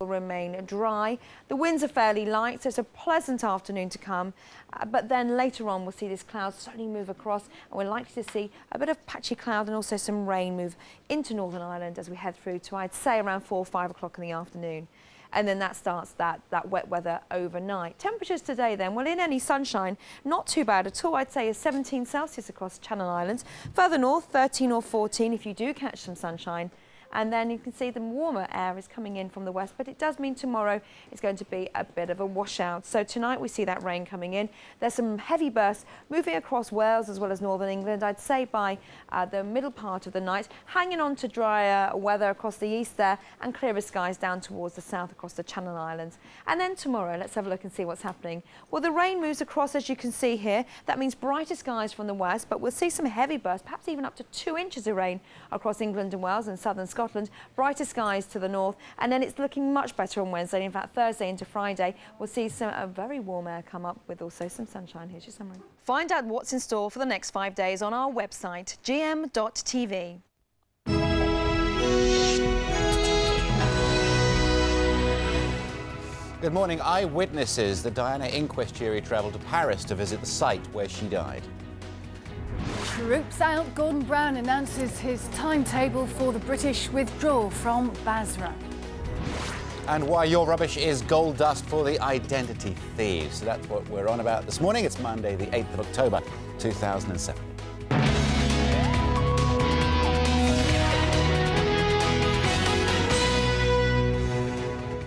will remain dry. The winds are fairly light, so it's a pleasant afternoon to come. But then later on, we'll see this cloud slowly move across, and we're likely to see a bit of patchy cloud and also some rain move into Northern Ireland as we head through to, I'd say, around 4 or 5 o'clock in the afternoon. And then that starts that wet weather overnight. Temperatures today then, well, in any sunshine, not too bad at all. I'd say is 17 Celsius across Channel Islands. Further north, 13 or 14 if you do catch some sunshine. And then you can see the warmer air is coming in from the west, but it does mean tomorrow is going to be a bit of a washout. So tonight we see that rain coming in. There's some heavy bursts moving across Wales as well as northern England, I'd say by the middle part of the night, hanging on to drier weather across the east there and clearer skies down towards the south across the Channel Islands. And then tomorrow, let's have a look and see what's happening. Well, the rain moves across, as you can see here. That means brighter skies from the west, but we'll see some heavy bursts, perhaps even up to 2 inches of rain across England and Wales and southern Scotland, brighter skies to the north, and then it's looking much better on Wednesday. In fact, Thursday into Friday, we'll see some very warm air come up with also some sunshine. Here's your summary. Find out what's in store for the next 5 days on our website, gm.tv. Good morning. Eyewitnesses. The Diana inquest jury travelled to Paris to visit the site where she died. Troops out, Gordon Brown announces his timetable for the British withdrawal from Basra. And why your rubbish is gold dust for the identity thieves. So that's what we're on about this morning. It's Monday, the 8th of October, 2007.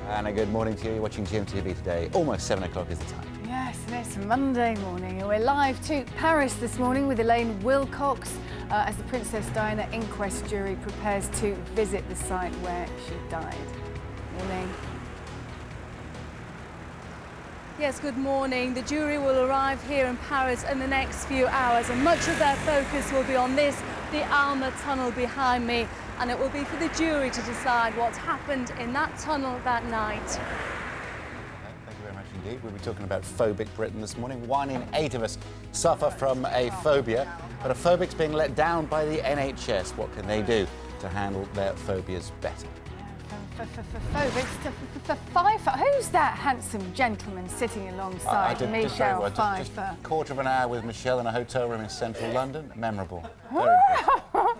And a good morning to you. You're watching Gmtv today. Almost 7 o'clock is the time. Yes, and it's Monday morning, and we're live to Paris this morning with Elaine Wilcox as the Princess Diana inquest jury prepares to visit the site where she died. Morning. Yes, good morning. The jury will arrive here in Paris in the next few hours, and much of their focus will be on this, the Alma tunnel behind me, and it will be for the jury to decide what happened in that tunnel that night. Thank you very much indeed. We'll be talking about phobic Britain this morning. 1 in 8 of us suffer from a phobia, but a phobic's being let down by the NHS. What can they do to handle their phobias better? Who's that handsome gentleman sitting alongside Michelle Pfeiffer? Just a quarter of an hour with Michelle in a hotel room in central London. Memorable. Very good.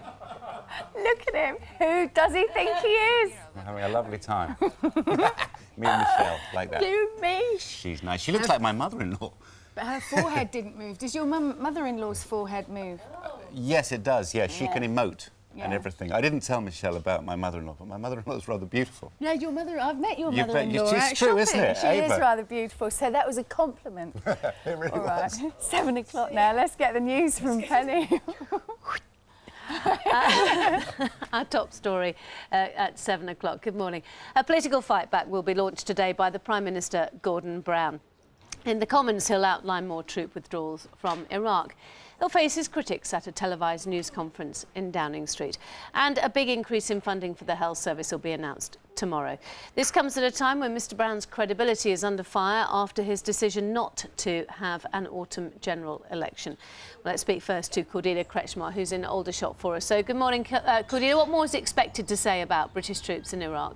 Look at him. Who does he think he is? We're having a lovely time. Me and Michelle, like that. You, me. She's nice. She looks like my mother-in-law. But her forehead didn't move. Does your mother-in-law's forehead move? Yes, it does. Yeah, she can emote. Yeah. And everything. I didn't tell Michelle about my mother-in-law, but my mother-in-law is rather beautiful. Yeah, your mother. I've met your mother-in-law. It's true, isn't it? She is rather beautiful. So that was a compliment. It really All was. Right. 7 o'clock now. Let's get the news from Penny. Our top story at 7 o'clock. Good morning. A political fight back will be launched today by the Prime Minister Gordon Brown. In the Commons, he'll outline more troop withdrawals from Iraq. He'll face his critics at a televised news conference in Downing Street. And a big increase in funding for the health service will be announced tomorrow. This comes at a time when Mr Brown's credibility is under fire after his decision not to have an autumn general election. Well, let's speak first to Cordelia Kretschmar, who's in Aldershot for us. So good morning, Cordelia. What more is expected to say about British troops in Iraq?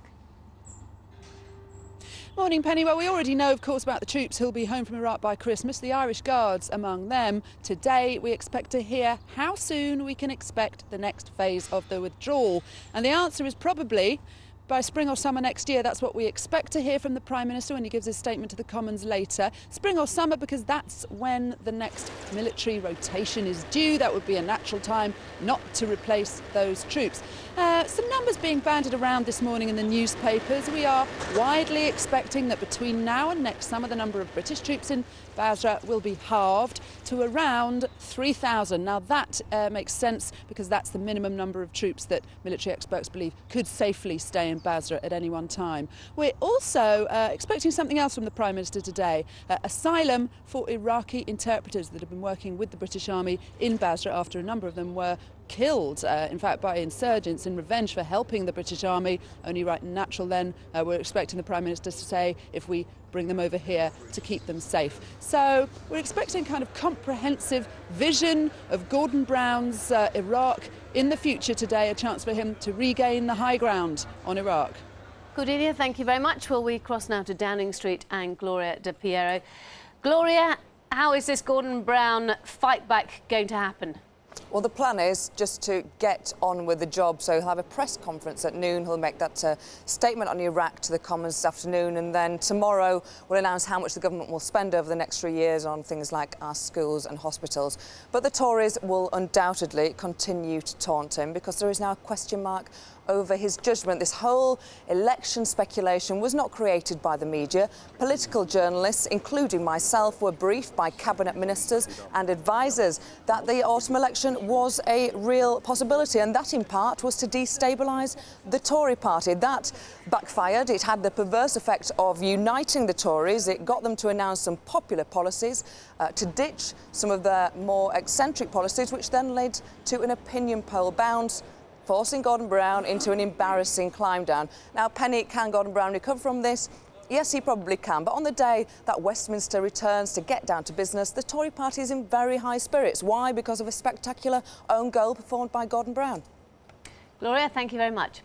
Morning, Penny. Well, we already know, of course, about the troops who'll be home from Iraq by Christmas, the Irish Guards among them. Today, we expect to hear how soon we can expect the next phase of the withdrawal. And the answer is probably by spring or summer next year. That's what we expect to hear from the Prime Minister when he gives his statement to the Commons later. Spring or summer, because that's when the next military rotation is due. That would be a natural time not to replace those troops. Some numbers being bandied around this morning in the newspapers. We are widely expecting that between now and next summer, the number of British troops in Basra will be halved to around 3,000. Now that makes sense because that's the minimum number of troops that military experts believe could safely stay in Basra at any one time. We're also expecting something else from the Prime Minister today, asylum for Iraqi interpreters that have been working with the British Army in Basra after a number of them were killed, in fact, by insurgents in revenge for helping the British Army. Only right and natural then, we're expecting the Prime Minister to say, if we bring them over here to keep them safe. So we're expecting kind of comprehensive vision of Gordon Brown's Iraq in the future today, a chance for him to regain the high ground on Iraq. Cordelia, thank you very much. Well, we cross now to Downing Street and Gloria De Piero. Gloria, how is this Gordon Brown fight back going to happen? Well, the plan is just to get on with the job. So he'll have a press conference at noon. He'll make that statement on Iraq to the Commons this afternoon. And then tomorrow we'll announce how much the government will spend over the next 3 years on things like our schools and hospitals. But the Tories will undoubtedly continue to taunt him because there is now a question mark over his judgment. This whole election speculation was not created by the media. Political journalists, including myself, were briefed by cabinet ministers and advisers that the autumn election was a real possibility, and that in part was to destabilise the Tory party. That backfired. It had the perverse effect of uniting the Tories. It got them to announce some popular policies, to ditch some of their more eccentric policies, which then led to an opinion poll bounce, forcing Gordon Brown into an embarrassing climb down. Now, Penny, can Gordon Brown recover from this? Yes, he probably can. But on the day that Westminster returns to get down to business, the Tory party is in very high spirits. Why? Because of a spectacular own goal performed by Gordon Brown. Gloria, thank you very much.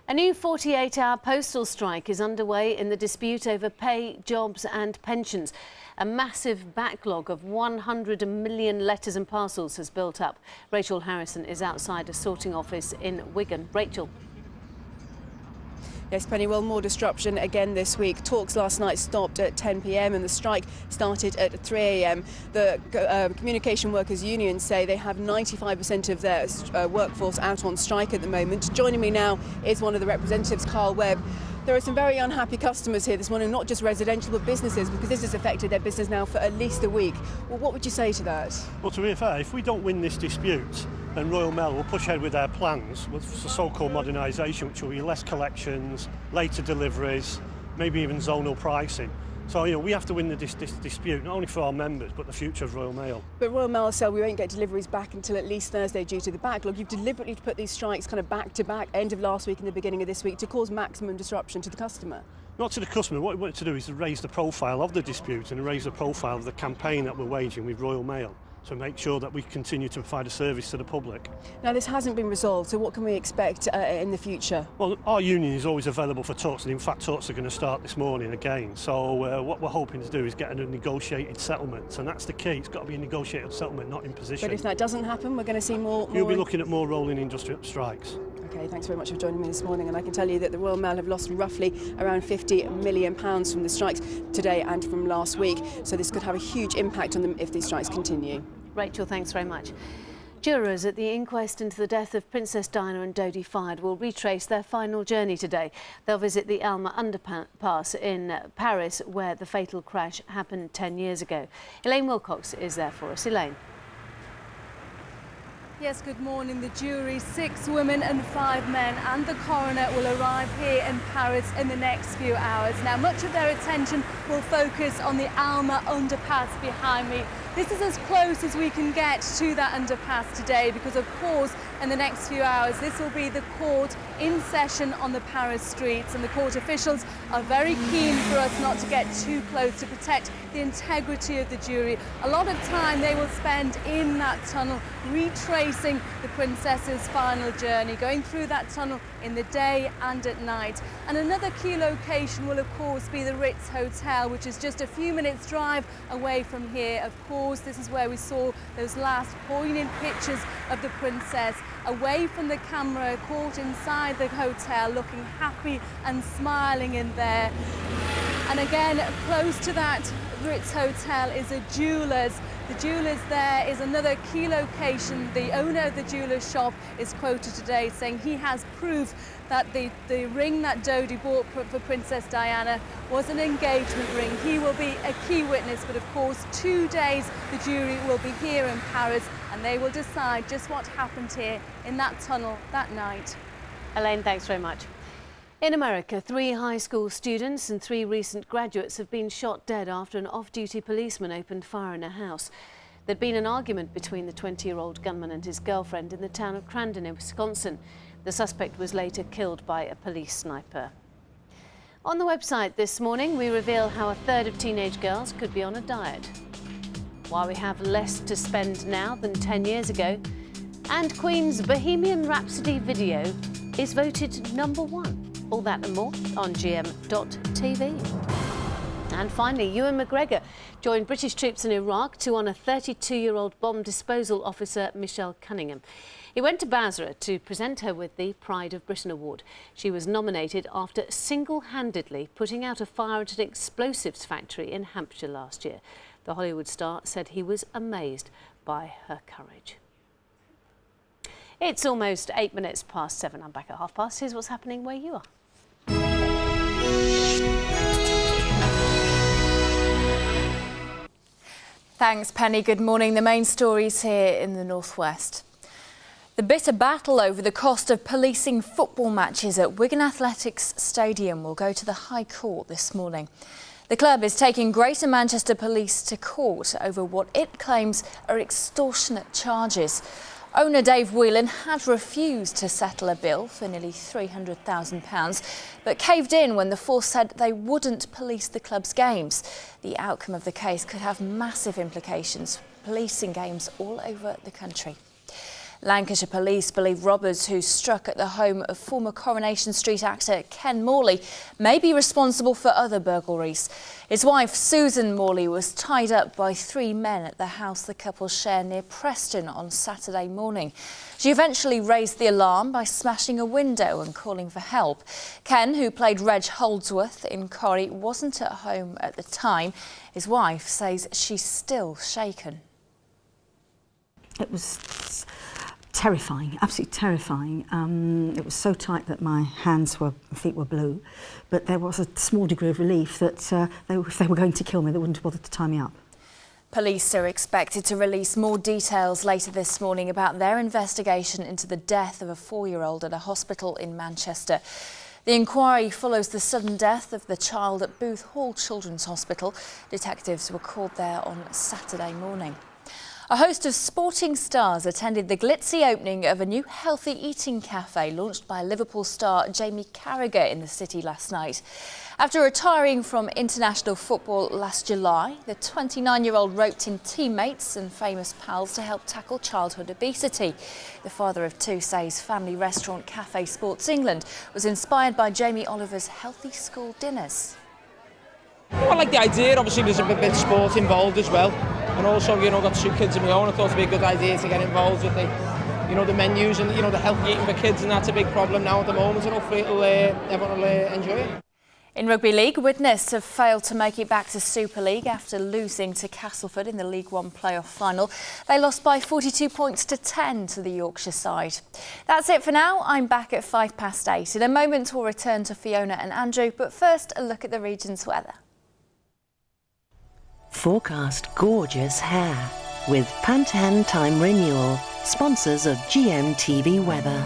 A new 48-hour postal strike is underway in the dispute over pay, jobs and pensions. A massive backlog of 100 million letters and parcels has built up. Rachel Harrison is outside a sorting office in Wigan. Rachel. Yes, Penny, well, more disruption again this week. Talks last night stopped at 10 p.m. and the strike started at 3 a.m. The Communication Workers Union say they have 95% of their workforce out on strike at the moment. Joining me now is one of the representatives, Carl Webb. There are some very unhappy customers here this morning, not just residential but businesses, because this has affected their business now for at least a week. Well, what would you say to that? Well, to be fair, if we don't win this dispute, then Royal Mail will push ahead with their plans with the so-called modernisation, which will be less collections, later deliveries, maybe even zonal pricing. So, we have to win this dispute, not only for our members, but the future of Royal Mail. But Royal Mail said we won't get deliveries back until at least Thursday due to the backlog. You've deliberately put these strikes kind of back-to-back, end of last week and the beginning of this week, to cause maximum disruption to the customer. Not to the customer. What we want to do is to raise the profile of the dispute and raise the profile of the campaign that we're waging with Royal Mail, to make sure that we continue to provide a service to the public. Now, this hasn't been resolved, so what can we expect in the future? Well, our union is always available for talks, and in fact talks are going to start this morning again. So what we're hoping to do is get a negotiated settlement, and that's the key. It's got to be a negotiated settlement, not imposition. But if that doesn't happen, we're going to see more... You'll be looking at more rolling industrial strikes. OK, thanks very much for joining me this morning, and I can tell you that the Royal Mail have lost roughly around £50 million from the strikes today and from last week, so this could have a huge impact on them if these strikes continue. Rachel, thanks very much. Jurors at the inquest into the death of Princess Diana and Dodi Fayed will retrace their final journey today. They'll visit the Alma underpass in Paris, where the fatal crash happened 10 years ago. Elaine Wilcox is there for us. Elaine. Yes, good morning. The jury, 6 women and 5 men, and the coroner will arrive here in Paris in the next few hours. Now, much of their attention will focus on the Alma underpass behind me. This is as close as we can get to that underpass today because, of course, in the next few hours, this will be the court in session on the Paris streets, and the court officials are very keen for us not to get too close to protect the integrity of the jury. A lot of time they will spend in that tunnel retracing the princess's final journey, going through that tunnel in the day and at night. And another key location will, of course, be the Ritz Hotel, which is just a few minutes' drive away from here. Of course, this is where we saw those last poignant pictures of the princess, away from the camera, caught inside the hotel, looking happy and smiling in there. And again, close to that Ritz Hotel is a jeweller's. The jeweller's there is another key location. The owner of the jeweller's shop is quoted today saying he has proof that the ring that Dodi bought for Princess Diana was an engagement ring. He will be a key witness, but of course 2 days the jury will be here in Paris and they will decide just what happened here in that tunnel that night. Elaine, thanks very much. In America, 3 high school students and 3 recent graduates have been shot dead after an off-duty policeman opened fire in a house. There'd been an argument between the 20-year-old gunman and his girlfriend in the town of Crandon in Wisconsin. The suspect was later killed by a police sniper. On the website this morning, we reveal how a third of teenage girls could be on a diet, why we have less to spend now than 10 years ago, and Queen's Bohemian Rhapsody video is voted #1. All that and more on Gm.tv. And finally, Ewan McGregor joined British troops in Iraq to honour 32-year-old bomb disposal officer Michelle Cunningham. He went to Basra to present her with the Pride of Britain Award. She was nominated after single-handedly putting out a fire at an explosives factory in Hampshire last year. The Hollywood star said he was amazed by her courage. It's almost 8 minutes past 7. I'm back at 7:30. Here's what's happening where you are. Thanks, Penny. Good morning. The main stories here in the northwest. The bitter battle over the cost of policing football matches at Wigan Athletics Stadium will go to the High Court this morning. The club is taking Greater Manchester Police to court over what it claims are extortionate charges. Owner Dave Whelan had refused to settle a bill for nearly £300,000, but caved in when the force said they wouldn't police the club's games. The outcome of the case could have massive implications for policing games all over the country. Lancashire Police believe robbers who struck at the home of former Coronation Street actor Ken Morley may be responsible for other burglaries. His wife Susan Morley was tied up by 3 men at the house the couple share near Preston on Saturday morning. She eventually raised the alarm by smashing a window and calling for help. Ken, who played Reg Holdsworth in Corrie, wasn't at home at the time. His wife says she's still shaken. It was terrifying, absolutely terrifying. It was so tight that my feet were blue, but there was a small degree of relief that if they were going to kill me, they wouldn't have bothered to tie me up. Police are expected to release more details later this morning about their investigation into the death of a 4-year-old at a hospital in Manchester. The inquiry follows the sudden death of the child at Booth Hall Children's Hospital. Detectives were called there on Saturday morning. A host of sporting stars attended the glitzy opening of a new healthy eating cafe launched by Liverpool star Jamie Carragher in the city last night. After retiring from international football last July, the 29-year-old roped in teammates and famous pals to help tackle childhood obesity. The father of 2 says family restaurant Cafe Sports England was inspired by Jamie Oliver's healthy school dinners. I like the idea. Obviously there's a bit of sport involved as well, and also, you know, got 2 kids of my own. I thought it'd be a good idea to get involved with the menus and, the healthy eating for kids, and that's a big problem now at the moment, and hopefully everyone will enjoy it. In Rugby League, Widnes have failed to make it back to Super League after losing to Castleford in the League One playoff final. They lost by 42 points to 10 to the Yorkshire side. That's it for now. I'm back at 8:05. In a moment we'll return to Fiona and Andrew, but first a look at the region's weather. Forecast gorgeous hair with Pantene Time Renewal, sponsors of Gmtv Weather.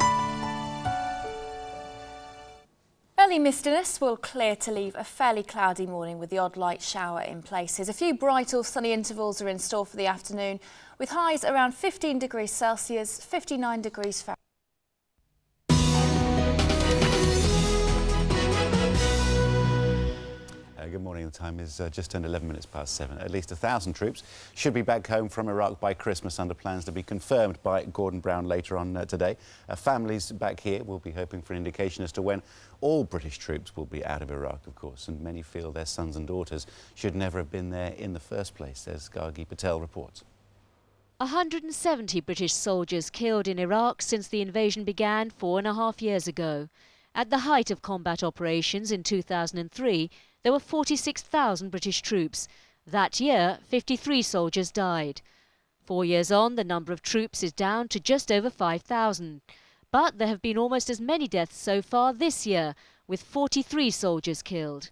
Early mistiness will clear to leave a fairly cloudy morning with the odd light shower in places. A few bright or sunny intervals are in store for the afternoon, with highs around 15 degrees Celsius, 59 degrees Fahrenheit. Good morning. The time is just turned 11 minutes past 7. At least 1,000 troops should be back home from Iraq by Christmas, under plans to be confirmed by Gordon Brown later on today. Families back here will be hoping for an indication as to when all British troops will be out of Iraq, of course, and many feel their sons and daughters should never have been there in the first place, as Gargi Patel reports. 170 British soldiers killed in Iraq since the invasion began 4.5 years ago. At the height of combat operations in 2003, there were 46,000 British troops. That year, 53 soldiers died. 4 years on, the number of troops is down to just over 5,000. But there have been almost as many deaths so far this year, with 43 soldiers killed.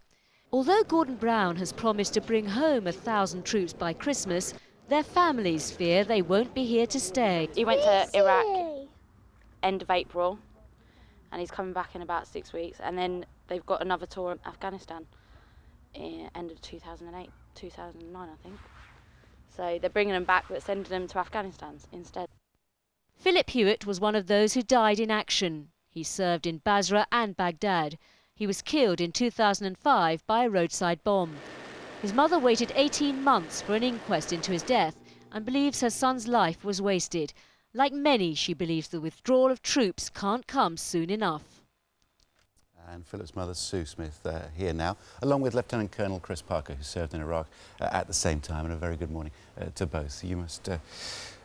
Although Gordon Brown has promised to bring home 1,000 troops by Christmas, their families fear they won't be here to stay. He went to Iraq end of April, and he's coming back in about 6 weeks, and then they've got another tour in Afghanistan end of 2008, 2009 I think. So they're bringing them back but sending them to Afghanistan instead. Philip Hewitt was one of those who died in action. He served in Basra and Baghdad. He was killed in 2005 by a roadside bomb. His mother waited 18 months for an inquest into his death and believes her son's life was wasted. Like many, she believes the withdrawal of troops can't come soon enough. And Philip's mother, Sue Smith, here now, along with Lieutenant Colonel Chris Parker, who served in Iraq at the same time. And a very good morning to both. You must,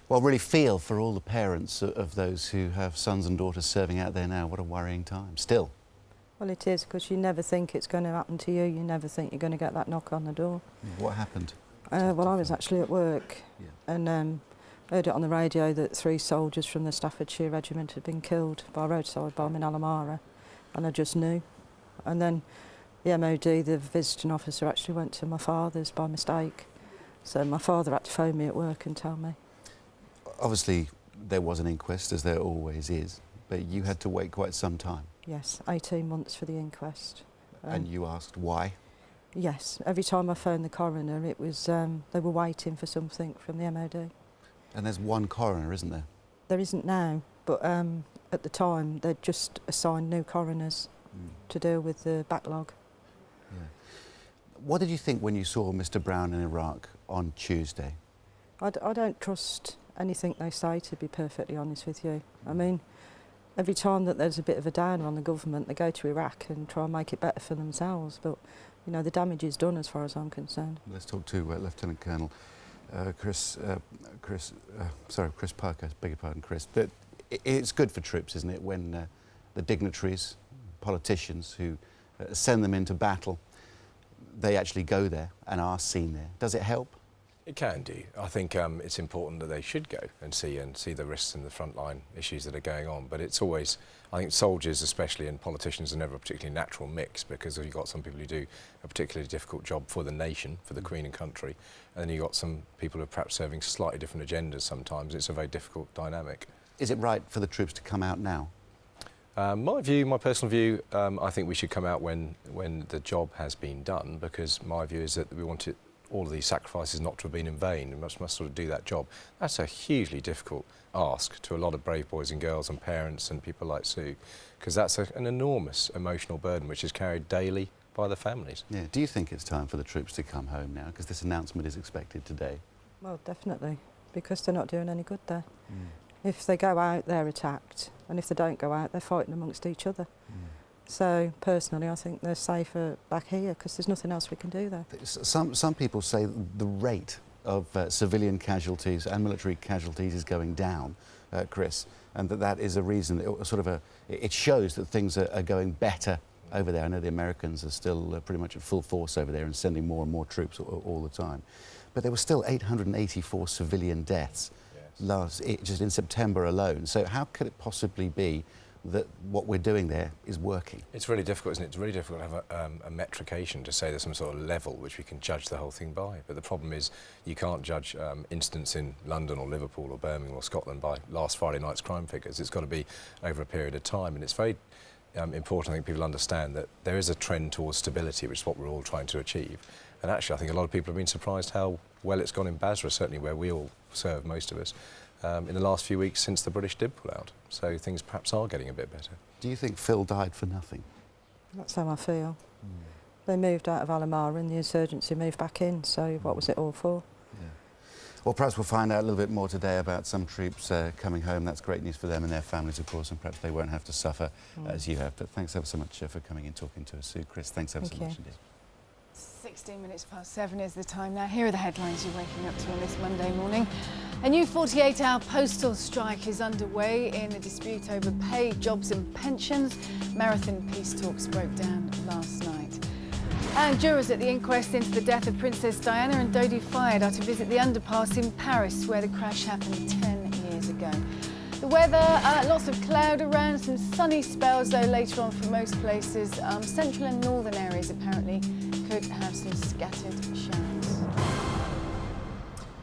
well, really feel for all the parents of those who have sons and daughters serving out there now. What a worrying time, still. Well, it is, because you never think it's going to happen to you. You never think you're going to get that knock on the door. What happened? Well, I was actually at work and heard it on the radio that 3 soldiers from the Staffordshire Regiment had been killed by a roadside bomb in Alamara. And I just knew. And then the MOD, the visiting officer, actually went to my father's by mistake. So my father had to phone me at work and tell me. Obviously, there was an inquest, as there always is, but you had to wait quite some time. Yes, 18 months for the inquest. And you asked why? Yes, every time I phoned the coroner, it was they were waiting for something from the MOD. And there's one coroner, isn't there? There isn't now, but at the time they'd just assigned new coroners to deal with the backlog. Yeah. What did you think when you saw Mr. Brown in Iraq on Tuesday? I don't trust anything they say, to be perfectly honest with you. I mean, every time that there's a bit of a downer on the government, they go to Iraq and try and make it better for themselves. But, you know, the damage is done as far as I'm concerned. Let's talk to Lieutenant Colonel Chris Parker, beg your pardon, Chris. It's good for troops, isn't it, when the dignitaries, politicians who send them into battle, they actually go there and are seen there. Does it help? It can do. I think it's important that they should go and see the risks and the frontline issues that are going on. But it's always, I think soldiers especially and politicians are never a particularly natural mix, because you've got some people who do a particularly difficult job for the nation, for the Queen and country, and then you've got some people who are perhaps serving slightly different agendas sometimes. It's a very difficult dynamic. Is it right for the troops to come out now? My personal view, I think we should come out when the job has been done, because my view is that we want all of these sacrifices not to have been in vain. We must sort of do that job. That's a hugely difficult ask to a lot of brave boys and girls and parents and people like Sue, because that's an enormous emotional burden which is carried daily by the families. Yeah. Do you think it's time for the troops to come home now, because this announcement is expected today? Well, definitely, because they're not doing any good there. If they go out, they're attacked, and if they don't go out, they're fighting amongst each other. So, personally, I think they're safer back here, because there's nothing else we can do there. Some people say the rate of civilian casualties and military casualties is going down, Chris, and that is a reason, it shows that things are going better over there. I know the Americans are still pretty much at full force over there and sending more and more troops all the time. But there were still 884 civilian deaths just in September alone. So how could it possibly be that what we're doing there is working? It's really difficult, isn't it? It's really difficult to have a metrication to say there's some sort of level which we can judge the whole thing by. But the problem is you can't judge incidents in London or Liverpool or Birmingham or Scotland by last Friday night's crime figures. It's got to be over a period of time, and it's very important, I think, people understand that there is a trend towards stability, which is what we're all trying to achieve. And actually, I think a lot of people have been surprised how well it's gone in Basra, certainly where we all serve, most of us, in the last few weeks since the British did pull out. So things perhaps are getting a bit better. Do you think Phil died for nothing? That's how I feel. They moved out of Alamara and the insurgency moved back in, so what was it all for? Yeah. Well, perhaps we'll find out a little bit more today about some troops coming home. That's great news for them and their families, of course, and perhaps they won't have to suffer as you have. But thanks ever so much for coming and talking to us, Sue. Chris, thanks ever so much indeed. 16 minutes past 7 is the time now. Here are the headlines you're waking up to on this Monday morning. A new 48-hour postal strike is underway in a dispute over pay, jobs and pensions. Marathon peace talks broke down last night. And jurors at the inquest into the death of Princess Diana and Dodi Fayed are to visit the underpass in Paris, where the crash happened 10 years ago. The weather, lots of cloud around, some sunny spells though later on for most places. Central and northern areas apparently could have some scattered showers.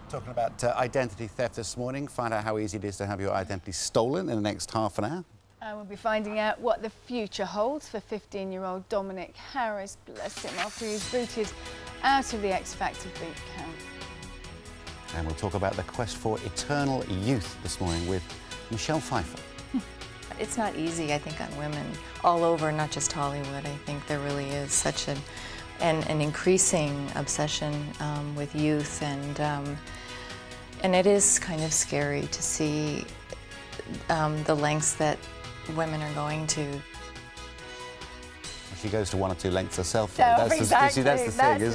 Talking about identity theft this morning, find out how easy it is to have your identity stolen in the next half an hour. And we'll be finding out what the future holds for 15-year-old Dominic Harris, bless him, after he was booted out of the X Factor boot camp. And we'll talk about the quest for eternal youth this morning with Michelle Pfeiffer. It's not easy, I think, on women all over, not just Hollywood. I think there really is such an increasing obsession with youth, and it is kind of scary to see the lengths that women are going to. She goes to one or two lengths herself. Exactly. That's the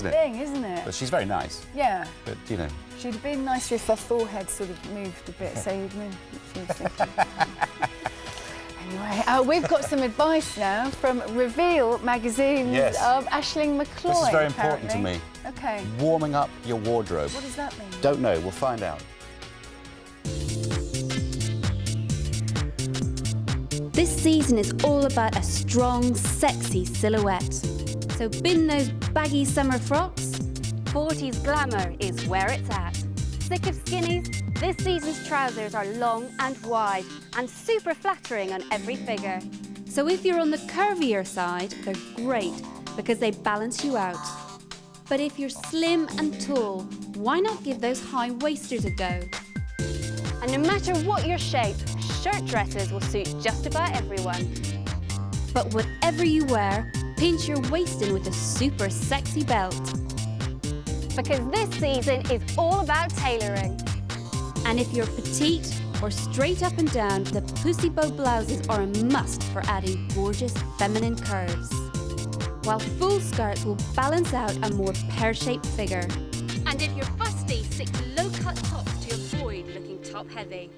thing, isn't it? But she's very nice. Yeah. But, you know. She'd have been nicer if her forehead sort of moved a bit, so you'd know what she was thinking. Anyway, we've got some advice now from Reveal magazine's Aisling McCloy. This is very important to me. Okay. Warming up your wardrobe. What does that mean? Don't know. We'll find out. This season is all about a strong, sexy silhouette. So bin those baggy summer frocks. 40s glamour is where it's at. Sick of skinnies? This season's trousers are long and wide and super flattering on every figure. So if you're on the curvier side, they're great because they balance you out. But if you're slim and tall, why not give those high-waisters a go? And no matter what your shape, shirt dresses will suit just about everyone. But whatever you wear, pinch your waist in with a super sexy belt. Because this season is all about tailoring. And if you're petite or straight up and down, the pussy bow blouses are a must for adding gorgeous feminine curves. While full skirts will balance out a more pear-shaped figure. And if you're fusty, stick to low-cut tops to avoid looking top-heavy.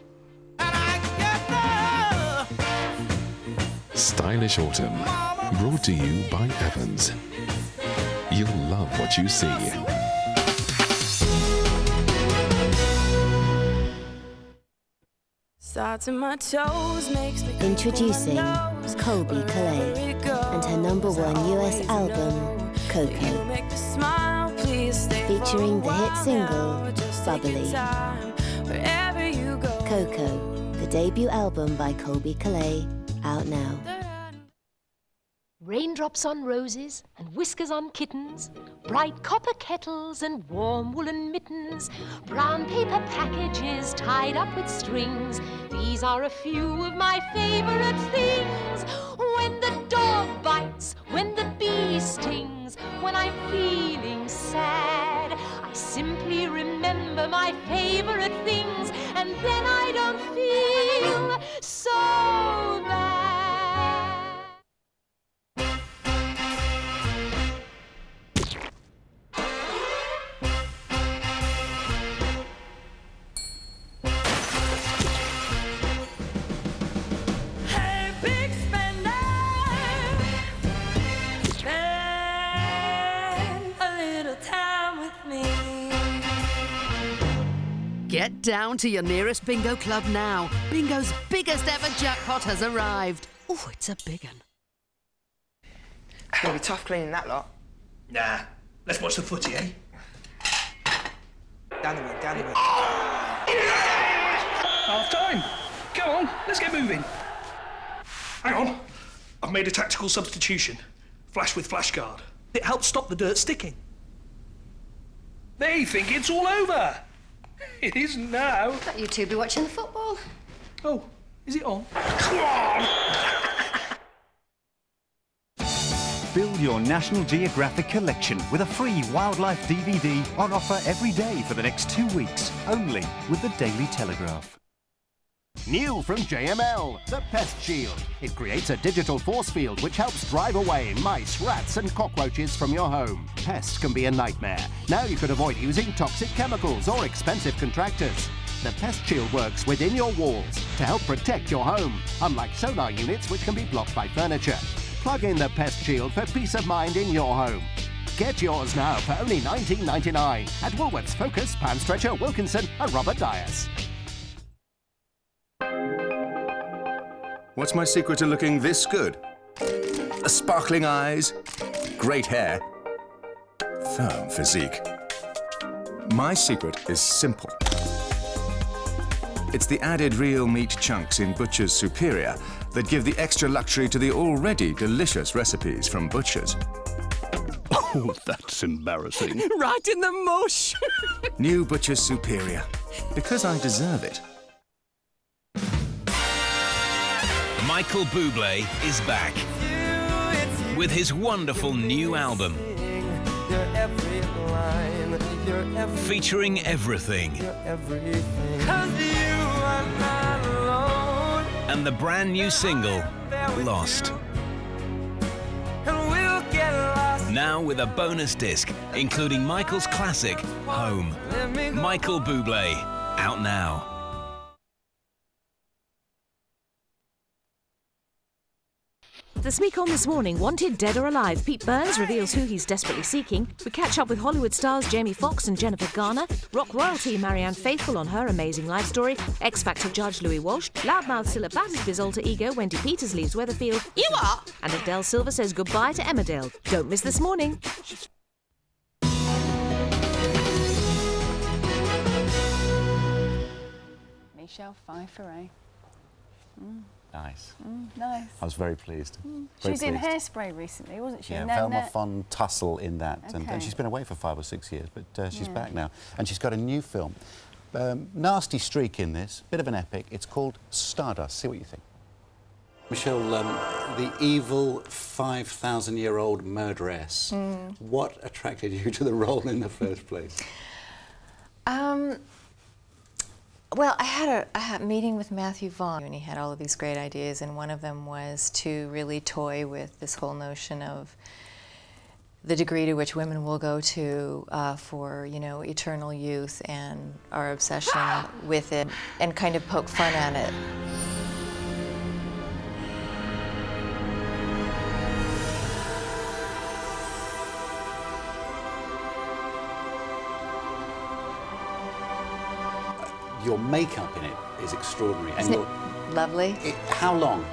Stylish Autumn, brought to you by Evans. You'll love what you see. Introducing Colby Calais and her #1 US album, Coco. Featuring the hit single, Bubbly. Coco, the debut album by Colby Calais, out now. Raindrops on roses and whiskers on kittens, bright copper kettles and warm woolen mittens, brown paper packages tied up with strings. These are a few of my favourite things. When the dog bites, when the bee stings, when I'm feeling sad, I simply remember my favourite things, and then I don't feel so bad. Get down to your nearest bingo club now. Bingo's biggest ever jackpot has arrived. Oh, it's a big one. It's going to be tough cleaning that lot. Nah, let's watch the footy, eh? Down the wing, down the wing. Half time. Go on, let's get moving. Hang on. I've made a tactical substitution. Flash with flash guard. It helps stop the dirt sticking. They think it's all over. It isn't now. Thought you two be watching the football. Oh, is it on? Come on! Build your National Geographic collection with a free wildlife DVD on offer every day for the next 2 weeks, only with the Daily Telegraph. New from JML, the Pest Shield. It creates a digital force field which helps drive away mice, rats and cockroaches from your home. Pests can be a nightmare. Now you can avoid using toxic chemicals or expensive contractors. The Pest Shield works within your walls to help protect your home, unlike sonar units which can be blocked by furniture. Plug in the Pest Shield for peace of mind in your home. Get yours now for only $19.99 at Woolworths, Focus, Pan Stretcher, Wilkinson and Robert Dyas. What's my secret to looking this good? Sparkling eyes, great hair, firm physique. My secret is simple. It's the added real meat chunks in Butcher's Superior that give the extra luxury to the already delicious recipes from Butcher's. Oh, that's embarrassing. Right in the mush. New Butcher's Superior, because I deserve it. Michael Bublé is back with his wonderful new album featuring everything and the brand new single Lost. Now with a bonus disc, including Michael's classic, Home. Michael Bublé, out now. This week on This Morning, Wanted Dead or Alive, Pete Burns reveals who he's desperately seeking. We catch up with Hollywood stars Jamie Foxx and Jennifer Garner, rock royalty Marianne Faithfull on her amazing life story, X Factor judge Louis Walsh, loudmouth Cilla Battersby's his alter ego Wendy Peters leaves Weatherfield. You are! And Adele Silver says goodbye to Emmerdale. Don't miss This Morning. Michelle Pfeiffer, Nice. Nice. I was very pleased. She was in Hairspray recently, wasn't she? Yeah, No, Velma no. von Tussle in that. Okay. And she's been away for 5 or 6 years, but she's Yeah. back now. And she's got a new film. Nasty streak in this, bit of an epic. It's called Stardust. See what you think. Michelle, the evil 5,000-year-old murderess. What attracted you to the role in the first place? Well, I had a meeting with Matthew Vaughn, and he had all of these great ideas, and one of them was to really toy with this whole notion of the degree to which women will go to for, you know, eternal youth and our obsession with it, and kind of poke fun at it. Your makeup in it is extraordinary. Isn't it lovely? How long,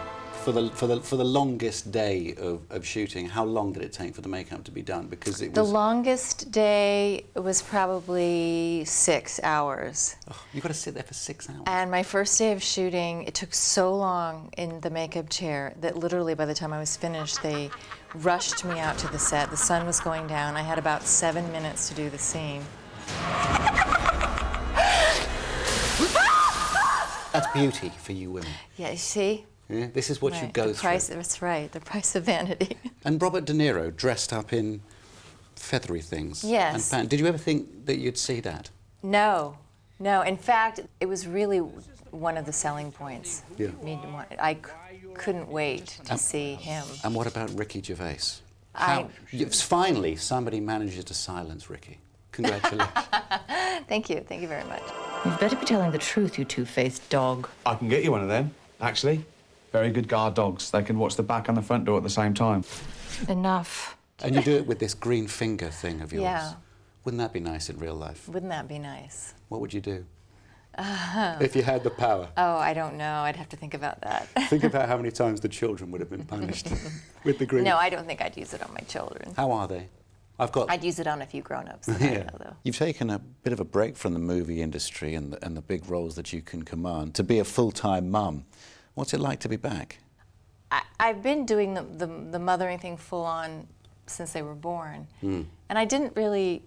for the longest day of shooting, how long did it take for the makeup to be done? Because it was... The longest day was probably 6 hours. Oh, you've got to sit there for 6 hours. And my first day of shooting, it took so long in the makeup chair that literally by the time I was finished, they rushed me out to the set. The sun was going down. I had about 7 minutes to do the scene. That's beauty for you women. Yeah, you see? Yeah, this is what you Right, go the price, through. That's right, the price of vanity. And Robert De Niro dressed up in feathery things. Yes. And did you ever think that you'd see that? No, no. In fact, it was really one of the selling points. Yeah. I couldn't wait to see him. And what about Ricky Gervais? Finally, somebody manages to silence Ricky. Congratulations. Thank you very much. You'd better be telling the truth, you two-faced dog. I can get you one of them, actually. Very good guard dogs. They can watch the back and the front door at the same time. Enough. And you do it with this green finger thing of yours. Yeah. Wouldn't that be nice in real life? Wouldn't that be nice? What would you do? If you had the power? Oh, I don't know. I'd have to think about that. Think about how many times the children would have been punished with the green. No, I don't think I'd use it on my children. How are they? I'd use it on a few grown-ups that I know, though. You've taken a bit of a break from the movie industry and the big roles that you can command to be a full-time mum. What's it like to be back? I've been doing the mothering thing full-on since they were born. And I didn't really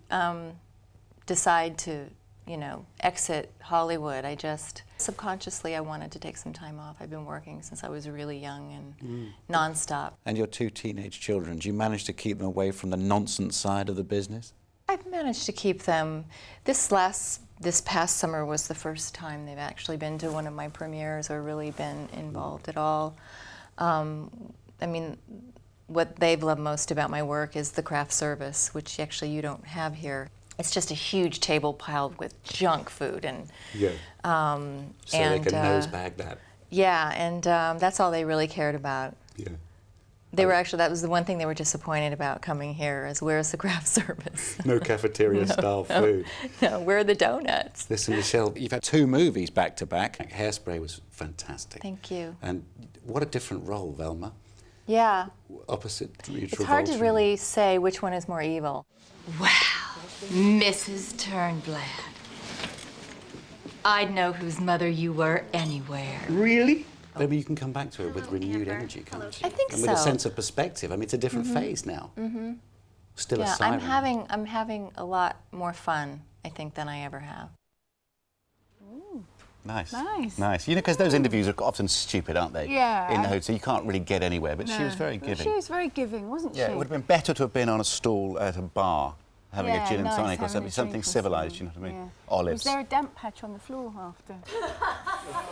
decide to, you know, exit Hollywood. I just, subconsciously, I wanted to take some time off. I've been working since I was really young and non-stop. And your 2 teenage children, do you manage to keep them away from the nonsense side of the business? I've managed to keep them. This past summer was the first time they've actually been to one of my premieres or really been involved at all. I mean, what they've loved most about my work is the craft service, which actually you don't have here. It's just a huge table piled with junk food and so they can nosebag that. Yeah, and that's all they really cared about. Yeah. They were actually, that was the one thing they were disappointed about coming here, is where's the craft service? No cafeteria-style food. No, where are the donuts? Listen, Michelle, you've had 2 movies back-to-back. Hairspray was fantastic. Thank you. And what a different role, Velma. Yeah. Opposite It's hard to really say which one is more evil. Wow, Mrs. Turnblad. I'd know whose mother you were anywhere. Really? Maybe you can come back to it with renewed energy, can't you? I think and so. with a sense of perspective. I mean, it's a different phase now. Still a siren. I'm having a lot more fun, I think, than I ever have. Nice. Nice. Nice. You know, because those interviews are often stupid, aren't they? Yeah. In the hotel, you can't really get anywhere, but she was very giving. She was very giving, wasn't she? Yeah, it would have been better to have been on a stool at a bar having a gin and nice tonic or having something, a something drink or civilised, you know something. what I mean? Yeah. Olives. Was there a damp patch on the floor after?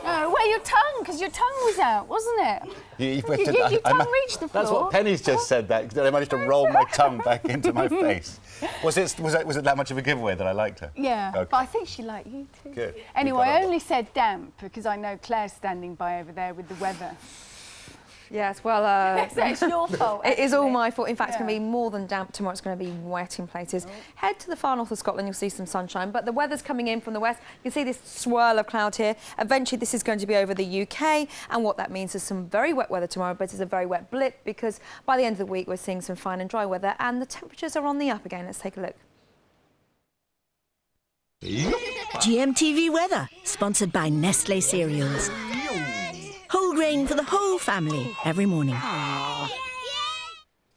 No, where your tongue, because your tongue was out, wasn't it? Your tongue reached the floor. That's what Penny's just said, that I managed to roll my tongue back into my face. Was it that much of a giveaway that I liked her? Yeah, okay. but I think she liked you too. Good. Anyway, I only said damp because I know Claire's standing by over there with the weather. Yes, well... it's your fault. It is all my fault. In fact, it's Yeah. going to be more than damp tomorrow. It's going to be wet in places. Head to the far north of Scotland, you'll see some sunshine, but the weather's coming in from the west. You can see this swirl of cloud here. Eventually, this is going to be over the UK, and what that means is some very wet weather tomorrow, but it's a very wet blip because by the end of the week, we're seeing some fine and dry weather, and the temperatures are on the up again. Let's take a look. GMTV weather, sponsored by Nestle Cereals. Whole grain for the whole family every morning.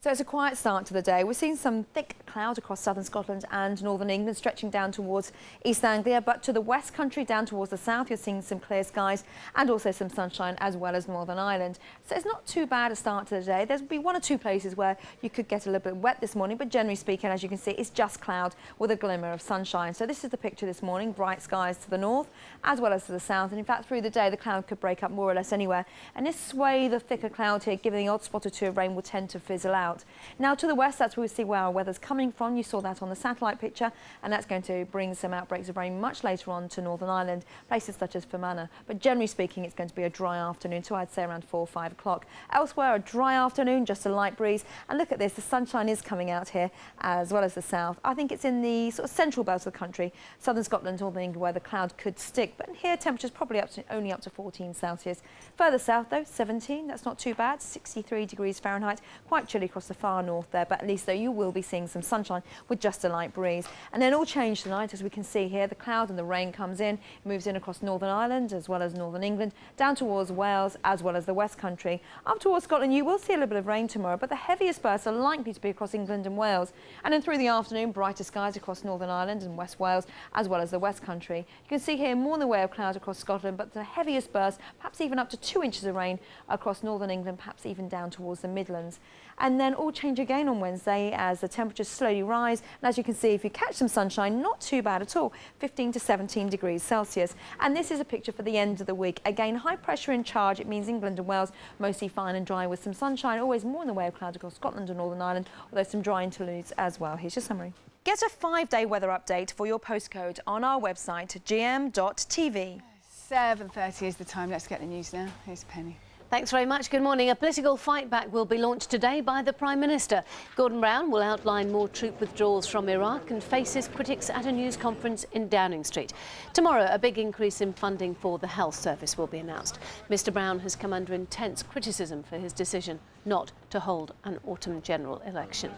So it's a quiet start to the day. We're seeing some thick cloud across southern Scotland and northern England, stretching down towards East Anglia, but to the west country, down towards the south, you're seeing some clear skies and also some sunshine, as well as Northern Ireland. So it's not too bad a start to the day. There'll be one or two places where you could get a little bit wet this morning, but generally speaking, as you can see, it's just cloud with a glimmer of sunshine. So this is the picture this morning, bright skies to the north, as well as to the south. And in fact, through the day, the cloud could break up more or less anywhere. And this swathe of thicker cloud here, giving the odd spot or two of rain, will tend to fizzle out. Now to the west, that's where we see where our weather's coming from. You saw that on the satellite picture, and that's going to bring some outbreaks of rain much later on to Northern Ireland, places such as Fermanagh. But generally speaking, it's going to be a dry afternoon, so I'd say around 4 or 5 o'clock. Elsewhere, a dry afternoon, just a light breeze. And look at this, the sunshine is coming out here, as well as the south. I think it's in the sort of central belt of the country, southern Scotland, northern England, where the cloud could stick. But here, temperatures probably only up to 14 Celsius. Further south, though, 17. That's not too bad. 63 degrees Fahrenheit. Quite chilly across the far north there, but at least though you will be seeing some sunshine with just a light breeze. And then all change tonight, as we can see here, the cloud and the rain comes in, moves in across Northern Ireland as well as Northern England, down towards Wales as well as the West Country. Up towards Scotland, you will see a little bit of rain tomorrow, but the heaviest bursts are likely to be across England and Wales. And then through the afternoon, brighter skies across Northern Ireland and West Wales as well as the West Country. You can see here more in the way of cloud across Scotland, but the heaviest bursts, perhaps even up to 2 inches of rain across Northern England, perhaps even down towards the Midlands. And then all change again on Wednesday as the temperatures slowly rise. And as you can see, if you catch some sunshine, not too bad at all, 15 to 17 degrees Celsius. And this is a picture for the end of the week. Again, high pressure in charge. It means England and Wales mostly fine and dry with some sunshine, always more in the way of cloud across Scotland and Northern Ireland, although some dry interludes as well. Here's your summary. Get a 5-day weather update for your postcode on our website, gm.tv. 7:30 is the time. Let's get the news now. Here's Penny. Thanks very much. Good morning. A political fight back will be launched today by the Prime Minister. Gordon Brown will outline more troop withdrawals from Iraq and faces critics at a news conference in Downing Street. Tomorrow, a big increase in funding for the health service will be announced. Mr Brown has come under intense criticism for his decision not to hold an autumn general election.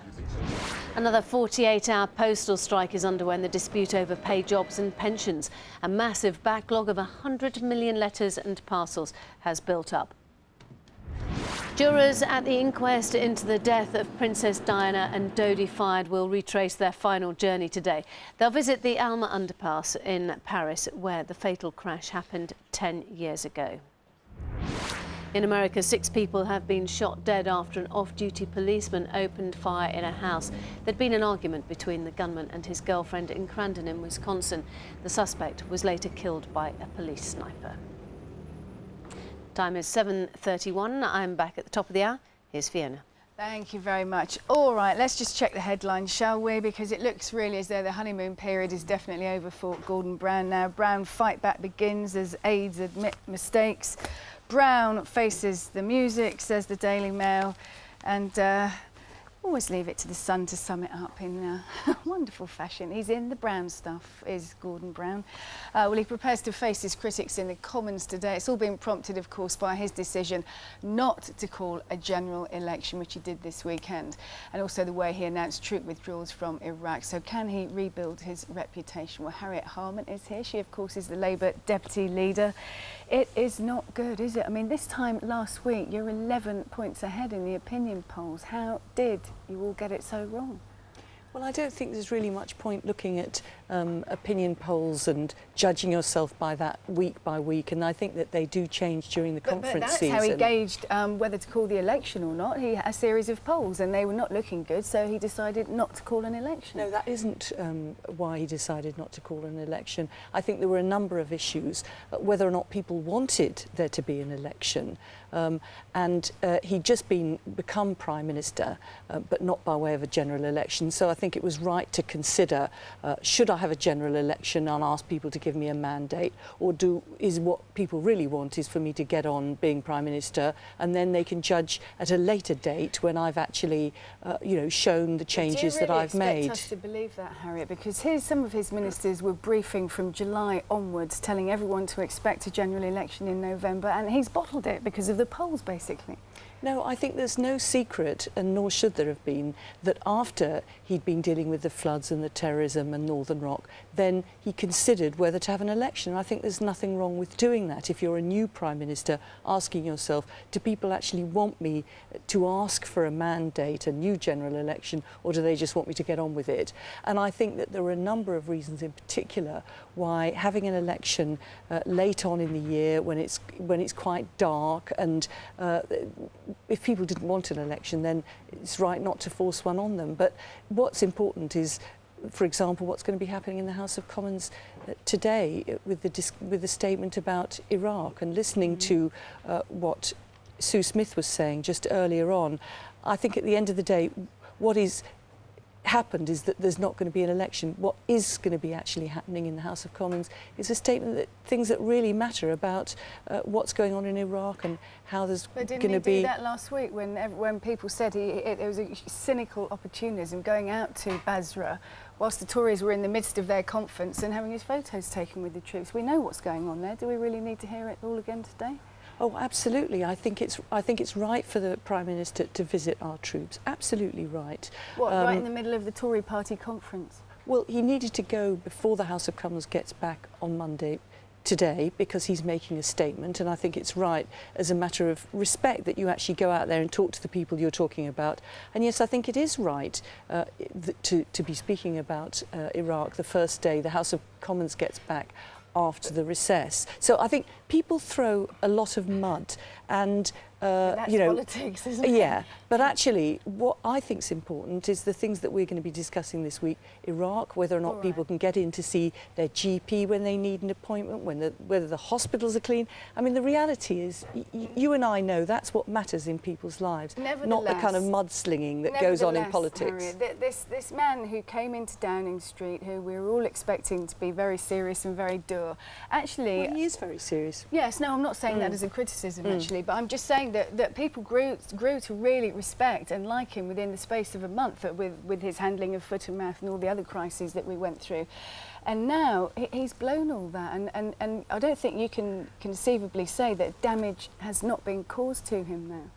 Another 48-hour postal strike is underway in the dispute over pay jobs and pensions. A massive backlog of 100 million letters and parcels has built up. Jurors at the inquest into the death of Princess Diana and Dodi Fayed will retrace their final journey today. They'll visit the Alma underpass in Paris, where the fatal crash happened 10 years ago. In America, 6 people have been shot dead after an off-duty policeman opened fire in a house. There'd been an argument between the gunman and his girlfriend in Crandon in Wisconsin. The suspect was later killed by a police sniper. Time is 7:31. I'm back at the top of the hour. Here's Fiona. Thank you very much. All right, let's just check the headlines, shall we? Because it looks really as though the honeymoon period is definitely over for Gordon Brown now. Brown fight back begins as aides admit mistakes. Brown faces the music, says the Daily Mail, and always leave it to the Sun to sum it up in wonderful fashion. He's in the Brown stuff, is Gordon Brown. Well, he prepares to face his critics in the Commons today. It's all been prompted, of course, by his decision not to call a general election, which he did this weekend, and also the way he announced troop withdrawals from Iraq. So can he rebuild his reputation? Well, Harriet Harman is here. She, of course, is the Labour deputy leader. It is not good, is it? I mean, this time last week, you're 11 points ahead in the opinion polls. How did you all get it so wrong? Well, I don't think there's really much point looking at opinion polls and judging yourself by that week by week, and I think that they do change during the conference season. But that's how he gauged whether to call the election or not. He had a series of polls and they were not looking good, so he decided not to call an election. No, that isn't why he decided not to call an election. I think there were a number of issues, whether or not people wanted there to be an election. And he'd just become Prime Minister, but not by way of a general election. So I think it was right to consider, should I have a general election and ask people to give me a mandate, or is what people really want is for me to get on being Prime Minister, and then they can judge at a later date when I've actually, shown the changes that I've made. Do you really expect us to believe that, Harriet? Because some of his ministers were briefing from July onwards, telling everyone to expect a general election in November, and he's bottled it because of the polls, basically. No, I think there's no secret, and nor should there have been, that after he'd been dealing with the floods and the terrorism and Northern Rock, then he considered whether to have an election. I think there's nothing wrong with doing that. If you're a new Prime Minister, asking yourself, do people actually want me to ask for a mandate, a new general election, or do they just want me to get on with it? And I think that there are a number of reasons in particular why having an election late on in the year, when it's quite dark, and if people didn't want an election, then it's right not to force one on them. But what's important is, for example, what's going to be happening in the House of Commons today with the statement about Iraq, and listening to what Sue Smith was saying just earlier on. I think at the end of the day, what is happened is that there's not going to be an election. What is going to be actually happening in the House of Commons is a statement that things that really matter about what's going on in Iraq and how there's going to be... But didn't he do that last week when people said it was a cynical opportunism going out to Basra whilst the Tories were in the midst of their conference and having his photos taken with the troops? We know what's going on there. Do we really need to hear it all again today? Oh, absolutely. I think it's right for the Prime Minister to visit our troops. Absolutely right. What, right in the middle of the Tory party conference? Well, he needed to go before the House of Commons gets back on Monday today, because he's making a statement, and I think it's right as a matter of respect that you actually go out there and talk to the people you're talking about. And yes, I think it is right to be speaking about Iraq the first day the House of Commons gets back after the recess. So I think people throw a lot of mud, and that's politics, isn't it? Yeah, but actually what I think is important is the things that we're going to be discussing this week. Iraq, whether or not people can get in to see their GP when they need an appointment, whether the hospitals are clean. I mean, the reality is you and I know that's what matters in people's lives, not the kind of mudslinging that goes on in politics. Harriet, this man who came into Downing Street, who we were all expecting to be very serious and very dour, actually... Well, he is very serious. Yes, no, I'm not saying that as a criticism, actually, but I'm just saying that people grew to really respect and like him within the space of a month with his handling of foot and mouth and all the other crises that we went through. And now he's blown all that, and I don't think you can conceivably say that damage has not been caused to him now.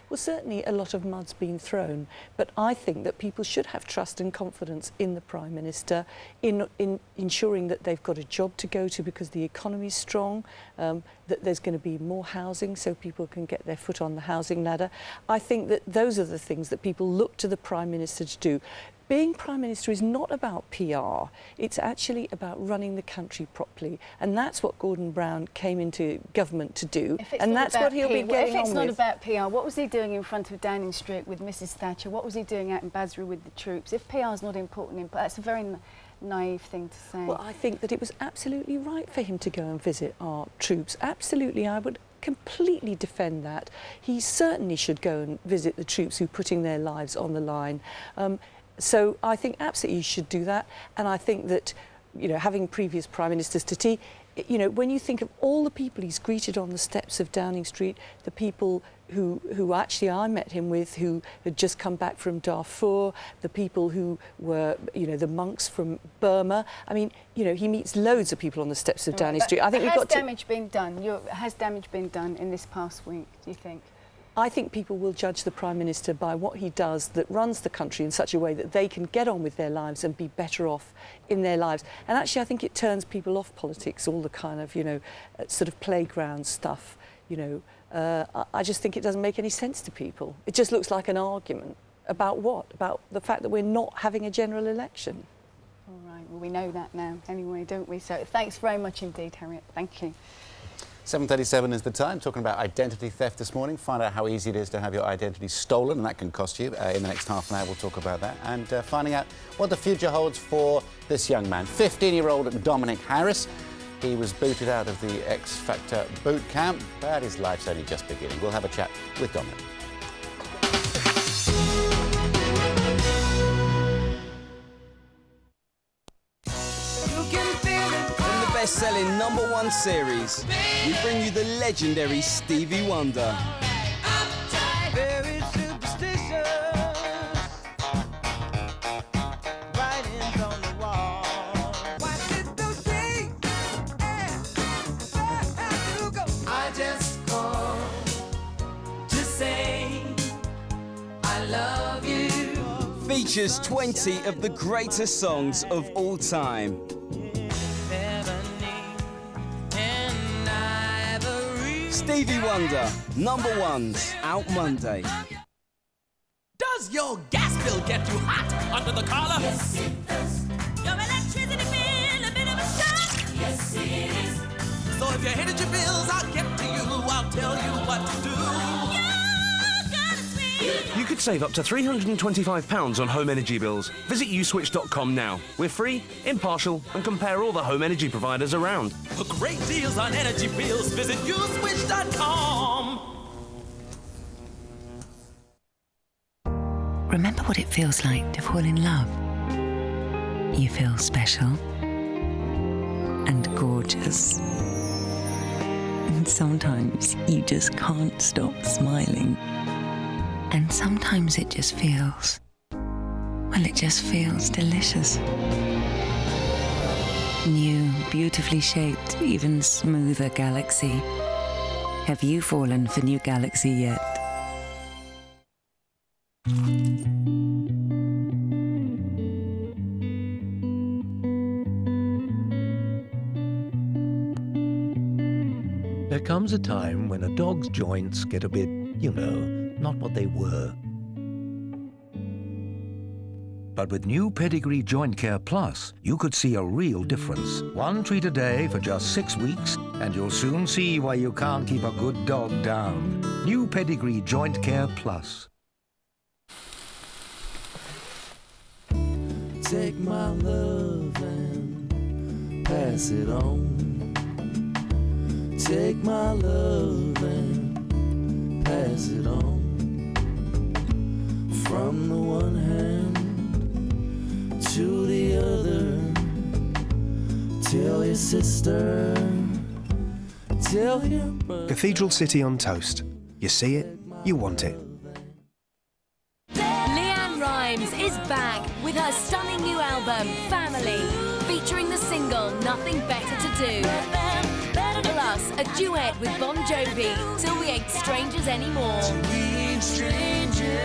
Well, certainly a lot of mud's been thrown, but I think that people should have trust and confidence in the Prime Minister, in ensuring that they've got a job to go to because the economy's strong, that there's going to be more housing so people can get their foot on the housing ladder. I think that those are the things that people look to the Prime Minister to do. Being Prime Minister is not about PR, it's actually about running the country properly, and that's what Gordon Brown came into government to do, and that's what he'll be getting on with. If it's not about PR, what was he doing in front of Downing Street with Mrs Thatcher? What was he doing out in Basra with the troops? If PR is not important, that's a very naive thing to say. Well, I think that it was absolutely right for him to go and visit our troops. Absolutely, I would completely defend that. He certainly should go and visit the troops who are putting their lives on the line. So I think absolutely you should do that, and I think that, having previous Prime Ministers to tea, when you think of all the people he's greeted on the steps of Downing Street, the people who actually I met him with, who had just come back from Darfur, the people who were, the monks from Burma. I mean, he meets loads of people on the steps of Downing Street. I think we've got to... Has damage been done in this past week, do you think? I think people will judge the Prime Minister by what he does that runs the country in such a way that they can get on with their lives and be better off in their lives. And actually I think it turns people off politics, all the kind of, sort of playground stuff, I just think it doesn't make any sense to people. It just looks like an argument. About what? About the fact that we're not having a general election. All right, well, we know that now anyway, don't we? So thanks very much indeed, Harriet. Thank you. 7:37 is the time. Talking about identity theft this morning. Find out how easy it is to have your identity stolen, and that can cost you. In the next half an hour, we'll talk about that. And finding out what the future holds for this young man, 15-year-old Dominic Harris. He was booted out of the X Factor boot camp, but his life's only just beginning. We'll have a chat with Dominic. From the best-selling #1 series, we bring you the legendary Stevie Wonder. Very superstitious. Writings on the wall. I just called to say I love you. Features 20 of the greatest songs of all time. Stevie Wonder, #1's out Monday. Does your gas bill get you hot under the collar? Yes, it does. Your electricity bill, a bit of a shock? Yes, it is. So if your energy bills, I'll get to you. I'll tell you what to do. You could save up to £325 on home energy bills. Visit uswitch.com now. We're free, impartial, and compare all the home energy providers around. For great deals on energy bills, visit uswitch.com. Remember what it feels like to fall in love. You feel special and gorgeous. And sometimes you just can't stop smiling. And sometimes it just feels, well, it just feels delicious. New, beautifully shaped, even smoother Galaxy. Have you fallen for New Galaxy yet? There comes a time when a dog's joints get a bit, you know, not what they were. But with new Pedigree Joint Care Plus, you could see a real difference. 1 treat a day for just 6 weeks, and you'll soon see why you can't keep a good dog down. New Pedigree Joint Care Plus. Take my love and pass it on. Take my love and pass it on. From the one hand to the other. Tell your sister, tell your brother. Cathedral City on toast. You see it, you want it. Leanne Rimes is back with her stunning new album, Family, featuring the single Nothing Better to Do. Plus, a duet with Bon Jovi, Till We Ain't Strangers Anymore.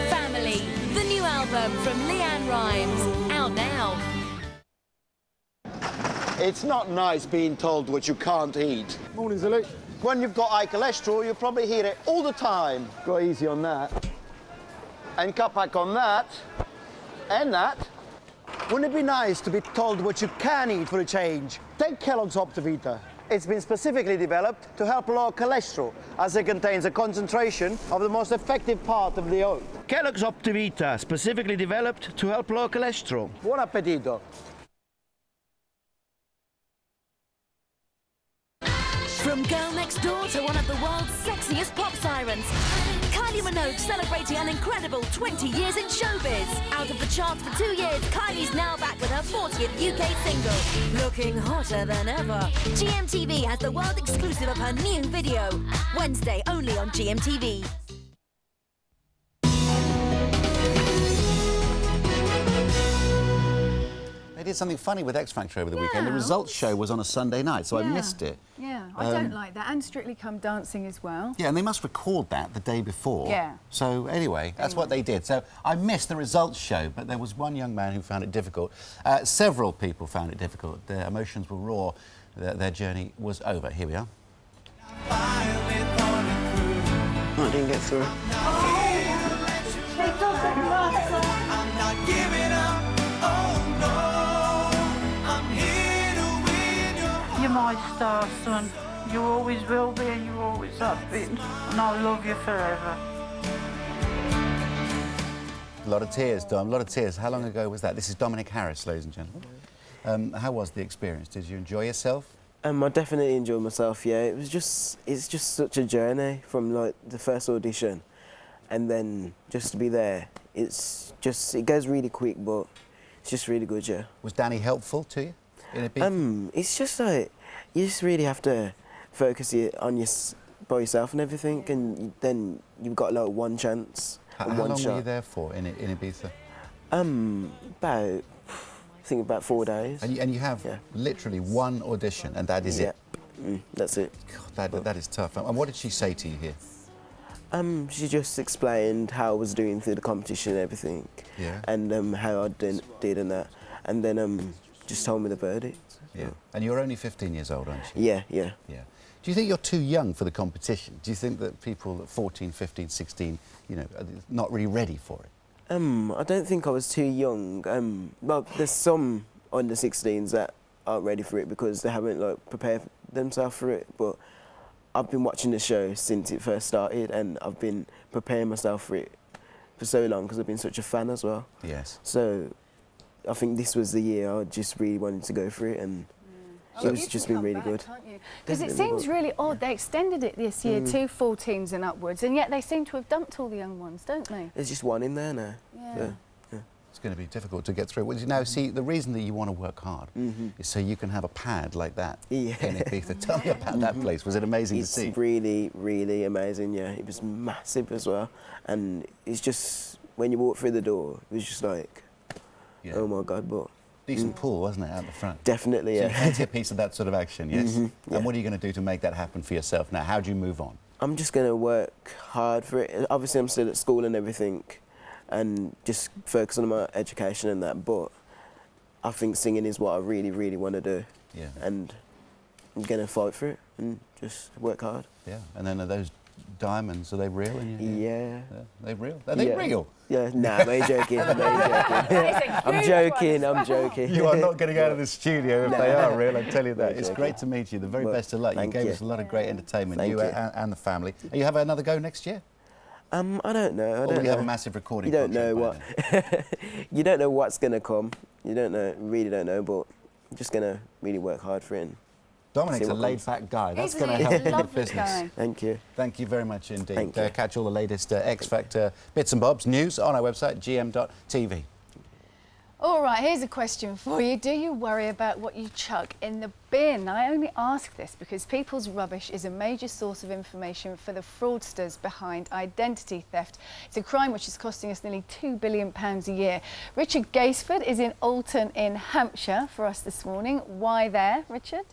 Family, the new album from Leanne Rimes, out now. It's not nice being told what you can't eat. Morning, Zilly. When you've got high cholesterol, you probably hear it all the time. Go easy on that. And cut back on that. And that. Wouldn't it be nice to be told what you can eat for a change? Take Kellogg's Optivita. It's been specifically developed to help lower cholesterol, as it contains a concentration of the most effective part of the oat. Kellogg's Optivita, specifically developed to help lower cholesterol. Buon appetito. From girl next door to one of the world's sexiest pop sirens, Kylie Minogue celebrating an incredible 20 years in showbiz. Out of the charts for 2 years, Kylie's now back with her 40th UK single, looking hotter than ever. GMTV has the world exclusive of her new video. Wednesday only on GMTV. They did something funny with X Factor over the weekend. The results show was on a Sunday night, so I missed it. Yeah, I don't like that. And Strictly Come Dancing as well. Yeah, and they must record that the day before. Yeah. So anyway, that's what they did. So I missed the results show, but there was one young man who found it difficult. Several people found it difficult. Their emotions were raw. Their journey was over. Here we are. I didn't get through. give it up. Oh no, I'm here to win your. You're my star, son. You always will be and you always have been. And I'll love you forever. A lot of tears, Dom, a lot of tears. How long ago was that? This is Dominic Harris, ladies and gentlemen. How was the experience? Did you enjoy yourself? I definitely enjoyed myself, yeah. It's just such a journey from like the first audition and then just to be there. It goes really quick, but it's just really good, yeah. Was Danny helpful to you in Ibiza? It's just like, you just really have to focus on by yourself and everything, and then you've got like one chance. How long were you there for in Ibiza? About 4 days. And you have literally one audition, and that is it? That's it. God, that is tough. And what did she say to you here? She just explained how I was doing through the competition and everything. Yeah. And how I did and that. And then just told me the verdict. Yeah. And you're only 15 years old, aren't you? Yeah, yeah. Yeah. Do you think you're too young for the competition? Do you think that people at 14, 15, 16, you know, are not really ready for it? I don't think I was too young. Well, there's some under 16s that aren't ready for it because they haven't like prepared themselves for it. But I've been watching the show since it first started, and I've been preparing myself for it for so long because I've been such a fan as well. Yes. So I think this was the year I just really wanted to go for it, and it's just been really good. Because it seems really odd. They extended it this year to 14s and upwards, and yet they seem to have dumped all the young ones, don't they? There's just one in there now. Yeah. It's going to be difficult to get through. Well, now, see, the reason that you want to work hard is so you can have a pad like that in Ibiza. Tell me about that place. Was it amazing to see? It's really, really amazing, yeah. It was massive as well. And it's just, when you walk through the door, it was just like, oh my God, but... Decent pool, wasn't it, out the front? Definitely, So yeah. you fancy a piece of that sort of action, yes? Yeah. And what are you going to do to make that happen for yourself now? How do you move on? I'm just going to work hard for it. Obviously, I'm still at school and everything, and just focus on my education and that, but I think singing is what I really, really want to do. Yeah. And I'm going to fight for it and just work hard. Yeah, and then are those diamonds, are they real in your hair? Yeah. Are they real? Are they real? Yeah, nah, I'm only joking. I'm joking. You are not getting out of the studio if No. they are real, I tell you that. I'm It's joking. great to meet you. The very best of luck. You thank gave you. us a lot of great entertainment, Thank you you. and the family. Are you have another go next year? I don't know. Or will you have a massive recording You don't know contract by what. You don't know what's going to come. You don't know, really don't know, but I'm just going to really work hard for it. And Dominic's see a what laid-back guy. That's Isn't going he? to He's help a in the lovely business. guy. Thank you. Thank you very much indeed. Thank you. Catch all the latest X Factor bits and bobs news on our website, gm.tv. All right, here's a question for you. Do you worry about what you chuck in the bin? I only ask this because people's rubbish is a major source of information for the fraudsters behind identity theft. It's a crime which is costing us nearly £2 billion a year. Richard Gaisford is in Alton in Hampshire for us this morning. Why there, Richard?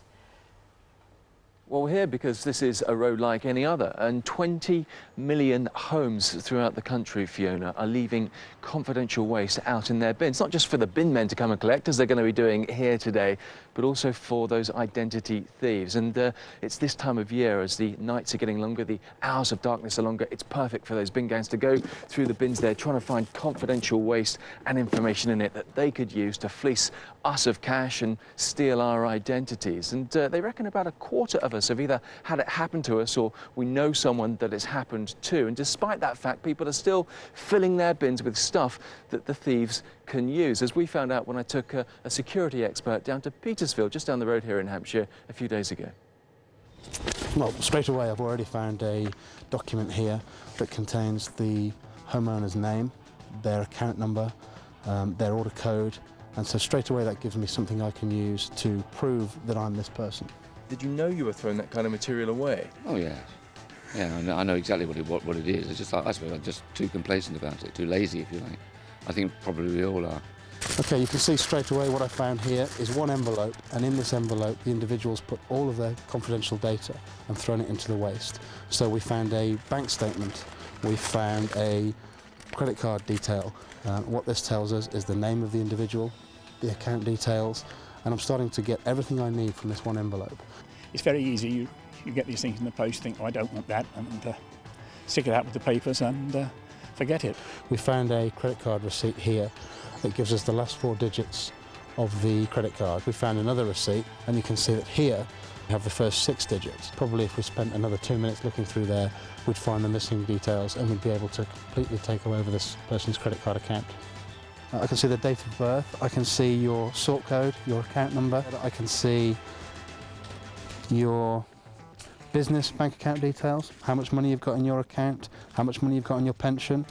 Well, we're here because this is a road like any other, and 20 million homes throughout the country, Fiona, are leaving confidential waste out in their bins. Not just for the bin men to come and collect, as they're going to be doing here today, but also for those identity thieves. And it's this time of year, as the nights are getting longer, the hours of darkness are longer, it's perfect for those bin gangs to go through the bins there, trying to find confidential waste and information in it that they could use to fleece us of cash and steal our identities. And they reckon about a quarter of us have either had it happen to us or we know someone that it's happened to. And despite that fact, people are still filling their bins with stuff that the thieves can use, as we found out when I took a security expert down to Petersfield, just down the road here in Hampshire, a few days ago. Well, straight away I've already found a document here that contains the homeowner's name, their account number, their order code, and so straight away that gives me something I can use to prove that I'm this person. Did you know you were throwing that kind of material away? Oh, yeah. Yeah, I know exactly what it is. It's just, I suppose I'm just too complacent about it, too lazy, if you like. I think probably we all are. Okay, you can see straight away what I found here is one envelope, and in this envelope the individuals put all of their confidential data and thrown it into the waste. So we found a bank statement, we found a credit card detail. What this tells us is the name of the individual, the account details, and I'm starting to get everything I need from this one envelope. It's very easy. You get these things in the post, think, oh, I don't want that, and stick it out with the papers and forget it. We found a credit card receipt here that gives us the last 4 digits of the credit card. We found another receipt, and you can see that here we have the first 6 digits. Probably if we spent another 2 minutes looking through there, we'd find the missing details and we'd be able to completely take over this person's credit card account. I can see the date of birth, I can see your sort code, your account number, I can see your business bank account details, how much money you've got in your account, how much money you've got in your pension.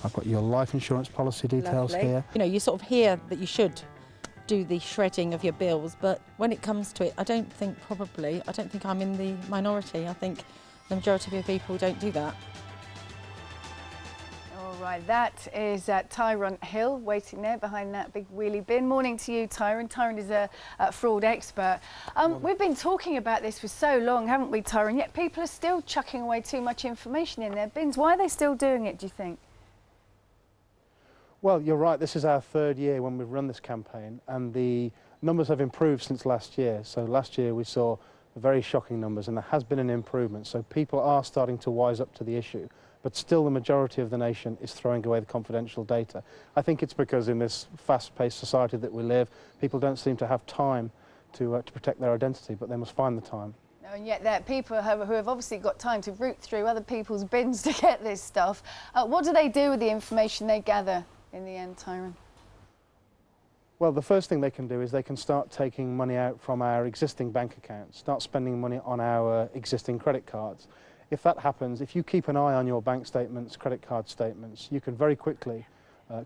I've got your life insurance policy details here. You know, you sort of hear that you should do the shredding of your bills, but when it comes to it, I don't think I'm in the minority. I think the majority of people don't do that. All right, that is Tyrone Hill waiting there behind that big wheelie bin. Morning to you, Tyrone. Tyrone is a fraud expert. We've been talking about this for so long, haven't we, Tyrone? Yet people are still chucking away too much information in their bins. Why are they still doing it, do you think? Well, you're right, this is our 3rd year when we've run this campaign, and the numbers have improved since last year. So last year we saw very shocking numbers, and there has been an improvement. So people are starting to wise up to the issue, but still the majority of the nation is throwing away the confidential data. I think it's because in this fast-paced society that we live, people don't seem to have time to protect their identity, but they must find the time. And yet there are people who have obviously got time to root through other people's bins to get this stuff. What do they do with the information they gather in the end, Tyrone? Well, the first thing they can do is they can start taking money out from our existing bank accounts, start spending money on our existing credit cards. If that happens, if you keep an eye on your bank statements, credit card statements, you can very quickly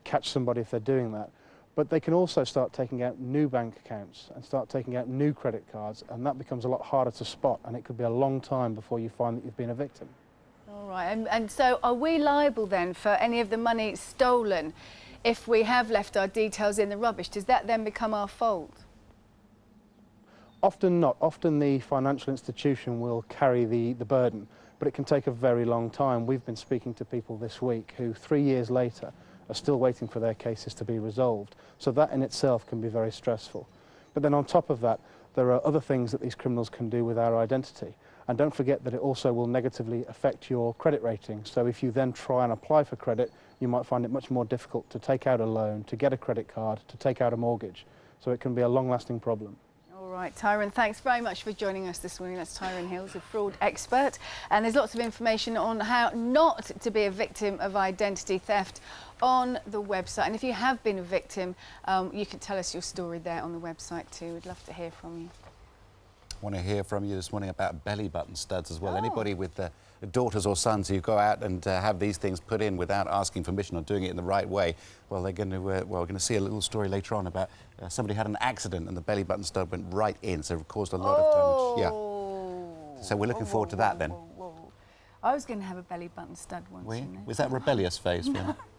catch somebody if they're doing that. But they can also start taking out new bank accounts and start taking out new credit cards, and that becomes a lot harder to spot, and it could be a long time before you find that you've been a victim. All right, and so are we liable then for any of the money stolen if we have left our details in the rubbish? Does that then become our fault? Often not. Often the financial institution will carry the burden, but it can take a very long time. We've been speaking to people this week who 3 years later are still waiting for their cases to be resolved. So that in itself can be very stressful. But then on top of that, there are other things that these criminals can do with our identity. And don't forget that it also will negatively affect your credit rating. So if you then try and apply for credit, you might find it much more difficult to take out a loan, to get a credit card, to take out a mortgage. So it can be a long-lasting problem. All right, Tyrone, thanks very much for joining us this morning. That's Tyrone Hill, a fraud expert. And there's lots of information on how not to be a victim of identity theft on the website. And if you have been a victim, you can tell us your story there on the website too. We'd love to hear from you. I want to hear from you this morning about belly button studs as well. Anybody with daughters or sons who go out and have these things put in without asking permission or doing it in the right way, well, they're going to, we're going to see a little story later on about somebody had an accident and the belly button stud went right in, so it caused a lot of damage. Yeah. So we're looking forward to that then. I was going to have a belly button stud once. Were you? You know? Was that rebellious phase?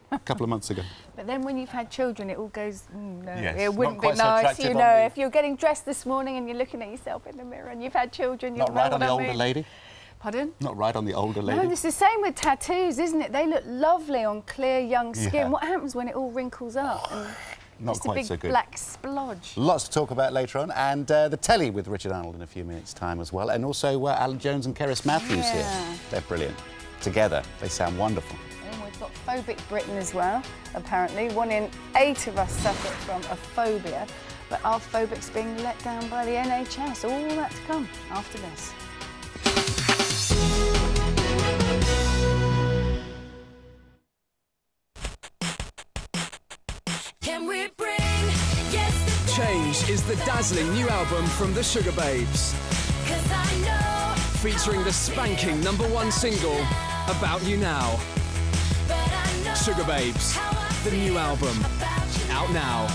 A couple of months ago. But then when you've had children, it all goes, no, yes, it wouldn't be nice, you know, if you're getting dressed this morning and you're looking at yourself in the mirror and you've had children, you Not know right on what the I mean. older lady? Pardon? Not right on the older lady? No, it's the same with tattoos, isn't it? They look lovely on clear, young skin. Yeah. What happens when it all wrinkles up? And Not just quite a big so good. black splodge. Lots to talk about later on, and the telly with Richard Arnold in a few minutes' time as well, and also Alan Jones and Cerys Matthews here. They're brilliant. Together, they sound wonderful. And we've got Phobic Britain as well, apparently. 1 in 8 of us suffer from a phobia, but are phobics being let down by the NHS? All that to come after this. Can we bring Change is the dazzling new album from the Sugar Babes. Featuring the spanking #1 single, About You Now. Sugar Babes, the new album, out now.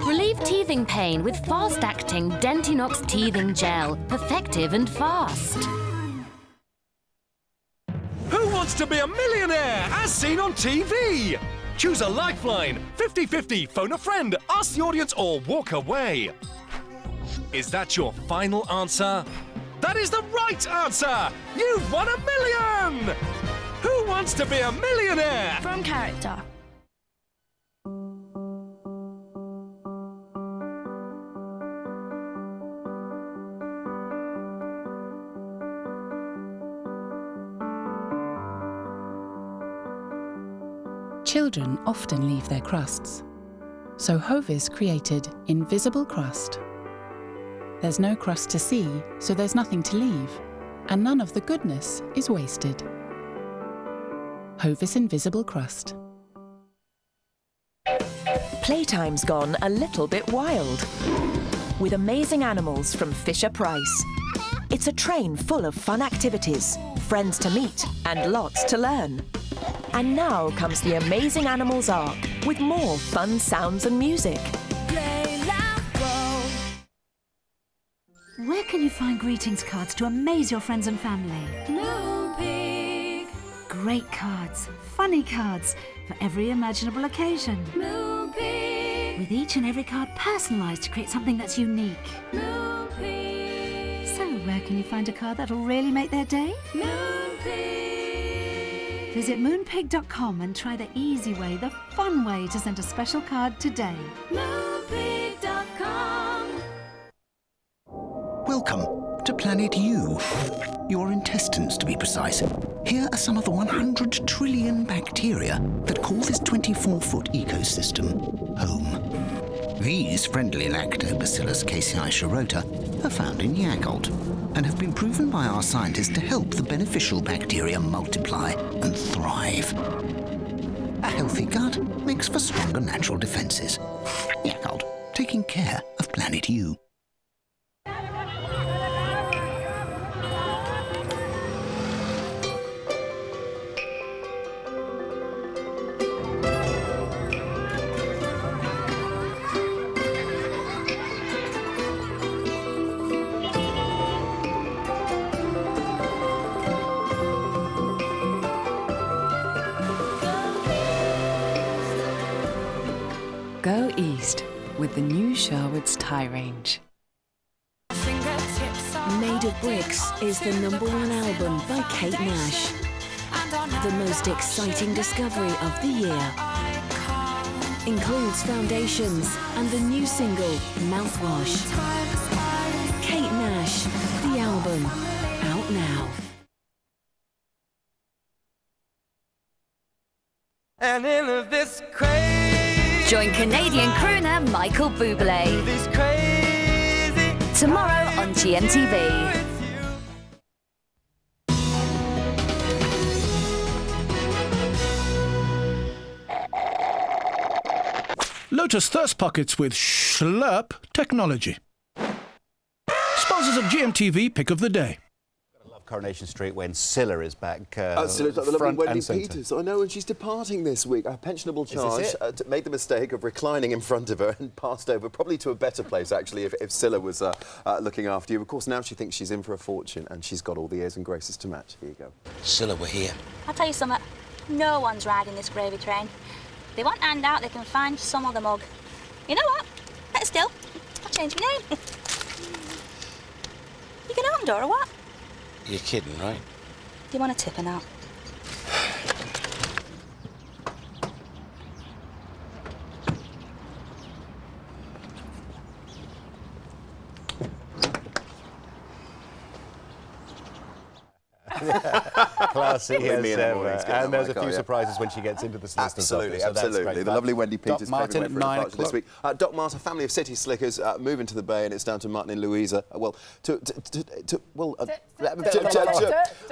Relieve teething pain with fast-acting Dentinox teething gel. Effective and fast. Who wants to be a millionaire, as seen on TV? Choose a lifeline. 50-50, phone a friend, ask the audience, or walk away. Is that your final answer? That is the right answer! You've won $1 million! Who wants to be a millionaire? From character. Children often leave their crusts. So Hovis created Invisible Crust. There's no crust to see, so there's nothing to leave, and none of the goodness is wasted. Hovis Invisible Crust. Playtime's gone a little bit wild with amazing animals from Fisher-Price. It's a train full of fun activities, friends to meet, and lots to learn. And now comes the Amazing Animals Arc with more fun sounds and music. Play, laugh, go. Where can you find greetings cards to amaze your friends and family? Moonpig. Great cards, funny cards for every imaginable occasion. Moonpig. With each and every card personalised to create something that's unique. Moonpig. So where can you find a card that'll really make their day? Moonpig. Visit moonpig.com and try the easy way, the fun way to send a special card today. Moonpig.com. Welcome to Planet U. Your intestines, to be precise. Here are some of the 100 trillion bacteria that call this 24-foot ecosystem home. These friendly lactobacillus casei shirota are found in Yakult and have been proven by our scientists to help the beneficial bacteria multiply and thrive. A healthy gut makes for stronger natural defences. Yakult, taking care of Planet U. Go east with the new Sherwood's tie range. Made of Bricks is the #1 album by Kate Nash. The most exciting discovery of the year. Includes Foundations and the new single, Mouthwash. Kate Nash, the album, out now. And in this crazy... Join Canadian crooner Michael Bublé tomorrow on Gmtv. Lotus Thirst Pockets with Schlurp technology. Sponsors of GMTV Pick of the Day. I love Coronation Street when Scylla is back Absolutely, like the lovely front Wendy and centre. Peters. I know, and she's departing this week. A pensionable charge made the mistake of reclining in front of her and passed over, probably to a better place, actually, if Scylla was looking after you. Of course, now she thinks she's in for a fortune, and she's got all the airs and graces to match. Here you go. Scylla, we're here. I'll tell you something. No one's riding this gravy train. If they want a handout, they can find some other mug. You know what? Better still, I'll change my name. You going home, Dora, or what? You're kidding, right? Do you want a tip or not? Classy as Me ever. mornings, And there's a Michael, few yeah. surprises when she gets into the solicitor's Absolutely, office. So that's absolutely. great The fun. lovely Wendy Peters. Doc Martin at 9 this o'clock. week. Doc Martin, family of city slickers, moving to the Bay, and it's down to Martin and Louisa.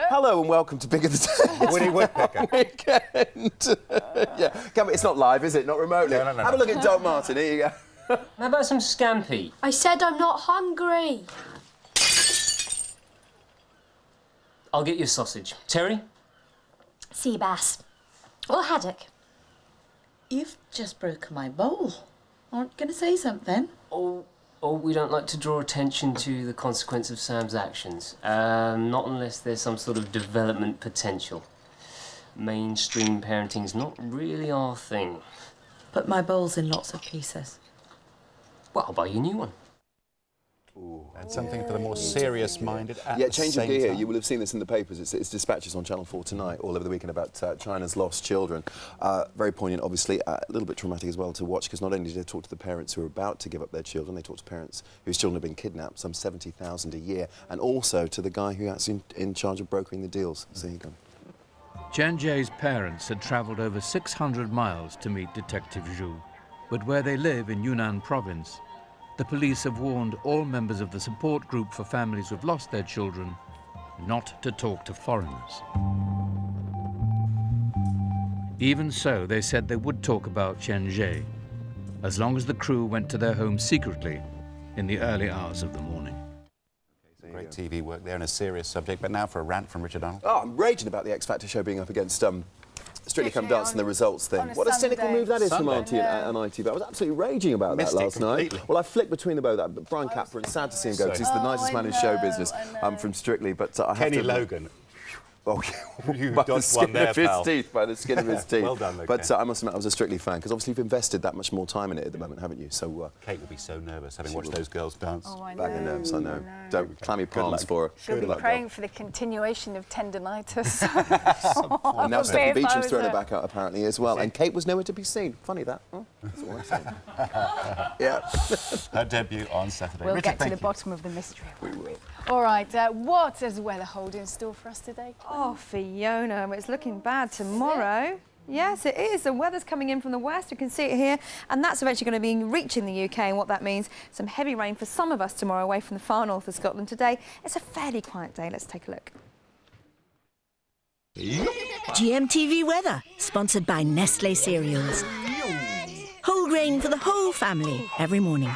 Hello and welcome to Big of the Day. Woody Woodpecker. Weekend. Yeah, it's not live, is it? Not remotely. No. Have a look at Doc Martin. Here you go. How about some scampi? I said I'm not hungry. I'll get you a sausage. Terry? Sea bass. Or haddock. You've just broken my bowl. Aren't going to say something? Oh, we don't like to draw attention to the consequence of Sam's actions. Not unless there's some sort of development potential. Mainstream parenting's not really our thing. But my bowl's in lots of pieces. Well, I'll buy you a new one. And something for the more serious-minded at the change same of gear here. time. You will have seen this in the papers. It's dispatches on Channel 4 tonight, all over the weekend, about China's lost children. Very poignant, obviously, a little bit traumatic as well to watch, because not only did they talk to the parents who are about to give up their children, they talked to parents whose children have been kidnapped, some 70,000 a year, and also to the guy who's in charge of brokering the deals. So here you go. Chen Jie's parents had travelled over 600 miles to meet Detective Zhu, but where they live in Yunnan province, the police have warned all members of the support group for families who've lost their children not to talk to foreigners. Even so, they said they would talk about Chen Jie, as long as the crew went to their home secretly in the early hours of the morning. Great TV work there and a serious subject, but now for a rant from Richard Arnold. Oh, I'm raging about the X Factor show being up against Strictly Come Dance and the results thing. What a cynical move that is from Auntie and ITV. I was absolutely raging about that last night. Well, I flicked between the both. Brian Capron, sad to see him go because he's the nicest man in show business from Strictly. But I have Kenny to Logan. Oh, you by the dodged skin one there, of his pal. teeth, by the skin of his teeth. Well done, though, but Ken. I must admit, I was a Strictly fan because obviously you've invested that much more time in it at the moment, haven't you? So Kate will be so nervous having watched those girls dance. Oh, I bag of know, nerves, I know. Don't clammy palms for her. She'll be praying for the continuation of tendinitis. And now Stefan Beecham's thrown her back out apparently as well. And Kate was nowhere to be seen. Funny that. Huh? That's all I'm saying. Yeah. Her debut on Saturday. We'll Richard, get to the bottom of the mystery. We will. All right, what does the weather hold in store for us today? Oh, Fiona, it's looking bad tomorrow. Yes, it is. The weather's coming in from the west. You can see it here. And that's eventually going to be reaching the UK. And what that means, some heavy rain for some of us tomorrow away from the far north of Scotland. Today, it's a fairly quiet day. Let's take a look. GMTV weather, sponsored by Nestlé cereals. Whole grain for the whole family every morning.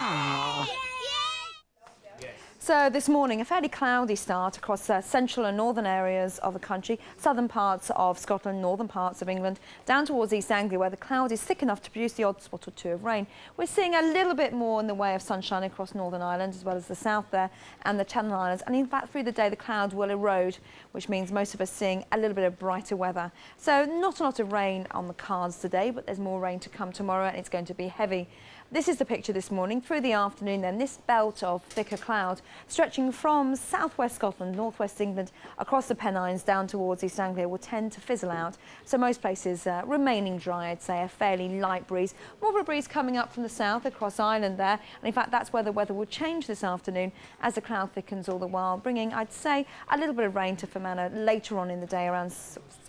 So this morning, a fairly cloudy start across central and northern areas of the country, southern parts of Scotland, northern parts of England, down towards East Anglia, where the cloud is thick enough to produce the odd spot or two of rain. We're seeing a little bit more in the way of sunshine across Northern Ireland, as well as the south there and the Channel Islands. And in fact, through the day, the cloud will erode, which means most of us seeing a little bit of brighter weather. So not a lot of rain on the cards today, but there's more rain to come tomorrow, and it's going to be heavy. This is the picture this morning. Through the afternoon then, this belt of thicker cloud stretching from southwest Scotland, northwest England, across the Pennines down towards East Anglia will tend to fizzle out. So most places remaining dry, I'd say, a fairly light breeze. More of a breeze coming up from the south across Ireland there. And in fact, that's where the weather will change this afternoon as the cloud thickens all the while, bringing, I'd say, a little bit of rain to Fermanagh later on in the day around,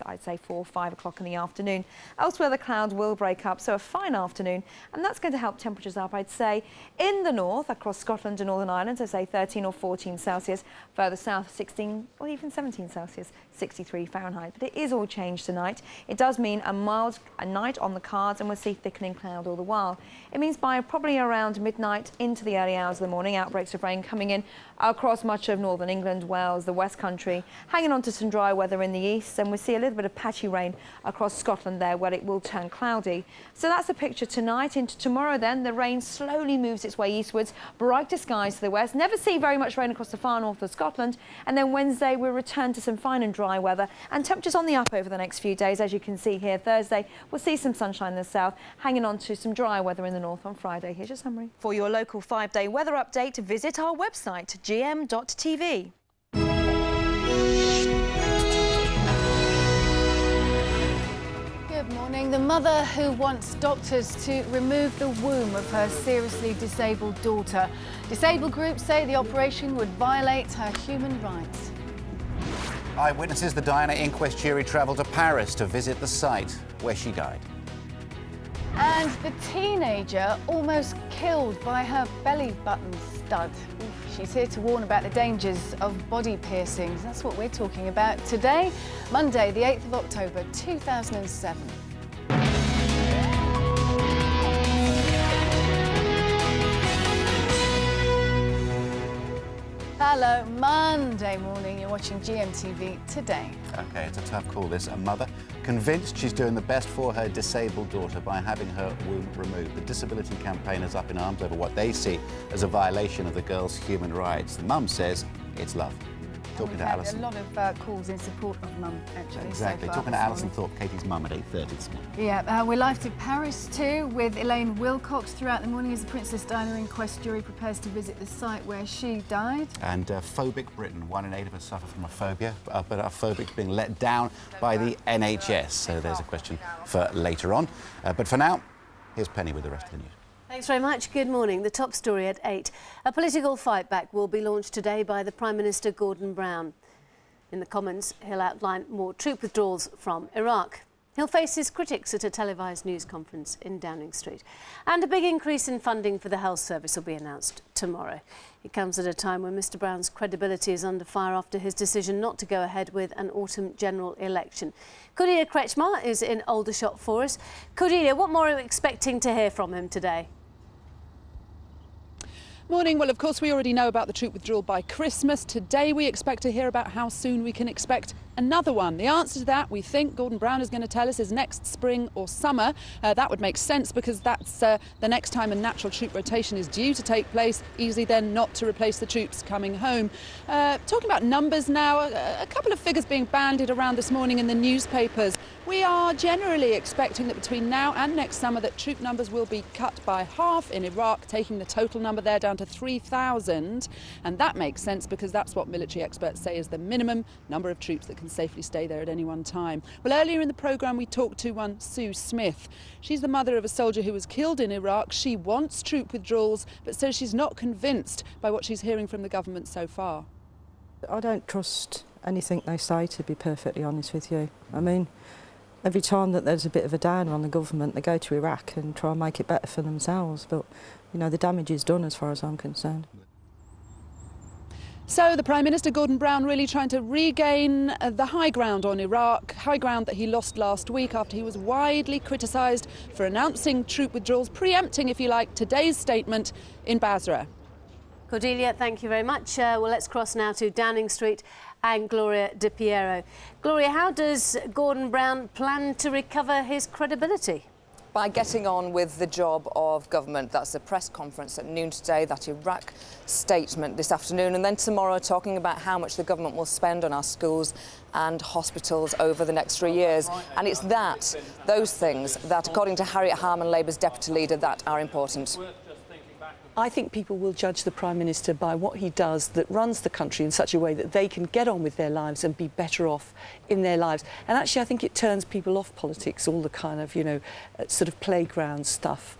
I'd say, 4 or 5 o'clock in the afternoon. Elsewhere, the cloud will break up, so a fine afternoon. And that's going to help temperatures up, I'd say, in the north, across Scotland and Northern Ireland, so say 13 or 14 Celsius, further south 16 or even 17 Celsius, 63 Fahrenheit. But it is all changed tonight. It does mean a mild night on the cards, and we'll see thickening cloud all the while. It means by probably around midnight into the early hours of the morning, outbreaks of rain coming in across much of northern England, Wales, the West Country, hanging on to some dry weather in the east, and we'll see a little bit of patchy rain across Scotland there, where it will turn cloudy. So that's the picture tonight. Into tomorrow then, the rain slowly moves its way eastwards, brighter skies to the west. Never see very much rain across the far north of Scotland. And then Wednesday, we'll return to some fine and dry weather, and temperatures on the up over the next few days. As you can see here, Thursday, we'll see some sunshine in the south, hanging on to some dry weather in the north on Friday. Here's your summary. For your local 5-day weather update, visit our website, gm.tv. Good morning. The mother who wants doctors to remove the womb of her seriously disabled daughter. Disabled groups say the operation would violate her human rights. Eyewitnesses, the Diana inquest jury travelled to Paris to visit the site where she died. And the teenager almost killed by her belly button stud. She's here to warn about the dangers of body piercings. That's what we're talking about today, Monday, the 8th of October, 2007. Hello, Monday morning. You're watching GMTV today. OK, it's a tough call, this. A mother convinced she's doing the best for her disabled daughter by having her womb removed. The disability campaigners up in arms over what they see as a violation of the girl's human rights. The mum says it's love. Talking to Alison. A lot of calls in support of mum, actually. Exactly. So Talking to Alison Thorpe, Katie's mum, at 8:30 this morning. Yeah, we're live to Paris too with Elaine Wilcox throughout the morning as the Princess Diana inquest jury prepares to visit the site where she died. And phobic Britain, 1 in 8 of us suffer from a phobia, but our phobic's being let down by the NHS. So there's a question for later on. But for now, here's Penny with the rest of the news. Thanks very much. Good morning. The top story at 8. A political fight back will be launched today by the Prime Minister Gordon Brown. In the Commons, he'll outline more troop withdrawals from Iraq. He'll face his critics at a televised news conference in Downing Street. And a big increase in funding for the health service will be announced tomorrow. It comes at a time when Mr Brown's credibility is under fire after his decision not to go ahead with an autumn general election. Cordelia Kretschmar is in Aldershot for us. Cordelia, what more are you expecting to hear from him today? Morning. Well, of course, we already know about the troop withdrawal by Christmas. Today, we expect to hear about how soon we can expect another one. The answer to that, we think Gordon Brown is going to tell us, is next spring or summer. That would make sense because that's the next time a natural troop rotation is due to take place, easily then not to replace the troops coming home. Talking about numbers now, a couple of figures being bandied around this morning in the newspapers. We are generally expecting that between now and next summer that troop numbers will be cut by half in Iraq, taking the total number there down to 3,000. And that makes sense because that's what military experts say is the minimum number of troops that can safely stay there at any one time. Well, earlier in the programme we talked to one Sue Smith. She's the mother of a soldier who was killed in Iraq. She wants troop withdrawals but says she's not convinced by what she's hearing from the government so far. I don't trust anything they say, to be perfectly honest with you. I mean, every time that there's a bit of a downer on the government, they go to Iraq and try and make it better for themselves. But, you know, the damage is done as far as I'm concerned. So the Prime Minister, Gordon Brown, really trying to regain the high ground on Iraq, high ground that he lost last week after he was widely criticised for announcing troop withdrawals, preempting, if you like, today's statement in Basra. Cordelia, thank you very much. Well, let's cross now to Downing Street and Gloria Di Piero. Gloria, how does Gordon Brown plan to recover his credibility? By getting on with the job of government. That's the press conference at noon today, that Iraq statement this afternoon, and then tomorrow talking about how much the government will spend on our schools and hospitals over the next 3 years. And it's those things that, according to Harriet Harman, Labour's deputy leader, that are important. I think people will judge the Prime Minister by what he does that runs the country in such a way that they can get on with their lives and be better off in their lives. And actually, I think it turns people off politics, all the kind of, sort of playground stuff.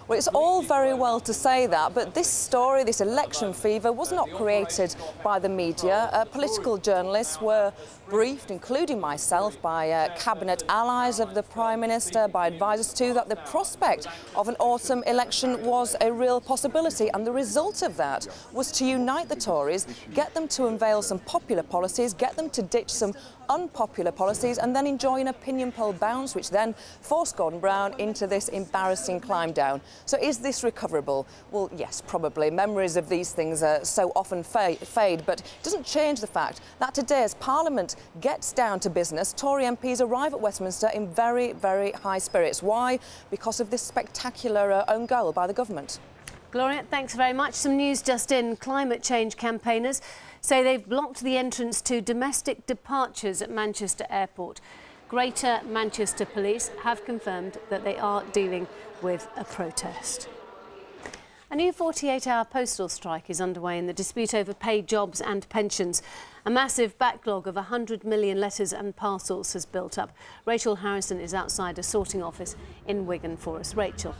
Well, it's all very well to say that, but this story, this election fever, was not created by the media. Political journalists were briefed, including myself, by cabinet allies of the Prime Minister, by advisers too, that the prospect of an autumn election was a real possibility. And the result of that was to unite the Tories, get them to unveil some popular policies, get them to ditch some unpopular policies, and then enjoy an opinion poll bounce, which then forced Gordon Brown into this embarrassing climb down. So is this recoverable? Well, yes, probably. Memories of these things so often fade, but it doesn't change the fact that today, as Parliament gets down to business, Tory MPs arrive at Westminster in very, very high spirits. Why? Because of this spectacular own goal by the government. Gloria, thanks very much. Some news just in. Climate change campaigners say they've blocked the entrance to domestic departures at Manchester Airport. Greater Manchester Police have confirmed that they are dealing with a protest. A new 48-hour postal strike is underway in the dispute over paid jobs and pensions. A massive backlog of 100 million letters and parcels has built up. Rachel Harrison is outside a sorting office in Wigan for us. Rachel.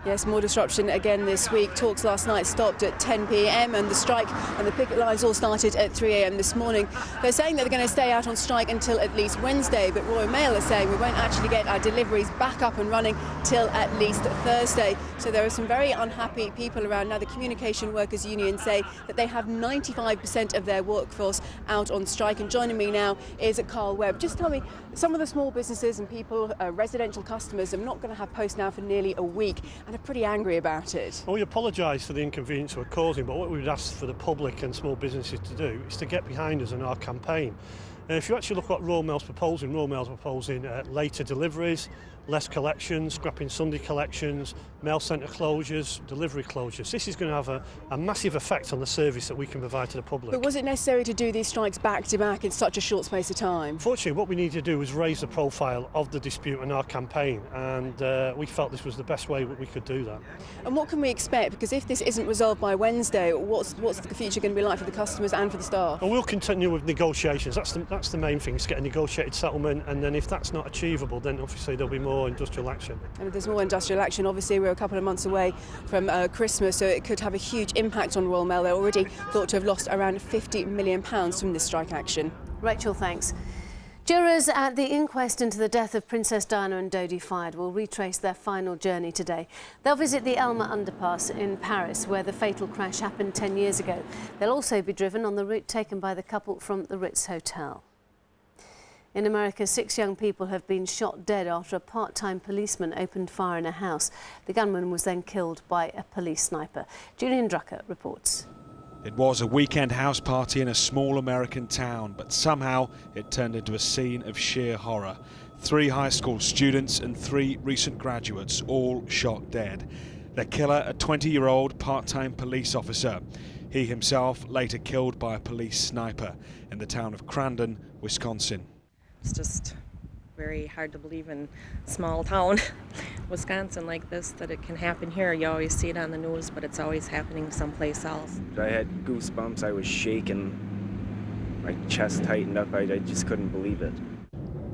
Yes, more disruption again this week. Talks last night stopped at 10 p.m. and the strike and the picket lines all started at 3 a.m. this morning. They're saying that they're going to stay out on strike until at least Wednesday, but Royal Mail are saying we won't actually get our deliveries back up and running till at least Thursday. So there are some very unhappy people around. Now, the Communication Workers Union say that they have 95% of their workforce out on strike. And joining me now is Carl Webb. Just tell me, some of the small businesses and people, residential customers, are not going to have post now for nearly a week and are pretty angry about it. Well, we apologise for the inconvenience we're causing, but what we would ask for the public and small businesses to do is to get behind us in our campaign. If you actually look at what Royal Mail's proposing, later deliveries, less collections, scrapping Sunday collections, mail centre closures, delivery closures. This is going to have a massive effect on the service that we can provide to the public. But was it necessary to do these strikes back to back in such a short space of time? Fortunately, what we need to do is raise the profile of the dispute in our campaign, and we felt this was the best way that we could do that. And what can we expect? Because if this isn't resolved by Wednesday, what's the future going to be like for the customers and for the staff? Well, we'll continue with negotiations. That's the main thing, is get a negotiated settlement, and then if that's not achievable, then obviously there'll be more more industrial action. And if there's more industrial action, obviously we're a couple of months away from Christmas, so it could have a huge impact on Royal Mail. They're already thought to have lost around £50 million from this strike action. Rachel, thanks. Jurors at the inquest into the death of Princess Diana and Dodi Fayed will retrace their final journey today. They'll visit the Elma underpass in Paris, where the fatal crash happened 10 years ago. They'll also be driven on the route taken by the couple from the Ritz Hotel. In America, 6 young people have been shot dead after a part-time policeman opened fire in a house. The gunman was then killed by a police sniper. Julian Drucker reports. It was a weekend house party in a small American town, but somehow it turned into a scene of sheer horror. 3 high school students and 3 recent graduates, all shot dead. Their killer, a 20-year-old part-time police officer. He himself later killed by a police sniper in the town of Crandon, Wisconsin. It's just very hard to believe in small town Wisconsin like this, that it can happen here. You always see it on the news, but it's always happening someplace else. I had goosebumps, I was shaking, my chest tightened up, I just couldn't believe it.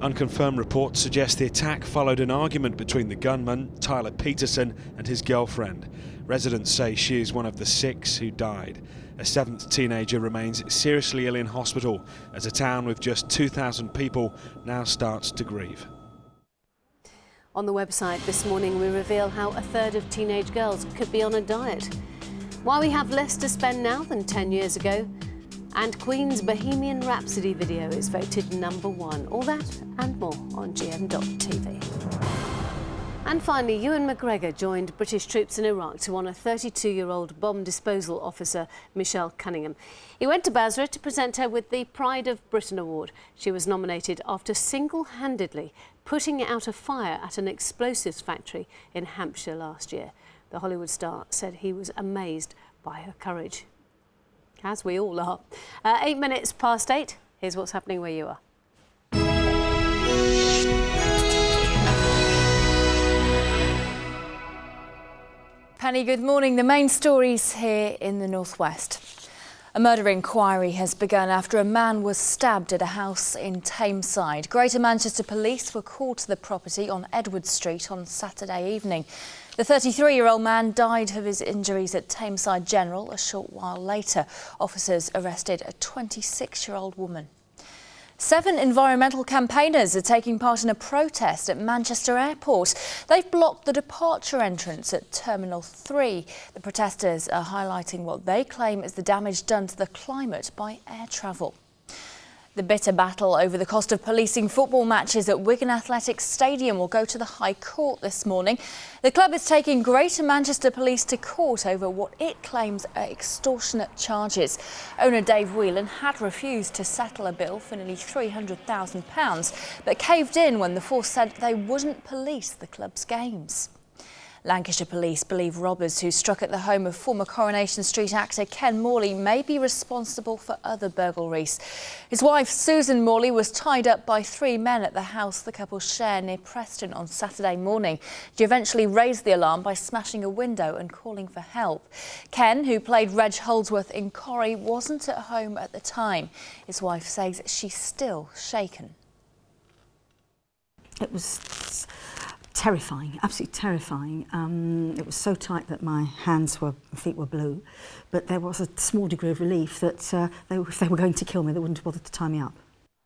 Unconfirmed reports suggest the attack followed an argument between the gunman, Tyler Peterson, and his girlfriend. Residents say she is one of the 6 who died. A 7th teenager remains seriously ill in hospital as a town with just 2,000 people now starts to grieve. On the website this morning, we reveal how a third of teenage girls could be on a diet, why we have less to spend now than 10 years ago, and Queen's Bohemian Rhapsody video is voted #1. All that and more on GM.TV. And finally, Ewan McGregor joined British troops in Iraq to honour 32-year-old bomb disposal officer Michelle Cunningham. He went to Basra to present her with the Pride of Britain Award. She was nominated after single-handedly putting out a fire at an explosives factory in Hampshire last year. The Hollywood star said he was amazed by her courage. As we all are. 8 minutes past 8. Here's what's happening where you are. Penny, good morning. The main stories here in the northwest. A murder inquiry has begun after a man was stabbed at a house in Tameside. Greater Manchester Police were called to the property on Edward Street on Saturday evening. The 33-year-old man died of his injuries at Tameside General a short while later. Officers arrested a 26-year-old woman. 7 environmental campaigners are taking part in a protest at Manchester Airport. They've blocked the departure entrance at Terminal 3. The protesters are highlighting what they claim is the damage done to the climate by air travel. The bitter battle over the cost of policing football matches at Wigan Athletics Stadium will go to the High Court this morning. The club is taking Greater Manchester Police to court over what it claims are extortionate charges. Owner Dave Whelan had refused to settle a bill for nearly £300,000, but caved in when the force said they wouldn't police the club's games. Lancashire Police believe robbers who struck at the home of former Coronation Street actor Ken Morley may be responsible for other burglaries. His wife Susan Morley was tied up by 3 men at the house the couple share near Preston on Saturday morning. She eventually raised the alarm by smashing a window and calling for help. Ken, who played Reg Holdsworth in Corrie, wasn't at home at the time. His wife says she's still shaken. It was terrifying, absolutely terrifying. It was so tight that my feet were blue, but there was a small degree of relief that if they were going to kill me, they wouldn't have bothered to tie me up.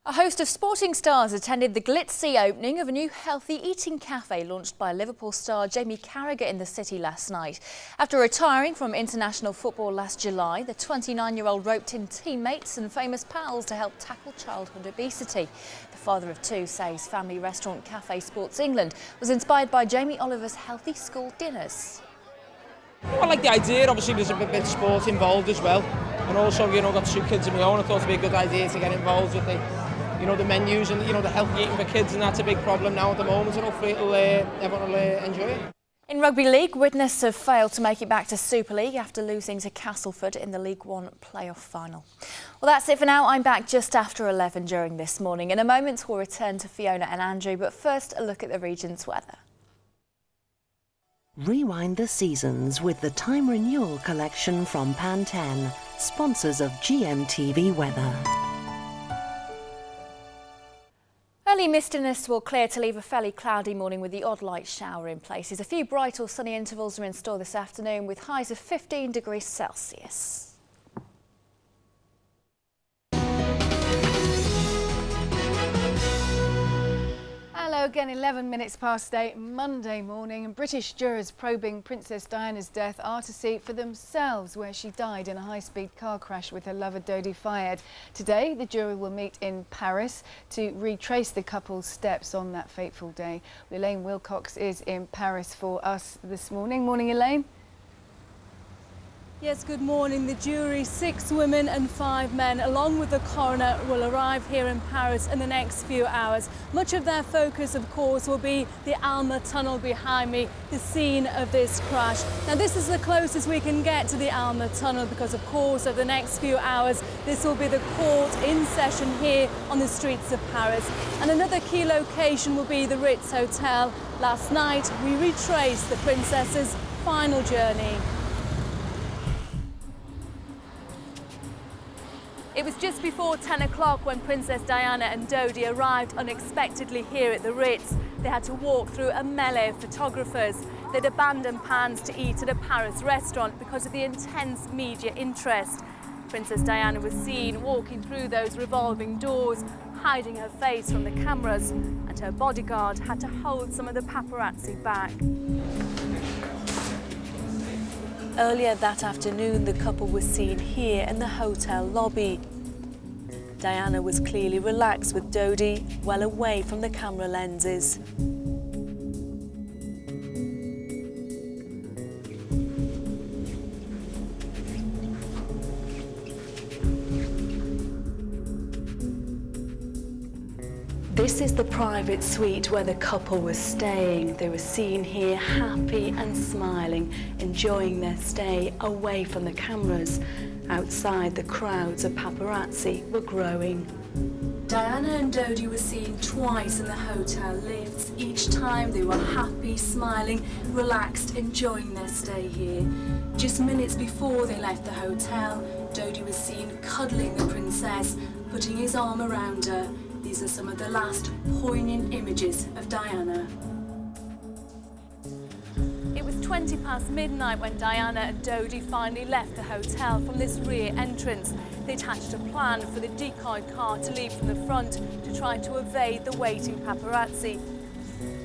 A host of sporting stars attended the glitzy opening of a new healthy eating cafe launched by Liverpool star Jamie Carragher in the city last night. After retiring from international football last July, the 29-year-old roped in teammates and famous pals to help tackle childhood obesity. The father of 2 says family restaurant Cafe Sports England was inspired by Jamie Oliver's healthy school dinners. I like the idea. Obviously there's a bit of sport involved as well, and also, you know, I've got 2 kids of my own. I thought it'd be a good idea to get involved with the menus and, the healthy eating for kids, and that's a big problem now at the moment, and hopefully everyone will enjoy it. In Rugby League, Widnes have failed to make it back to Super League after losing to Castleford in the League One playoff final. Well, that's it for now. I'm back just after 11 during this morning. In a moment, we'll return to Fiona and Andrew, but first a look at the region's weather. Rewind the seasons with the Time Renewal collection from Pantene, sponsors of GMTV Weather. Early mistiness will clear to leave a fairly cloudy morning with the odd light shower in places. A few bright or sunny intervals are in store this afternoon with highs of 15 degrees Celsius. Hello again, 11 minutes past 8, Monday morning, and British jurors probing Princess Diana's death are to see for themselves where she died in a high-speed car crash with her lover Dodi Fayed. Today, the jury will meet in Paris to retrace the couple's steps on that fateful day. Elaine Wilcox is in Paris for us this morning. Morning, Elaine. Yes, good morning. The jury, 6 women and 5 men, along with the coroner, will arrive here in Paris in the next few hours. Much of their focus, of course, will be the Alma tunnel behind me, the scene of this crash. Now, this is the closest we can get to the Alma tunnel because, of course, over the next few hours, this will be the court in session here on the streets of Paris. And another key location will be the Ritz Hotel. Last night, we retraced the princess's final journey. It was just before 10 o'clock when Princess Diana and Dodi arrived unexpectedly here at the Ritz. They had to walk through a melee of photographers. They'd abandoned plans to eat at a Paris restaurant because of the intense media interest. Princess Diana was seen walking through those revolving doors, hiding her face from the cameras, and her bodyguard had to hold some of the paparazzi back. Earlier that afternoon, the couple was seen here in the hotel lobby. Diana was clearly relaxed with Dodi, well away from the camera lenses. This is the private suite where the couple was staying. They were seen here happy and smiling, enjoying their stay away from the cameras. Outside, the crowds of paparazzi were growing. Diana and Dodi were seen twice in the hotel lifts. Each time they were happy, smiling, relaxed, enjoying their stay here. Just minutes before they left the hotel, Dodi was seen cuddling the princess, putting his arm around her. These are some of the last poignant images of Diana. It was 20 past midnight when Diana and Dodi finally left the hotel from this rear entrance. They'd hatched a plan for the decoy car to leave from the front to try to evade the waiting paparazzi.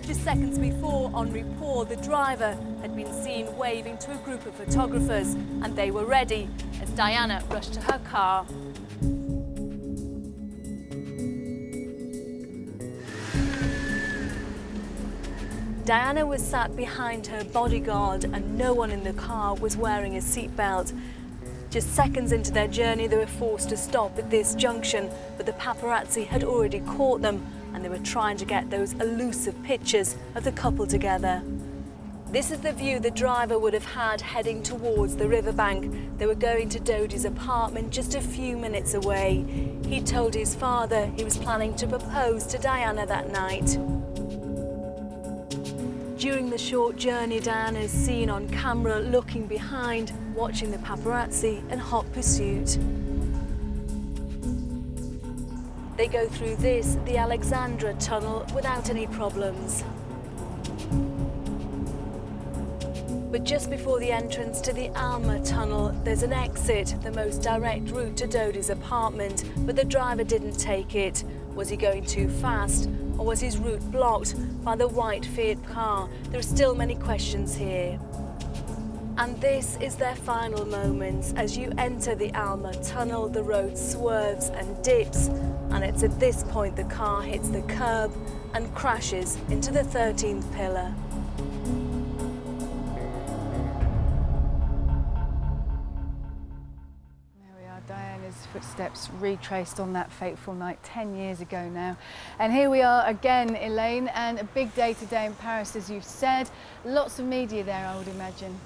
Just seconds before, Henri Paul, the driver, had been seen waving to a group of photographers, and they were ready as Diana rushed to her car. Diana was sat behind her bodyguard and no one in the car was wearing a seatbelt. Just seconds into their journey, they were forced to stop at this junction, but the paparazzi had already caught them and they were trying to get those elusive pictures of the couple together. This is the view the driver would have had heading towards the riverbank. They were going to Dodi's apartment just a few minutes away. He told his father he was planning to propose to Diana that night. During the short journey, Diana is seen on camera looking behind, watching the paparazzi in hot pursuit. They go through this, the Alexandra tunnel, without any problems. But just before the entrance to the Alma tunnel, there's an exit, the most direct route to Dodi's apartment, but the driver didn't take it. Was he going too fast? Or was his route blocked by the white Fiat car? There are still many questions here. And this is their final moments. As you enter the Alma tunnel, the road swerves and dips, and it's at this point the car hits the curb and crashes into the 13th pillar. Footsteps retraced on that fateful night 10 years ago now. And here we are again, Elaine, and a big day today in Paris, as you've said. Lots of media there, I would imagine.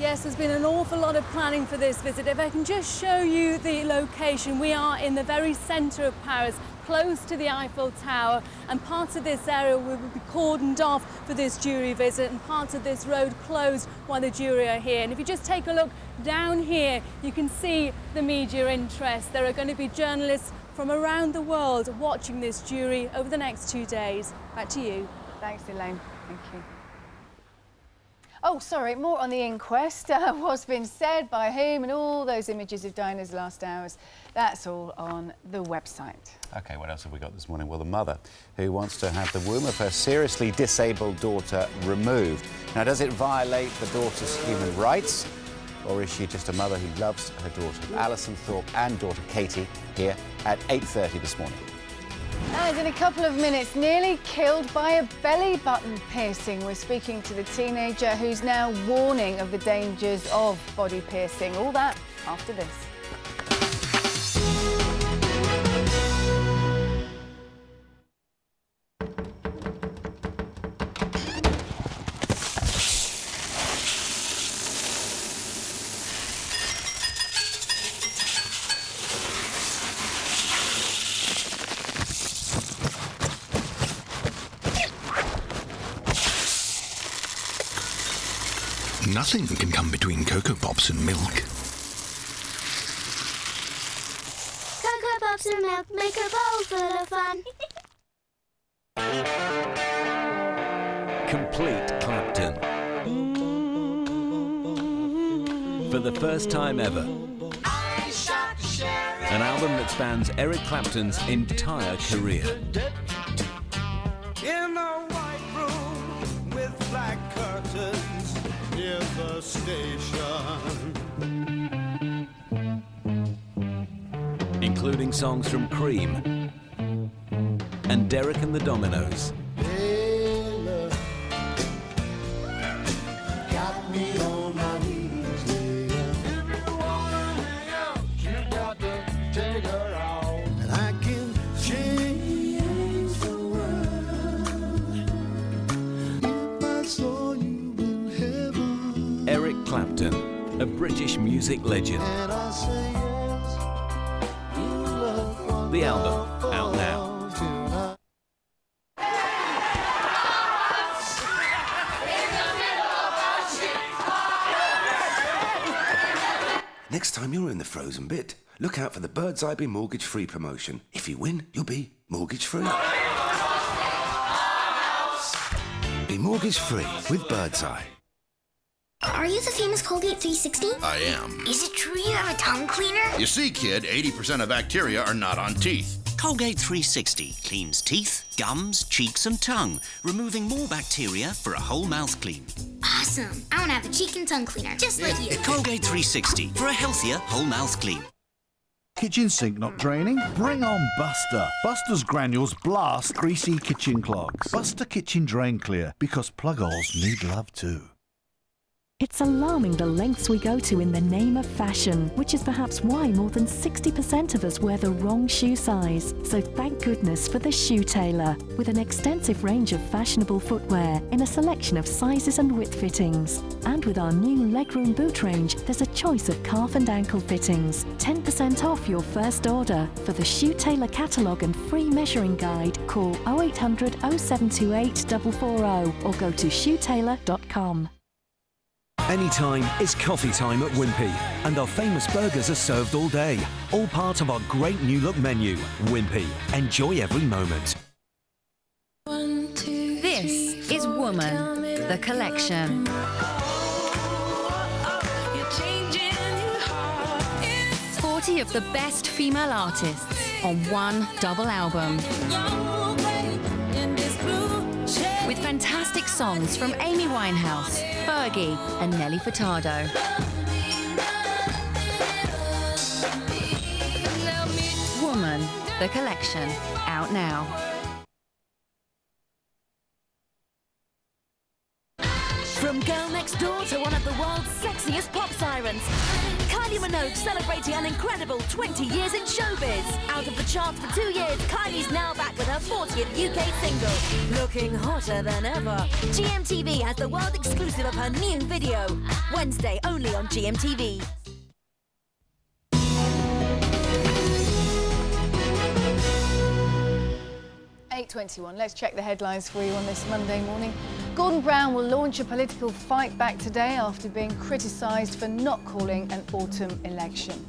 Yes, there's been an awful lot of planning for this visit. If I can just show you the location, we are in the very centre of Paris, close to the Eiffel Tower, and parts of this area will be cordoned off for this jury visit and parts of this road closed while the jury are here. And if you just take a look down here, you can see the media interest. There are going to be journalists from from around the world watching this jury over the next 2 days. Back to you. Thanks, Elaine. Thank you. Oh, sorry, more on the inquest. What's been said by whom and all those images of Dinah's last hours. That's all on the website. OK, what else have we got this morning? Well, the mother who wants to have the womb of her seriously disabled daughter removed. Now, does it violate the daughter's human rights? Or is she just a mother who loves her daughter? Alison Thorpe and daughter Katie here at 8:30 this morning. And in a couple of minutes, nearly killed by a belly button piercing. We're speaking to the teenager who's now warning of the dangers of body piercing. All that after this. Nothing can come between Cocoa Pops and milk. Cocoa Pops and milk make a bowl full of fun. Complete Clapton. For the first time ever. An album that spans Eric Clapton's entire career. In a white room with black curtains near the station. Including songs from Cream and Derek and the Dominoes. Got me on my knees, if you wanna hang out, you got to take her out. And I can change the world if I saw you in heaven. Eric Clapton, a British music legend. And I say yes, you look The album, out now. Next time you're in the frozen bit, look out for the Bird's Eye Be Mortgage Free promotion. If you win, you'll be mortgage free. Be mortgage free with Bird's Eye. Are you the famous Colgate 360? I am. Is it true you have a tongue cleaner? You see, kid, 80% of bacteria are not on teeth. Colgate 360 cleans teeth, gums, cheeks and tongue, removing more bacteria for a whole mouth clean. Awesome. I want to have a cheek and tongue cleaner, just like you. Colgate 360 for a healthier whole mouth clean. Kitchen sink not draining? Bring on Buster. Buster's granules blast greasy kitchen clogs. Buster Kitchen Drain Clear, because plug holes need love too. It's alarming the lengths we go to in the name of fashion, which is perhaps why more than 60% of us wear the wrong shoe size. So thank goodness for the Shoe Tailor, with an extensive range of fashionable footwear in a selection of sizes and width fittings. And with our new legroom boot range, there's a choice of calf and ankle fittings. 10% off your first order. For the Shoe Tailor catalogue and free measuring guide, call 0800 0728 440 or go to shoetailor.com. Anytime is coffee time at Wimpy, and our famous burgers are served all day. All part of our great new look menu. Wimpy. Enjoy every moment. This is Woman, the collection. 40 of the best female artists on one double album. With fantastic songs from Amy Winehouse, Fergie and Nelly Furtado. Woman, the collection, out now. From girl next door to one of the world's sexiest pop sirens, Kylie Minogue celebrating an incredible 20 years in showbiz. Out of the charts for 2 years, Kylie's now back with her 40th UK single, looking hotter than ever. GMTV has the world exclusive of her new video. Wednesday only on GMTV. .21. Let's check the headlines for you on this Monday morning. Gordon Brown will launch a political fight back today after being criticised for not calling an autumn election.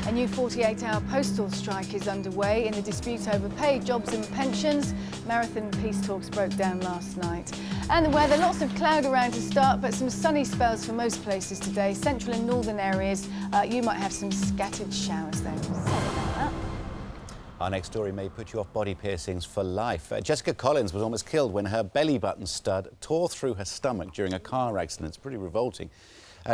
A new 48-hour postal strike is underway in the dispute over pay, jobs and pensions. Marathon peace talks broke down last night. And the weather, lots of cloud around to start, but some sunny spells for most places today. Central and northern areas, you might have some scattered showers though. Sorry about that. Our next story may put you off body piercings for life. Jessica Collins was almost killed when her belly button stud tore through her stomach during a car accident. It's pretty revolting.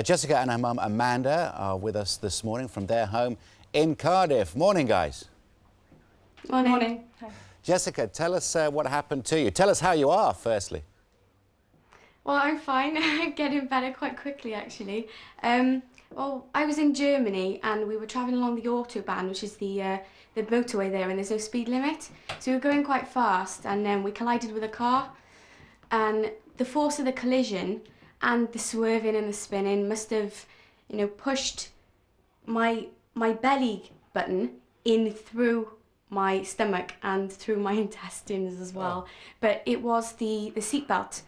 Jessica and her mum Amanda are with us this morning from their home in Cardiff. Morning, guys. Morning. Hi. Jessica, tell us what happened to you. Tell us how you are, firstly. Well, I'm fine. Getting better quite quickly, actually. Well, I was in Germany and we were travelling along the Autobahn, which is the motorway there, and there's no speed limit. So we were going quite fast, and then we collided with a car. And the force of the collision and the swerving and the spinning must have, you know, pushed my belly button in through my stomach and through my intestines as well. Oh. But it was the seatbelt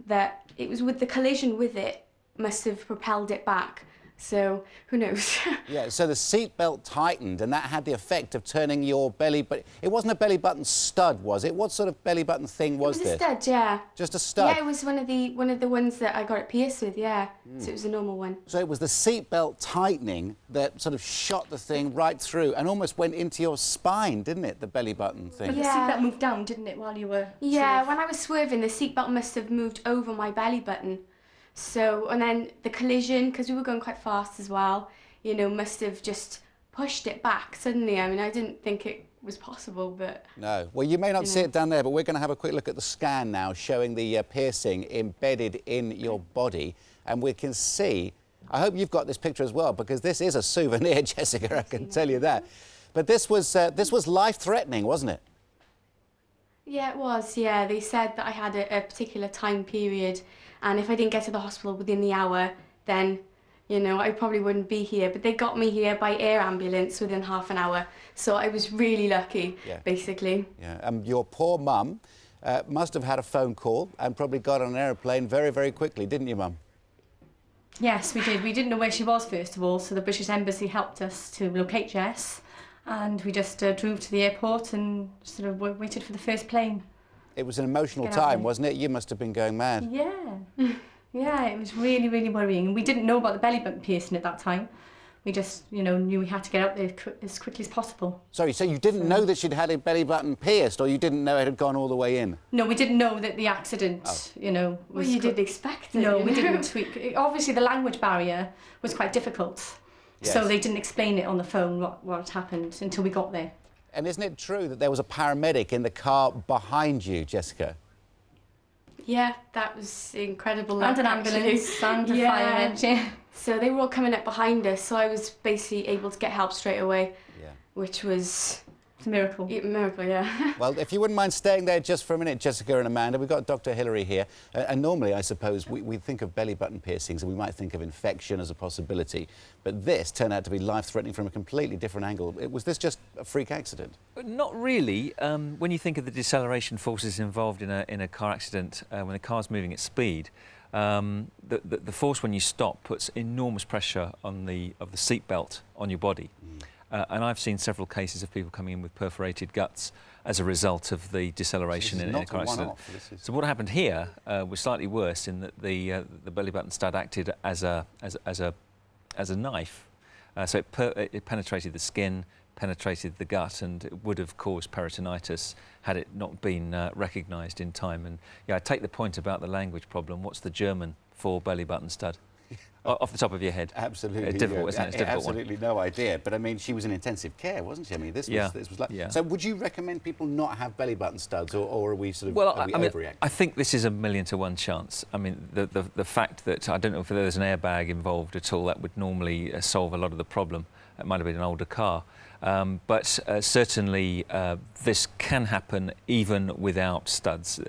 that, it was with the collision with it, must have propelled it back. So, who knows? Yeah, so the seatbelt tightened and that had the effect of turning your belly, but it wasn't a belly button stud, was it? What sort of belly button thing was this? It was a stud, yeah. Just a stud? Yeah, it was one of the ones that I got it pierced with, yeah. So it was a normal one. So it was the seatbelt tightening that sort of shot the thing right through and almost went into your spine, didn't it, the belly button thing? But the seatbelt moved down, didn't it, while you were... Yeah, when I was swerving, the seatbelt must have moved over my belly button. So, and then the collision, because we were going quite fast as well, you know, must have just pushed it back suddenly. I mean, I didn't think it was possible, but... No. Well, you may not see it down there, but we're going to have a quick look at the scan now, showing the piercing embedded in your body. And we can see, I hope you've got this picture as well, because this is a souvenir, Jessica, I can tell you that. But this was life-threatening, wasn't it? Yeah, it was, yeah. They said that I had a particular time period, and if I didn't get to the hospital within the hour, then, you know, I probably wouldn't be here. But they got me here by air ambulance within half an hour, so I was really lucky, basically. Yeah, your poor mum must have had a phone call and probably got on an aeroplane very, very quickly, didn't you, Mum? Yes, we did. We didn't know where she was, first of all, so the British Embassy helped us to locate Jess, and we just drove to the airport and sort of waited for the first plane. It was an emotional time, wasn't it? You must have been going mad. Yeah. Yeah, it was really, really worrying. We didn't know about the belly button piercing at that time. We just, you know, knew we had to get out there as quickly as possible. Sorry, so you didn't know that she'd had a belly button pierced, or you didn't know it had gone all the way in? No, we didn't know that the accident, you know, was... Well, you didn't expect it. No, we didn't. Obviously, the language barrier was quite difficult. Yes. So they didn't explain it on the phone, what happened, until we got there. And isn't it true that there was a paramedic in the car behind you, Jessica? Yeah, that was incredible. And an ambulance and a fire engine. So they were all coming up behind us, so I was basically able to get help straight away, which was... It's a miracle. A miracle, yeah. Well, if you wouldn't mind staying there just for a minute, Jessica and Amanda, we've got Dr. Hillary here. And normally, I suppose, we think of belly button piercings and we might think of infection as a possibility. But this turned out to be life-threatening from a completely different angle. Was this just a freak accident? Not really. When you think of the deceleration forces involved in a car accident, when the car's moving at speed, the force when you stop puts enormous pressure on the seatbelt on your body. And I've seen several cases of people coming in with perforated guts as a result of the deceleration in a car accident. So what happened here was slightly worse in that the belly button stud acted as a knife. So it penetrated the skin, penetrated the gut, and it would have caused peritonitis had it not been recognised in time. And yeah, I take the point about the language problem. What's the German for belly button stud? Off the top of your head. Absolutely. Difficult, isn't it? It's difficult. Absolutely no idea. But I mean, she was in intensive care, wasn't she? I mean, this was like... Yeah. So would you recommend people not have belly button studs, or are we sort of overreacting? I think this is a 1,000,000 to 1 chance. I mean, the fact that, I don't know if there's an airbag involved at all, that would normally solve a lot of the problem. It might have been an older car. But certainly this can happen even without studs,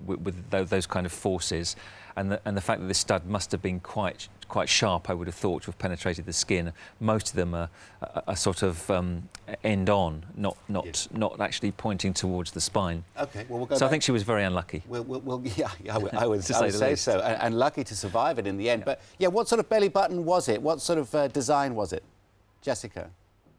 with those kind of forces. And the fact that this stud must have been quite sharp, I would have thought, to have penetrated the skin. Most of them are sort of end on, not actually pointing towards the spine. Okay, well, we'll go So back. I think she was very unlucky. I would say so, and lucky to survive it in the end. But yeah, what sort of belly button was it? What sort of design was it, Jessica?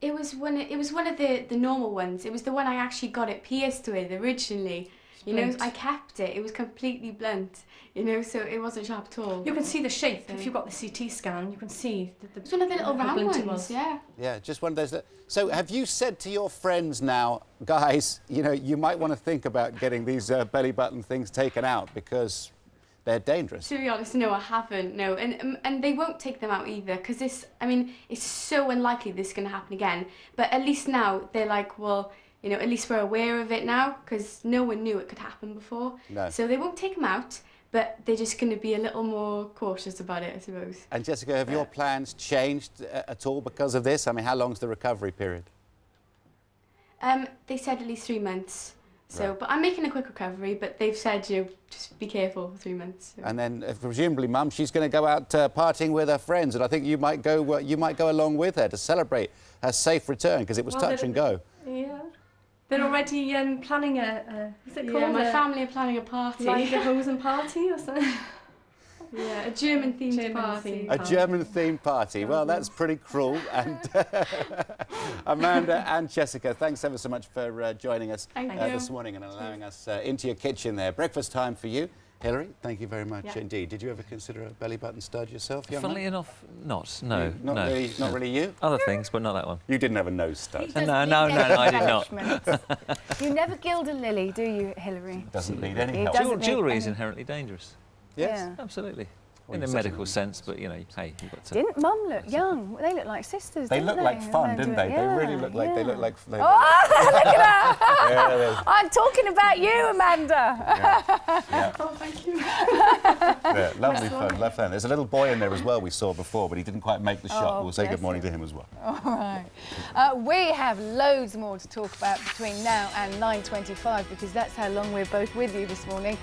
It was one of the normal ones. It was the one I actually got it pierced with originally. You know, I kept it. It was completely blunt. You know, so it wasn't sharp at all. You can see the shape. If you've got the CT scan, you can see it's one of the little round ones. Was. Yeah. Yeah, just one of those. So, have you said to your friends now, guys? You know, you might want to think about getting these belly button things taken out because they're dangerous. To be honest, no, I haven't. No, and they won't take them out either because this. I mean, it's so unlikely this is going to happen again. But at least now they're like, well. You know, at least we're aware of it now because no one knew it could happen before. No. So they won't take them out, but they're just going to be a little more cautious about it, I suppose. And Jessica, have your plans changed at all because of this? I mean, how long's the recovery period? They said at least 3 months. So, Right. but I'm making a quick recovery, but they've said, you know, just be careful for 3 months. So. And then presumably, Mum, she's going to go out partying with her friends, and I think you might go along with her to celebrate her safe return because it was touch and go. Yeah. They're already planning what's it called? Yeah, my family are planning a party. Like a Hosen party or something? Yeah, a German-themed party. A German-themed party. Well, that's pretty cruel. And Amanda and Jessica, thanks ever so much for joining us this morning and allowing us into your kitchen there. Breakfast time for you. Hilary, thank you very much indeed. Did you ever consider a belly button stud yourself, young Funnily man? enough, not. No, Not really you? Other things, but not that one. You didn't have a nose stud? No, I did not. You never gild a lily, do you, Hilary? Doesn't need any help. Jewellery is inherently dangerous. Yes? Yeah. Absolutely. Well, In a medical sense, but, you know, hey, you've got to... Didn't Mum look young? They look like sisters, They didn't look like fun, didn't they? Yeah, They really look like... They look like... Oh, look at her! Yeah, I'm talking about you, Amanda. yeah. Oh, thank you. Yeah, lovely fun. There's a little boy in there as well we saw before, but he didn't quite make the shot. We'll say good morning to him as well. All right. We have loads more to talk about between now and 9:25 because that's how long we're both with you this morning,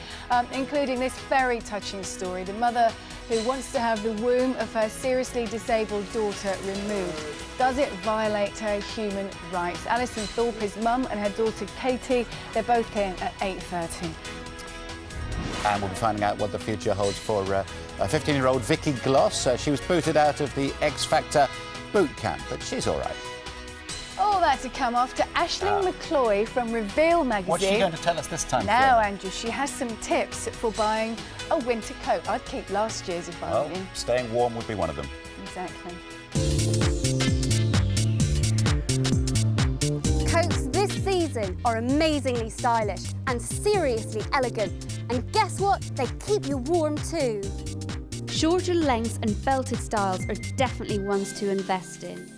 including this very touching story. The mother who wants to have the womb of her seriously disabled daughter removed. Does it violate her human rights? Alison Thorpe is mum and her daughter Katie. They're both here at 8:30. And we'll be finding out what the future holds for 15-year-old Vicky Gloss. She was booted out of the X Factor boot camp, but she's all right. All that to come after Aisling McCloy from Reveal magazine. What's she going to tell us this time? Now, Andrew, she has some tips for buying a winter coat. I'd keep last year's if I were you. Staying warm would be one of them. Exactly. Coats this season are amazingly stylish and seriously elegant. And guess what? They keep you warm too. Shorter lengths and belted styles are definitely ones to invest in.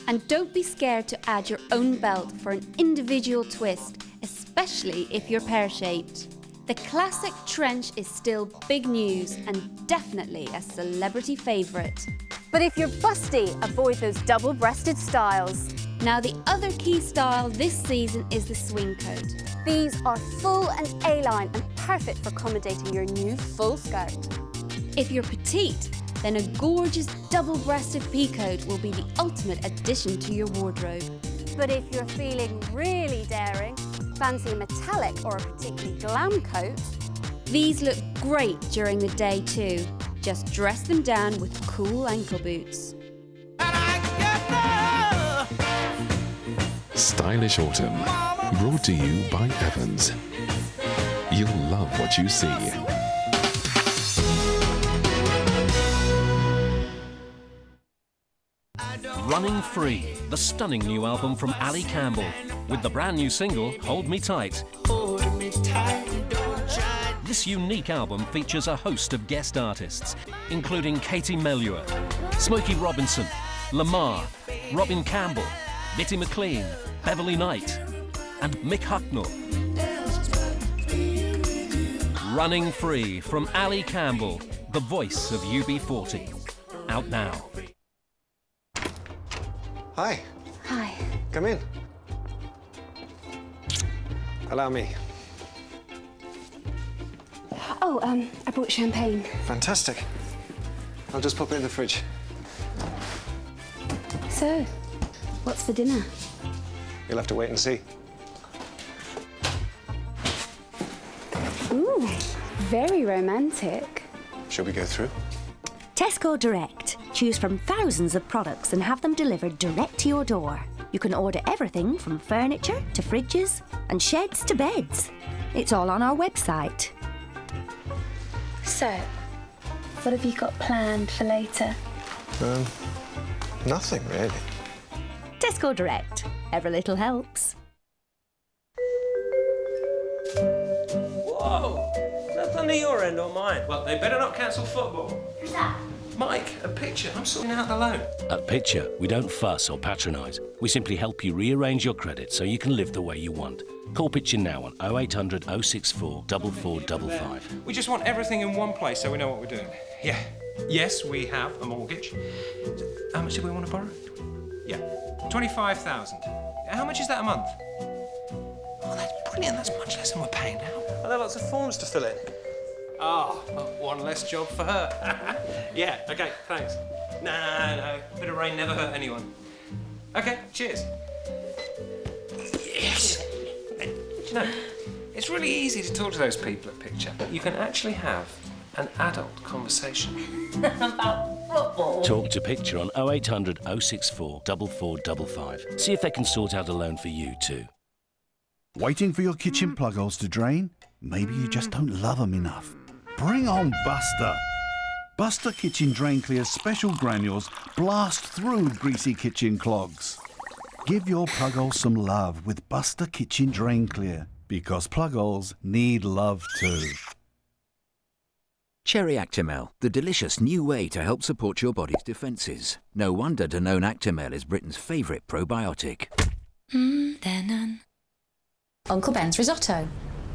And don't be scared to add your own belt for an individual twist, especially if you're pear-shaped. The classic trench is still big news and definitely a celebrity favourite. But if you're busty, avoid those double-breasted styles. Now the other key style this season is the swing coat. These are full and A-line and perfect for accommodating your new full skirt. If you're petite, then a gorgeous double-breasted peacoat will be the ultimate addition to your wardrobe. But if you're feeling really daring, fancy a metallic or a particularly glam coat, these look great during the day too. Just dress them down with cool ankle boots. Stylish Autumn, brought to you by Evans. You'll love what you see. Running Free, the stunning new album from Ali Campbell, with the brand new single, Hold Me Tight. This unique album features a host of guest artists, including Katie Melua, Smokey Robinson, Lamar, Robin Campbell, Bitty McLean, Beverly Knight, and Mick Hucknall. Running Free from Ali Campbell, the voice of UB40. Out now. Hi. Hi. Come in. Allow me. Oh, I brought champagne. Fantastic. I'll just pop it in the fridge. So, what's for dinner? You'll have to wait and see. Ooh, very romantic. Shall we go through? Tesco Direct. Choose from thousands of products and have them delivered direct to your door. You can order everything from furniture to fridges and sheds to beds. It's all on our website. So, what have you got planned for later? Nothing really. Tesco Direct. Every little helps. Whoa! Is that under your end or mine? Well, they better not cancel football. Who's that? Mike, a picture. I'm sorting out the loan. At Picture, we don't fuss or patronise. We simply help you rearrange your credit so you can live the way you want. Call Picture now on 0800 064 4455. We just want everything in one place so we know what we're doing. Yeah. Yes, we have a mortgage. How much do we want to borrow? Yeah. 25,000. How much is that a month? Oh, that's brilliant. That's much less than we're paying now. Are there lots of forms to fill in? Oh, well, one less job for her. Yeah, okay, thanks. No. Bit of rain never hurt anyone. Okay, cheers. Yes! You know, it's really easy to talk to those people at Picture. You can actually have an adult conversation. About football? Talk to Picture on 0800 064 4455. See if they can sort out a loan for you too. Waiting for your kitchen plug holes to drain? Maybe you just don't love them enough. Bring on Buster. Buster Kitchen Drain Clear's special granules blast through greasy kitchen clogs. Give your plug holes some love with Buster Kitchen Drain Clear, because plug holes need love too. Cherry Actimel, the delicious new way to help support your body's defences. No wonder Danone Actimel is Britain's favourite probiotic. Uncle Ben's risotto.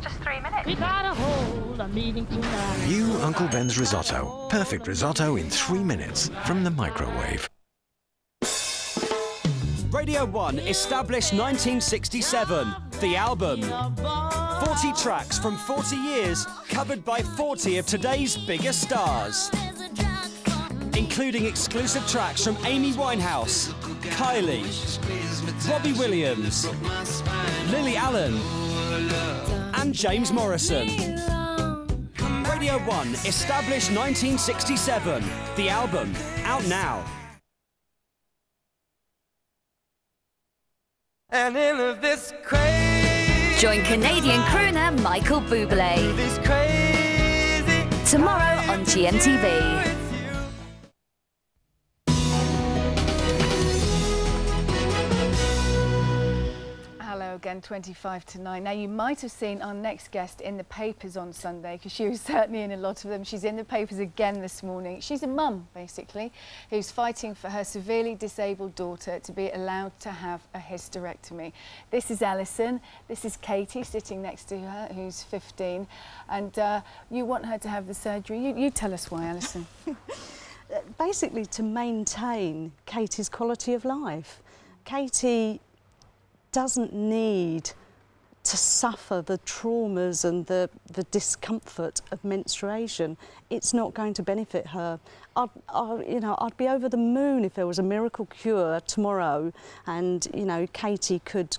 Just 3 minutes. We gotta hold a meeting tonight. New Uncle Ben's risotto. Perfect risotto in 3 minutes from the microwave. Radio 1, established 1967. The album. 40 tracks from 40 years, covered by 40 of today's biggest stars. Including exclusive tracks from Amy Winehouse, Kylie, Robbie Williams, Lily Allen, and James Morrison. Radio 1, established 1967. The album, out now. And in this crazy. Join Canadian crooner Michael Bublé. This crazy. Tomorrow on Gmtv. Hello again, 25 to 9. Now, you might have seen our next guest in the papers on Sunday, because she was certainly in a lot of them. She's in the papers again this morning. She's a mum, basically, who's fighting for her severely disabled daughter to be allowed to have a hysterectomy. This is Alison. This is Katie, sitting next to her, who's 15. And you want her to have the surgery. You tell us why, Alison. Basically, to maintain Katie's quality of life. Katie doesn't need to suffer the traumas and the discomfort of menstruation. It's not going to benefit her. I'd be over the moon if there was a miracle cure tomorrow and, Katie could,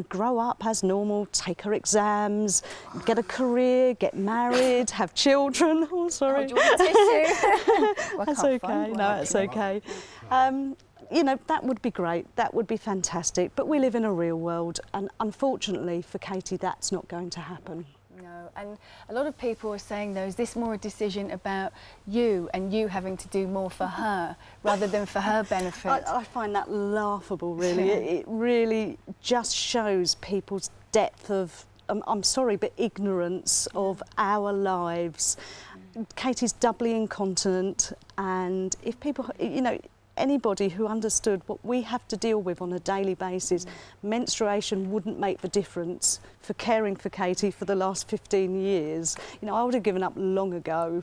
grow up as normal, take her exams, get a career, get married, have children. Oh, sorry. Oh, do you want a tissue? Well, That's okay. No, that's okay. That would be great. That would be fantastic. But we live in a real world, and unfortunately for Katie, that's not going to happen. No, and a lot of people are saying, though, is this more a decision about you and you having to do more for her rather than for her benefit? I find that laughable, really. It really just shows people's depth of, I'm sorry, but ignorance of our lives. Katie's doubly incontinent, and if people, anybody who understood what we have to deal with on a daily basis, menstruation wouldn't make the difference for caring for Katie for the last 15 years. I would have given up long ago.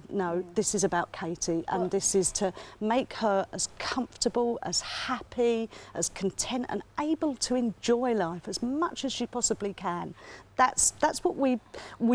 No, this is about Katie, and this is to make her as comfortable, as happy, as content and able to enjoy life as much as she possibly can. That's what we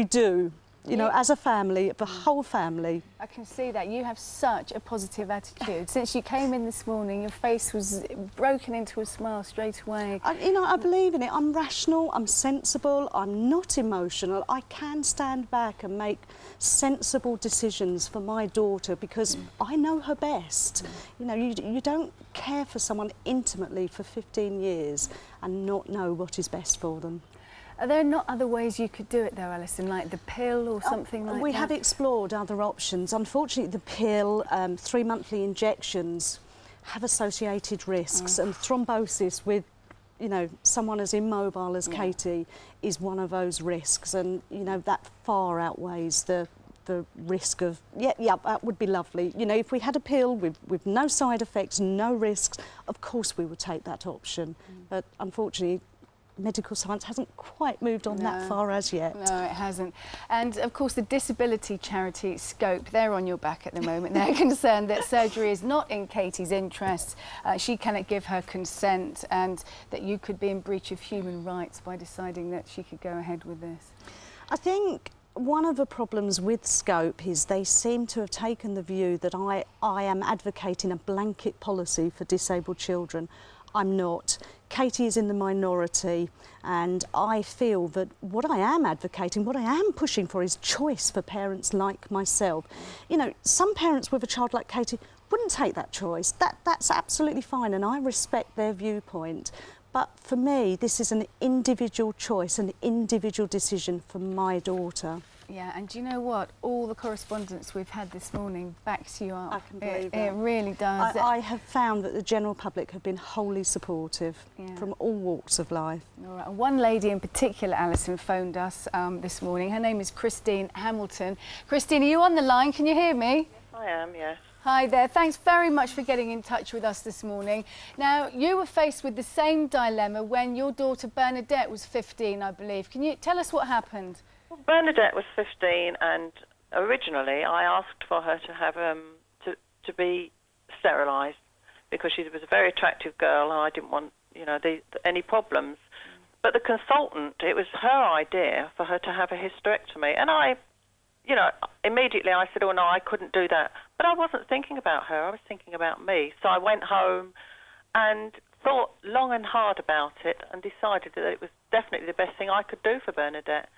do. you know, as a family, the whole family. I can see that. You have such a positive attitude. Since you came in this morning, your face was broken into a smile straight away. You know, I believe in it. I'm rational, I'm sensible, I'm not emotional. I can stand back and make sensible decisions for my daughter because I know her best. You know, you don't care for someone intimately for 15 years and not know what is best for them. Are there not other ways you could do it though, Alison, like the pill or something like that? We have explored other options. Unfortunately, the pill, 3 monthly injections have associated risks, and thrombosis with, you know, someone as immobile as Katie is one of those risks, and, you know, that far outweighs the risk of, that would be lovely. You know, if we had a pill with no side effects, no risks, of course we would take that option. But unfortunately, medical science hasn't quite moved on that far as yet. No, it hasn't. And of course the disability charity Scope, they're on your back at the moment. They're concerned that surgery is not in Katie's interests. She cannot give her consent, and that you could be in breach of human rights by deciding that she could go ahead with this. I think one of the problems with Scope is they seem to have taken the view that I am advocating a blanket policy for disabled children. I'm not. Katie is in the minority, and I feel that what I am advocating, what I am pushing for is choice for parents like myself. You know, some parents with a child like Katie wouldn't take that choice. That's absolutely fine, and I respect their viewpoint. But for me, this is an individual choice, an individual decision for my daughter. Yeah, and do you know what? All the correspondence we've had this morning backs you up. I can believe it really does. I have found that the general public have been wholly supportive from all walks of life. All right. And one lady in particular, Alison, phoned us this morning. Her name is Christine Hamilton. Christine, are you on the line? Can you hear me? I am, yes. Hi there. Thanks very much for getting in touch with us this morning. Now, you were faced with the same dilemma when your daughter Bernadette was 15, I believe. Can you tell us what happened? Well, Bernadette was 15, and originally I asked for her to have to be sterilised because she was a very attractive girl, and I didn't want, you know, any problems. But the consultant, it was her idea for her to have a hysterectomy, and I, you know, immediately I said, oh no, I couldn't do that. But I wasn't thinking about her, I was thinking about me. So I went home and thought long and hard about it and decided that it was definitely the best thing I could do for Bernadette.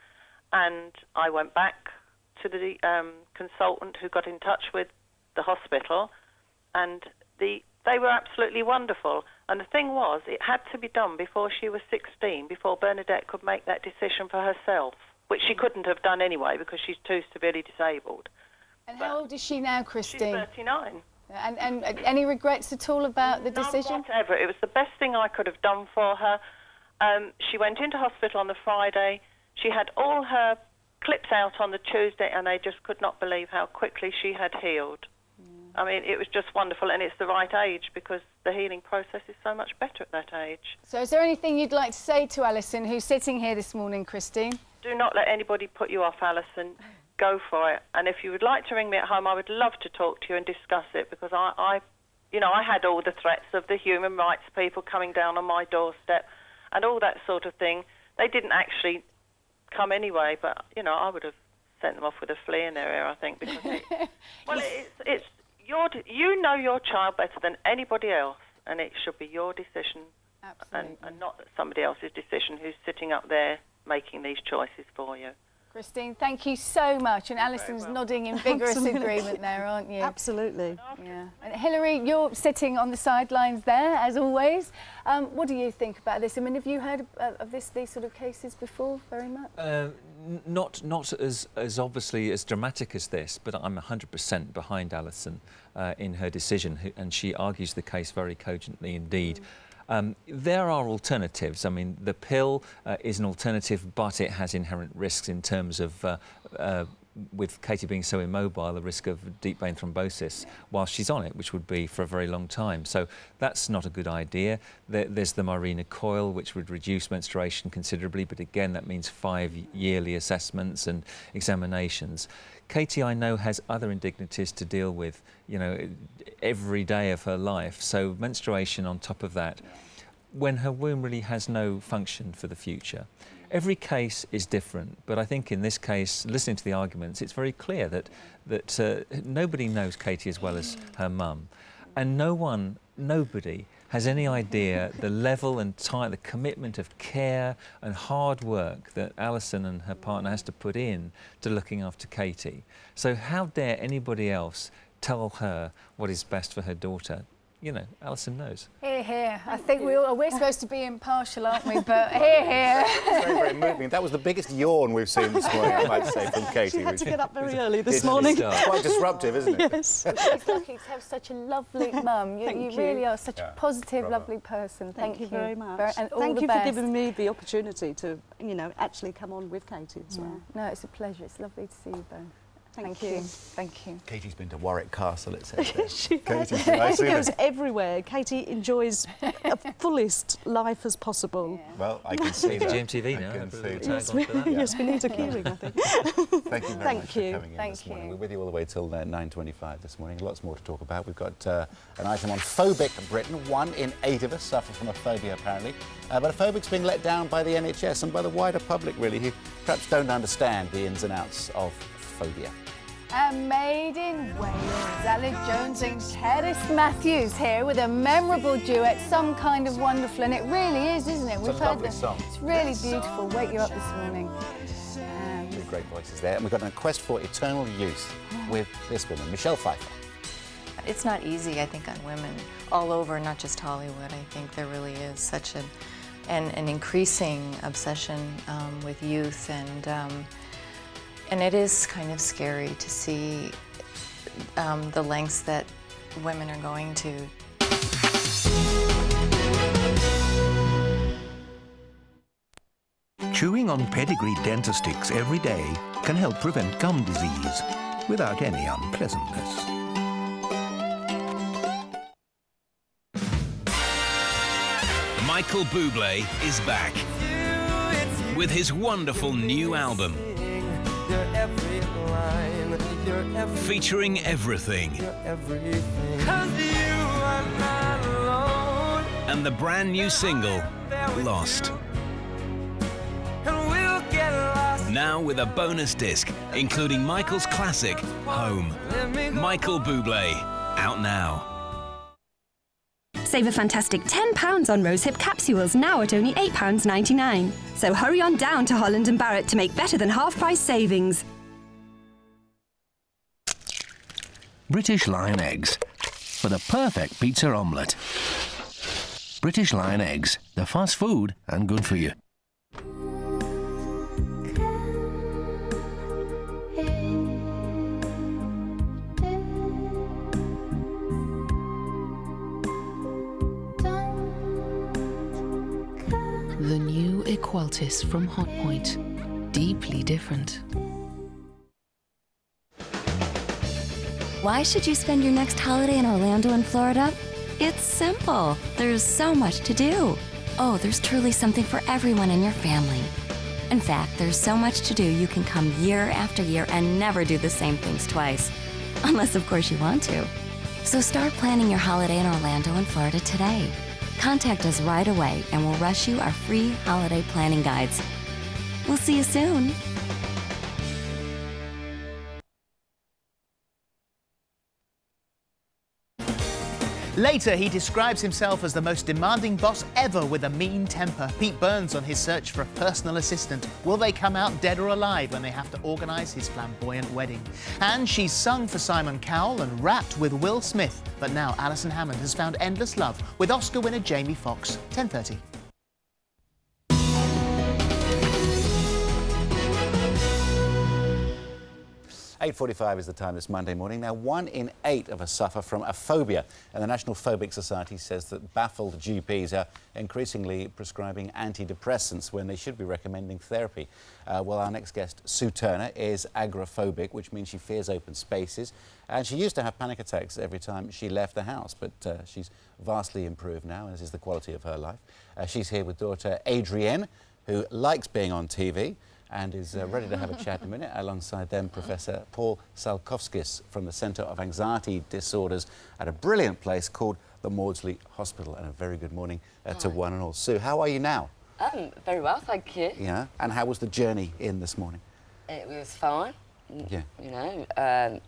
And I went back to the consultant who got in touch with the hospital, and they were absolutely wonderful. And the thing was, it had to be done before she was 16, before Bernadette could make that decision for herself, which she couldn't have done anyway because she's too severely disabled. And how old is she now, Christine? She's 39. And any regrets at all about the decision? None whatever. It was the best thing I could have done for her. She went into hospital on the Friday. She had all her clips out on the Tuesday, and they just could not believe how quickly she had healed. I mean, it was just wonderful, and it's the right age because the healing process is so much better at that age. So is there anything you'd like to say to Alison, who's sitting here this morning, Christine? Do not let anybody put you off, Alison. Go for it. And if you would like to ring me at home, I would love to talk to you and discuss it because I had all the threats of the human rights people coming down on my doorstep and all that sort of thing. They didn't actually come anyway, but, you know, I would have sent them off with a flea in their ear, I think, because you know your child better than anybody else, and it should be your decision. Absolutely. And not somebody else's decision who's sitting up there making these choices for you. Christine, thank you so much. And Alison's nodding in vigorous agreement there, aren't you? Absolutely. Yeah. And Hilary, you're sitting on the sidelines there, as always. What do you think about this? I mean, have you heard of these sort of cases before very much? Not as obviously as dramatic as this, but I'm 100% behind Alison in her decision, and she argues the case very cogently indeed. There are alternatives. I mean, the pill is an alternative, but it has inherent risks in terms of, with Katie being so immobile, the risk of deep vein thrombosis while she's on it, which would be for a very long time. So that's not a good idea. There's the Mirena coil, which would reduce menstruation considerably, but again, that means 5 yearly assessments and examinations. Katie, I know, has other indignities to deal with, you know, every day of her life. So menstruation on top of that, when her womb really has no function for the future. Every case is different, but I think in this case, listening to the arguments, it's very clear that nobody knows Katie as well as her mum, and nobody has any idea the level and time, the commitment of care and hard work that Alison and her partner has to put in to looking after Katie. So how dare anybody else tell her what is best for her daughter? You know, Alison knows. Hear, hear. I think we're supposed to be impartial, aren't we? But hear, hear. It's very, very moving. That was the biggest yawn we've seen this morning, I might say, from Katie. She had to get up very early this It's morning. quite disruptive, isn't it? Yes. She's lucky to have such a lovely mum. Thank You really are such a positive, bravo. lovely person. Thank you very much. And all Thank the you best. for giving me the opportunity to, you know, actually come on with Katie as well. No, it's a pleasure. It's lovely to see you both. Thank you. Thank you. Katie's been to Warwick Castle, it says there. She Katie's nice, Katie isn't goes it? everywhere. Katie enjoys a fullest life as possible. Well, I can see that. Gmtv now. I can see Yes, that. yes, we need a queuing, I think. Thank you very Thank much you. for coming in Thank this morning. you. We're with you all the way till 9:25 this morning. Lots more to talk about. We've got an item on phobic Britain. 1 in 8 of us suffer from a phobia, apparently. But a phobic's being let down by the NHS and by the wider public, really, who perhaps don't understand the ins and outs of phobia. And made in Wales, Ali Jones and Cerys Matthews here with a memorable duet, Some Kind of Wonderful, and it really is, isn't it? It's a lovely song. It's really beautiful. Wake you up this morning. Two great voices there. And we've got an quest for eternal youth with this woman, Michelle Pfeiffer. It's not easy, I think, on women all over, not just Hollywood. I think there really is such an increasing obsession with youth, and it is kind of scary to see the lengths that women are going to. Chewing on pedigree Dentasticks every day can help prevent gum disease without any unpleasantness. Michael Bublé is back with his wonderful new album. Featuring everything. And the brand new single, Lost. Now with a bonus disc, including Michael's classic, Home. Michael Bublé, out now. Save a fantastic £10 on rosehip capsules, now at only £8.99. So hurry on down to Holland & Barrett to make better than half-price savings. British Lion Eggs for the perfect pizza omelette. British Lion Eggs, they're fast food and good for you. The new Equaltis from Hotpoint. Deeply different. Why should you spend your next holiday in Orlando and Florida? It's simple. There's so much to do. Oh, there's truly something for everyone in your family. In fact, there's so much to do you can come year after year and never do the same things twice. Unless, of course, you want to. So start planning your holiday in Orlando and Florida today. Contact us right away and we'll rush you our free holiday planning guides. We'll see you soon. Later, he describes himself as the most demanding boss ever with a mean temper. Pete Burns on his search for a personal assistant. Will they come out dead or alive when they have to organise his flamboyant wedding? And she's sung for Simon Cowell and rapped with Will Smith. But now Alison Hammond has found endless love with Oscar winner Jamie Foxx. 10:30. .45 is the time this Monday morning. Now, 1 in 8 of us suffer from a phobia, and the National Phobic Society says that baffled GPs are increasingly prescribing antidepressants when they should be recommending therapy. Well, our next guest, Sue Turner, is agoraphobic, which means she fears open spaces, and she used to have panic attacks every time she left the house, but she's vastly improved now, as is the quality of her life. She's here with daughter Adrienne, who likes being on TV, and is ready to have a chat in a minute. Alongside them, Professor Paul Salkowskis from the Centre of Anxiety Disorders at a brilliant place called the Maudsley Hospital. And a very good morning to one and all. Sue, how are you now? Very well, thank you. Yeah. And how was the journey in this morning? It was fine. Yeah. You know,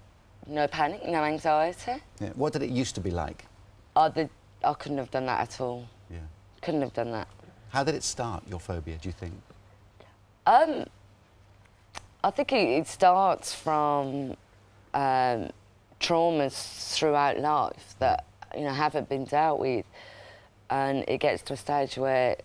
no panic, no anxiety. Yeah. What did it used to be like? I couldn't have done that at all. Yeah. Couldn't have done that. How did it start, your phobia, do you think? I think it starts from traumas throughout life that, you know, haven't been dealt with, and it gets to a stage where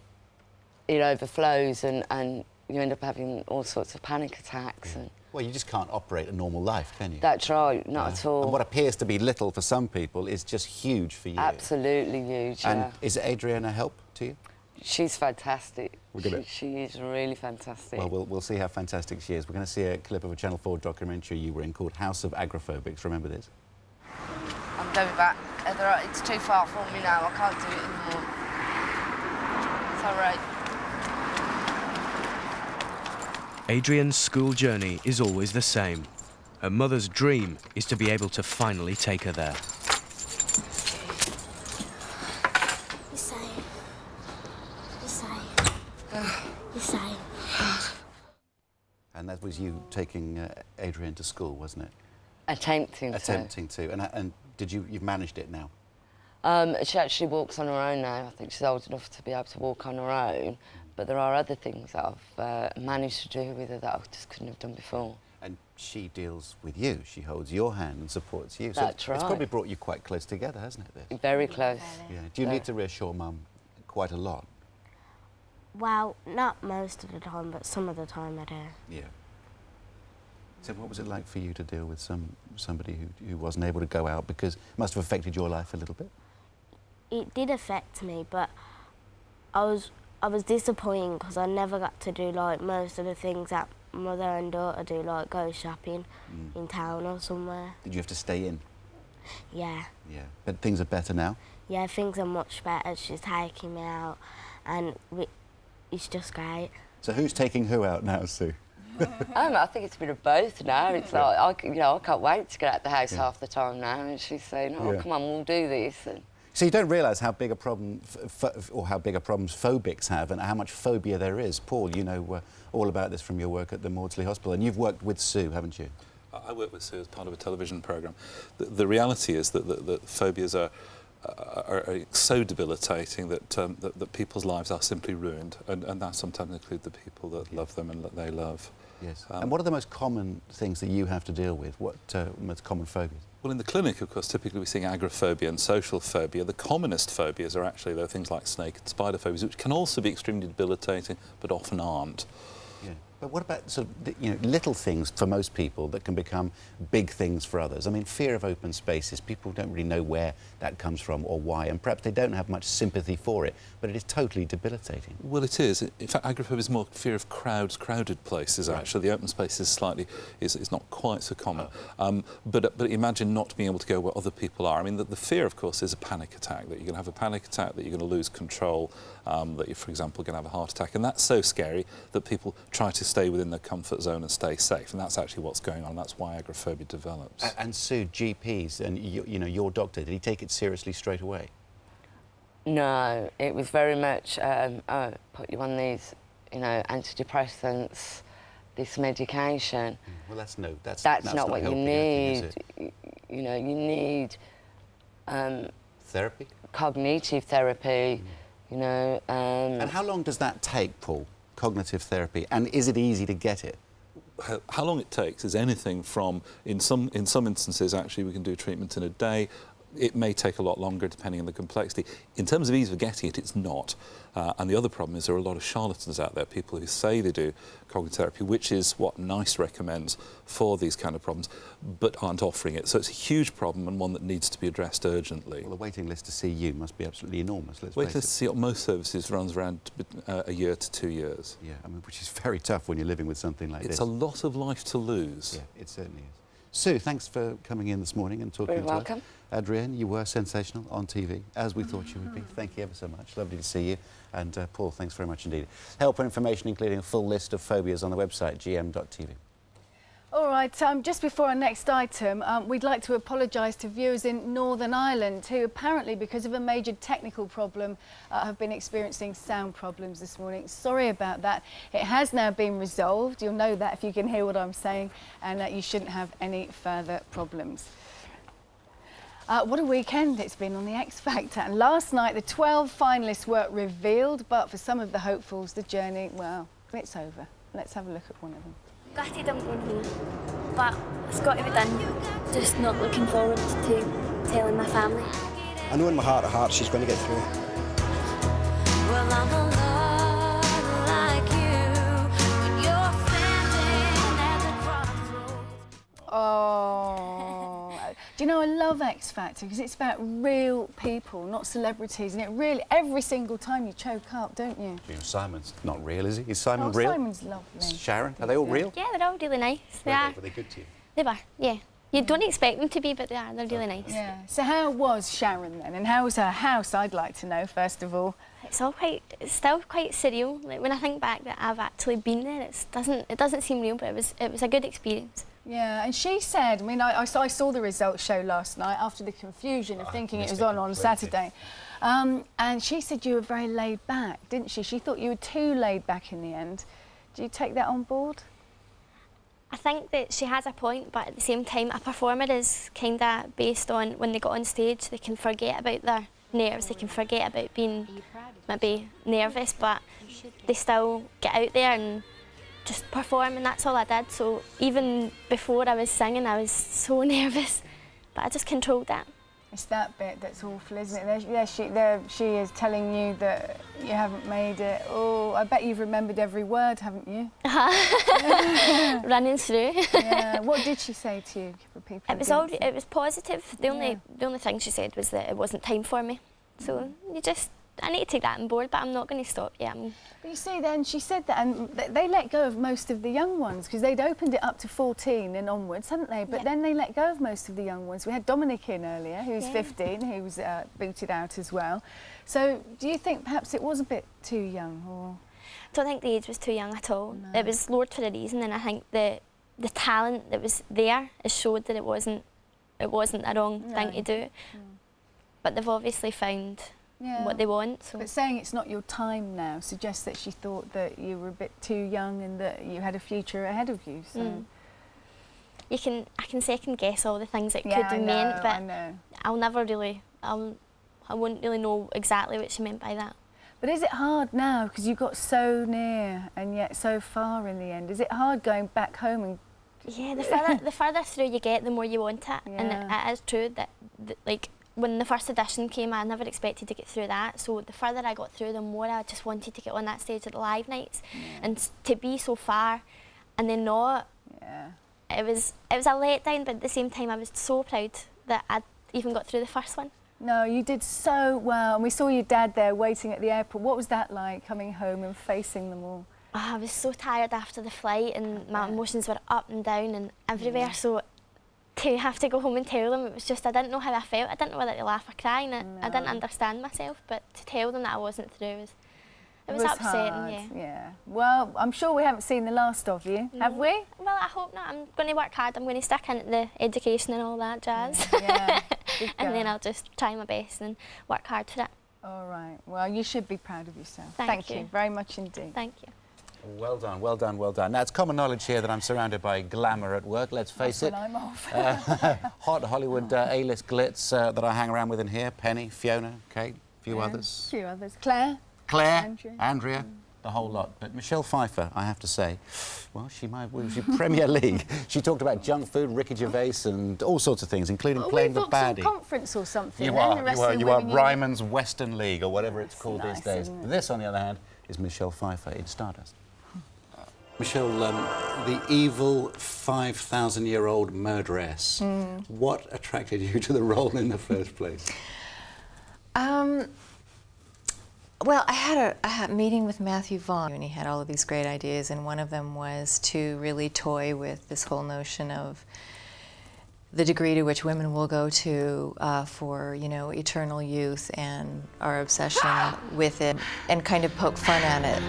it overflows and you end up having all sorts of panic attacks. And well, you just can't operate a normal life, can you? that's right, not at all. And what appears to be little for some people is just huge for you. Absolutely huge, And yeah. is Adrienne a help to you? She's fantastic. We're gonna- She is really fantastic. Well, we'll see how fantastic she is. We're going to see a clip of a Channel 4 documentary you were in called House of Agoraphobics. Remember this? I'm going back. It's too far for me now. I can't do it anymore. It's all right. Adrienne's school journey is always the same. Her mother's dream is to be able to finally take her there. You're safe. You're safe. You're safe. And that was you taking Adrienne to school, wasn't it? Attempting to. Attempting to. And you've managed it now? She actually walks on her own now. I think she's old enough to be able to walk on her own. But there are other things that I've managed to do with her that I just couldn't have done before. And she deals with you. She holds your hand and supports you. That's so right. It's probably brought you quite close together, hasn't it, this? Very close. Yeah. Do you need to reassure Mum quite a lot? Well, not most of the time, but some of the time I do. Yeah. So what was it like for you to deal with somebody who wasn't able to go out, because it must have affected your life a little bit? It did affect me, but I was disappointed because I never got to do like most of the things that mother and daughter do, like go shopping in town or somewhere. Did you have to stay in? Yeah. Yeah. But things are better now? Yeah, things are much better. She's taking me out and it's just great. So who's taking who out now, Sue? I think it's a bit of both now. It's like, I can't wait to get out the house half the time now, and she's saying, oh, come on, we'll do this. And so you don't realise how big a problem, or how big a problem phobics have, and how much phobia there is. Paul, you know all about this from your work at the Maudsley Hospital, and you've worked with Sue, haven't you? I work with Sue as part of a television programme. The reality is that phobias are so debilitating that people's lives are simply ruined, and that sometimes include the people that love them and that they love. Yes. And what are the most common things that you have to deal with? What most common phobias? Well, in the clinic, of course, typically we're seeing agoraphobia and social phobia. The commonest phobias are actually things like snake and spider phobias, which can also be extremely debilitating, but often aren't. Yeah. But what about sort of, little things for most people that can become big things for others? I mean, fear of open spaces, people don't really know where that comes from or why, and perhaps they don't have much sympathy for it, but it is totally debilitating. Well, it is. In fact, agoraphobia is more fear of crowded places, actually. The open space is not quite so common. But imagine not being able to go where other people are. I mean, the fear, of course, is a panic attack, that you're going to have a panic attack, that you're going to lose control, that you're, for example, going to have a heart attack. And that's so scary that people try to stay within their comfort zone and stay safe. And that's actually what's going on. That's why agoraphobia develops. And Sue, GPs, and your doctor, did he take it seriously straight away? no, it was very much, oh, put you on these, antidepressants, this medication. Well, that's not what you need. You need therapy, cognitive therapy. And how long does that take, Paul? Cognitive therapy, and is it easy to get it? How long it takes is anything from, in some instances, actually, we can do treatment in a day. It may take a lot longer depending on the complexity. In terms of ease of getting it, it's not. And the other problem is there are a lot of charlatans out there, people who say they do cognitive therapy, which is what NICE recommends for these kind of problems, but aren't offering it. So it's a huge problem and one that needs to be addressed urgently. Well, the waiting list to see you must be absolutely enormous, let's waiting face list to see most services runs around a year to 2 years. Yeah, I mean, which is very tough when you're living with something like this. It's a lot of life to lose. Yeah, it certainly is. Sue, thanks for coming in this morning and talking to us. Very welcome. Adrienne, you were sensational on TV, as we thought you would be. Thank you ever so much. Lovely to see you. And Paul, thanks very much indeed. Help and information, including a full list of phobias, on the website gm.tv. All right, just before our next item, we'd like to apologise to viewers in Northern Ireland who apparently, because of a major technical problem, have been experiencing sound problems this morning. Sorry about that. It has now been resolved. You'll know that if you can hear what I'm saying, and you shouldn't have any further problems. What a weekend it's been on the X Factor. And last night, the 12 finalists were revealed, but for some of the hopefuls, the journey, well, it's over. Let's have a look at one of them. Gutted I'm going home, but it's got to be done. Just not looking forward to telling my family. I know in my heart of hearts she's going to get through. Well, I'm a lot like you when you're standing at the crossroads. Oh, do you know, I love X Factor because it's about real people, not celebrities, and it really, every single time you choke up, don't you? You know, Simon's not real, is he? Is Simon real? Simon's lovely. Sharon, are they all real? Yeah, they're all really nice. They are. Were they good to you? They were, yeah. You don't expect them to be, but they are. They're really nice. Yeah. So how was Sharon then, and how was her house? I'd like to know first of all. It's still quite surreal. Like when I think back that I've actually been there, it doesn't seem real, but it was a good experience. Yeah, and she said, I mean, I saw the results show last night after the confusion of thinking it was on Saturday. And she said you were very laid back, didn't she? She thought you were too laid back in the end. Do you take that on board? I think that she has a point, but at the same time, a performer is kind of based on when they got on stage, they can forget about their nerves, they can forget about being maybe nervous, but they still get out there and just perform, and that's all I did. So even before I was singing, I was so nervous, but I just controlled that. It's that bit that's awful, isn't it? There she is telling you that you haven't made it. Oh, I bet you've remembered every word, haven't you? Running through. Yeah. What did she say to you, for people? It was positive. The only thing she said was that it wasn't time for me. So I need to take that on board, but I'm not going to stop yet. But you see, then she said that, and they let go of most of the young ones because they'd opened it up to 14 and onwards, hadn't they? But then they let go of most of the young ones. We had Dominic in earlier, who's 15, who was booted out as well. So do you think perhaps it was a bit too young, or? I don't think the age was too young at all. No. It was lowered for a reason, and I think the talent that was there has showed that it wasn't a wrong thing to do. But they've obviously found what they want. So. But saying it's not your time now suggests that she thought that you were a bit too young and that you had a future ahead of you. So. I can second guess all the things it could have meant, but I wouldn't really know exactly what she meant by that. But is it hard now, because you got so near and yet so far in the end? Is it hard going back home and... Yeah, the further through you get, the more you want it. Yeah. And it is true that, like, when the first audition came, I never expected to get through that. So the further I got through, the more I just wanted to get on that stage at the live nights. And to be so far and then not, it was a letdown, but at the same time I was so proud that I'd even got through the first one. No, you did so well. And we saw your dad there waiting at the airport. What was that like, coming home and facing them all? Oh, I was so tired after the flight, and my emotions were up and down and everywhere. So to have to go home and tell them, it was just, I didn't know how I felt. I didn't know whether to laugh or cry, and I didn't understand myself. But to tell them that I wasn't through it was upsetting. Hard. Yeah. Well, I'm sure we haven't seen the last of you, have we? Well, I hope not. I'm going to work hard. I'm going to stick in the education and all that jazz. And then I'll just try my best and work hard for it. All right. Well, you should be proud of yourself. Thank you very much indeed. Thank you. Well done, well done, well done. Now, it's common knowledge here that I'm surrounded by glamour at work, let's face it. When I'm off. Hot Hollywood A-list glitz that I hang around with in here. Penny, Fiona, Kate, a few others. A few others. Claire, Andrea, the whole lot. But Michelle Pfeiffer, I have to say, well, she Premier League. She talked about junk food, Ricky Gervais and all sorts of things, including playing the baddie. Some conference or something. You are Ryman's Western League, or whatever it's called these days. This, on the other hand, is Michelle Pfeiffer in Stardust. Michelle, the evil 5,000-year-old murderess. What attracted you to the role in the first place? Well, I had a meeting with Matthew Vaughn, and he had all of these great ideas, and one of them was to really toy with this whole notion of the degree to which women will go to for, you know, eternal youth and our obsession with it, and kind of poke fun at it.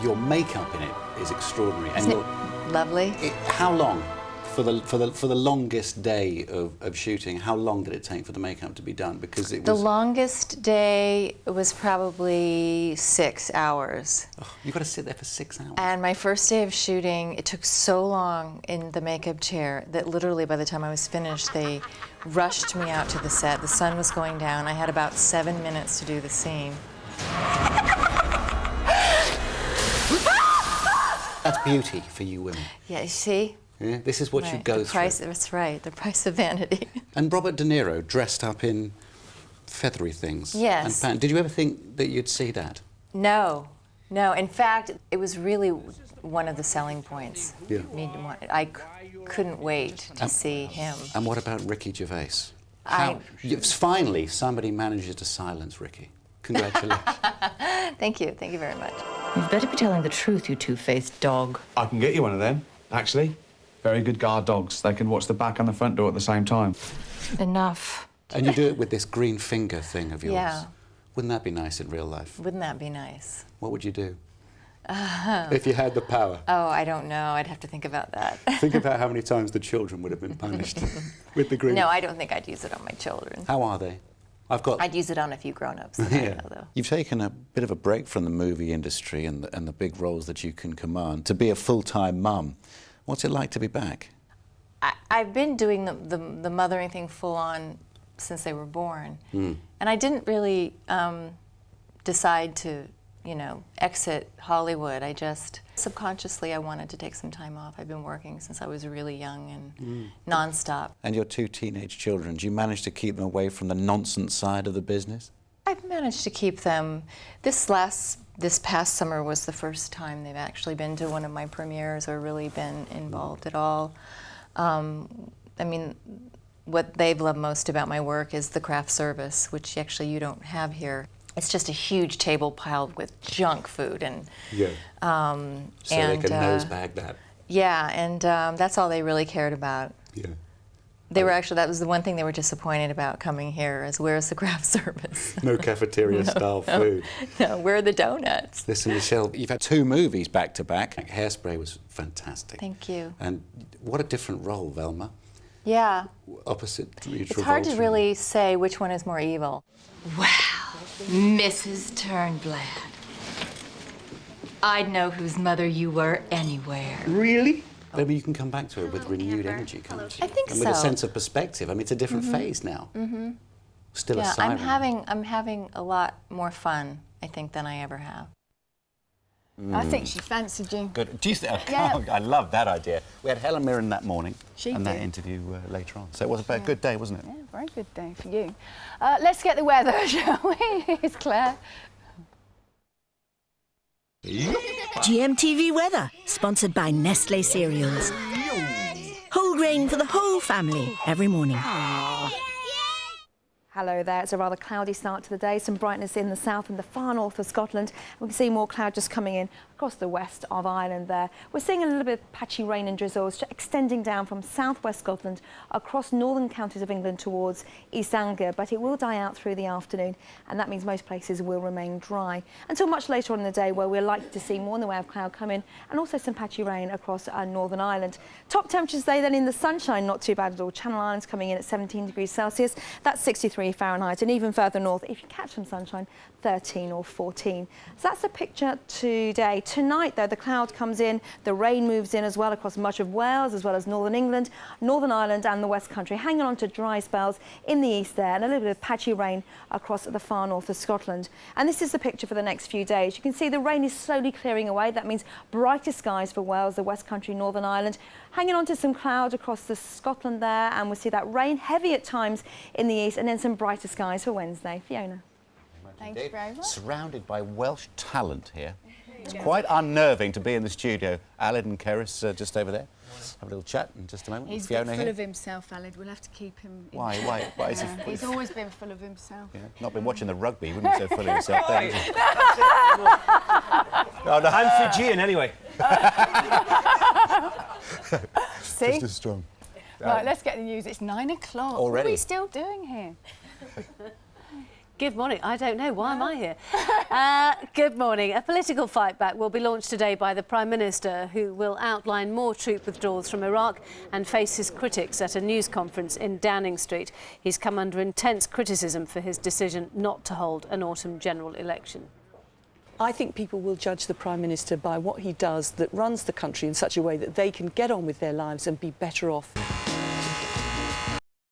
Your makeup in it is extraordinary. Isn't it lovely? How long? For the longest day of shooting, how long did it take for the makeup to be done? Because it was... The longest day was probably 6 hours. Oh, you've got to sit there for 6 hours. And my first day of shooting, it took so long in the makeup chair that literally by the time I was finished, they rushed me out to the set. The sun was going down. I had about 7 minutes to do the scene. That's beauty for you women. Yeah, you see? Yeah, this is what you go through. That's right, the price of vanity. And Robert De Niro dressed up in feathery things. Yes. And did you ever think that you'd see that? No, no. In fact, it was really one of the selling points. Yeah. I couldn't wait to see him. And what about Ricky Gervais? Finally, somebody manages to silence Ricky. Congratulations. Thank you very much. You'd better be telling the truth, you two-faced dog. I can get you one of them, actually. Very good guard dogs. They can watch the back and the front door at the same time. Enough. And you do it with this green finger thing of yours. Yeah. Wouldn't that be nice in real life? Wouldn't that be nice? What would you do? If you had the power? Oh, I don't know. I'd have to think about that. Think about how many times the children would have been punished with the green. No, I don't think I'd use it on my children. How are they? I'd use it on a few grown-ups that I know, though. You've taken a bit of a break from the movie industry and the big roles that you can command to be a full-time mum. What's it like to be back? I've been doing the mothering thing full-on since they were born. And I didn't really decide to, exit Hollywood. I just, subconsciously, I wanted to take some time off. I've been working since I was really young and non-stop. And your 2 teenage children, do you manage to keep them away from the nonsense side of the business? I've managed to keep them. This past summer was the first time they've actually been to one of my premieres or really been involved at all. I mean, what they've loved most about my work is the craft service, which actually you don't have here. It's just a huge table piled with junk food and so they can nosebag that. Yeah, and that's all they really cared about. Yeah. They were actually, that was the one thing they were disappointed about coming here, is where's the craft service? No cafeteria-style food. No, where are the donuts? Listen, Michelle, you've had 2 movies back-to-back. Hairspray was fantastic. Thank you. And what a different role, Velma. Yeah. Opposite It's hard to really say which one is more evil. Wow, Mrs. Turnblad. I'd know whose mother you were anywhere. Really? Maybe you can come back to it with renewed energy, can't you? I think and with a sense of perspective. I mean, it's a different phase now. Still a siren. I'm having a lot more fun, I think, than I ever have. I think she fancied you. Good. Do you think? Yeah. I love that idea. We had Helen Mirren that morning and that did. interview later on. So it was a good day, wasn't it? Yeah, very good day for you. Let's get the weather, shall we? Here's Claire. Gmtv weather, sponsored by Nestlé cereals. Whole grain for the whole family every morning. Hello there. It's a rather cloudy start to the day. Some brightness in the south and the far north of Scotland. We can see more cloud just coming in across the west of Ireland there. We're seeing a little bit of patchy rain and drizzles extending down from southwest Scotland across northern counties of England towards East Anglia, but it will die out through the afternoon, and that means most places will remain dry until much later on in the day, where we're likely to see more in the way of cloud come in and also some patchy rain across Northern Ireland. Top temperatures today then in the sunshine, not too bad at all. Channel Islands coming in at 17 degrees Celsius, that's 63 Fahrenheit, and even further north, if you catch some sunshine, 13 or 14. So that's the picture today. Tonight, though, the cloud comes in, the rain moves in as well across much of Wales, as well as Northern England, Northern Ireland and the West Country, hanging on to dry spells in the east there, and a little bit of patchy rain across the far north of Scotland. And this is the picture for the next few days. You can see the rain is slowly clearing away. That means brighter skies for Wales, the West Country, Northern Ireland, hanging on to some cloud across the Scotland there, and we'll see that rain heavy at times in the east, and then some brighter skies for Wednesday. Fiona. Thank you very much. Surrounded by Welsh talent here. It's quite unnerving to be in the studio. Aled and Keris just over there. Have a little chat in just a moment. He's Fiona a bit full here. of himself, Aled. We'll have to keep him. Why is he? He's always been full of himself. Yeah, not been watching the rugby. He wouldn't be so full of himself. Then, is he? No, I'm Fijian anyway. See? Just as strong. Right, let's get the news. It's 9 o'clock. Already? What are we still doing here? Good morning. I don't know. Why am I here? Good morning. A political fight back will be launched today by the Prime Minister, who will outline more troop withdrawals from Iraq and face his critics at a news conference in Downing Street. He's come under intense criticism for his decision not to hold an autumn general election. I think people will judge the Prime Minister by what he does that runs the country in such a way that they can get on with their lives and be better off.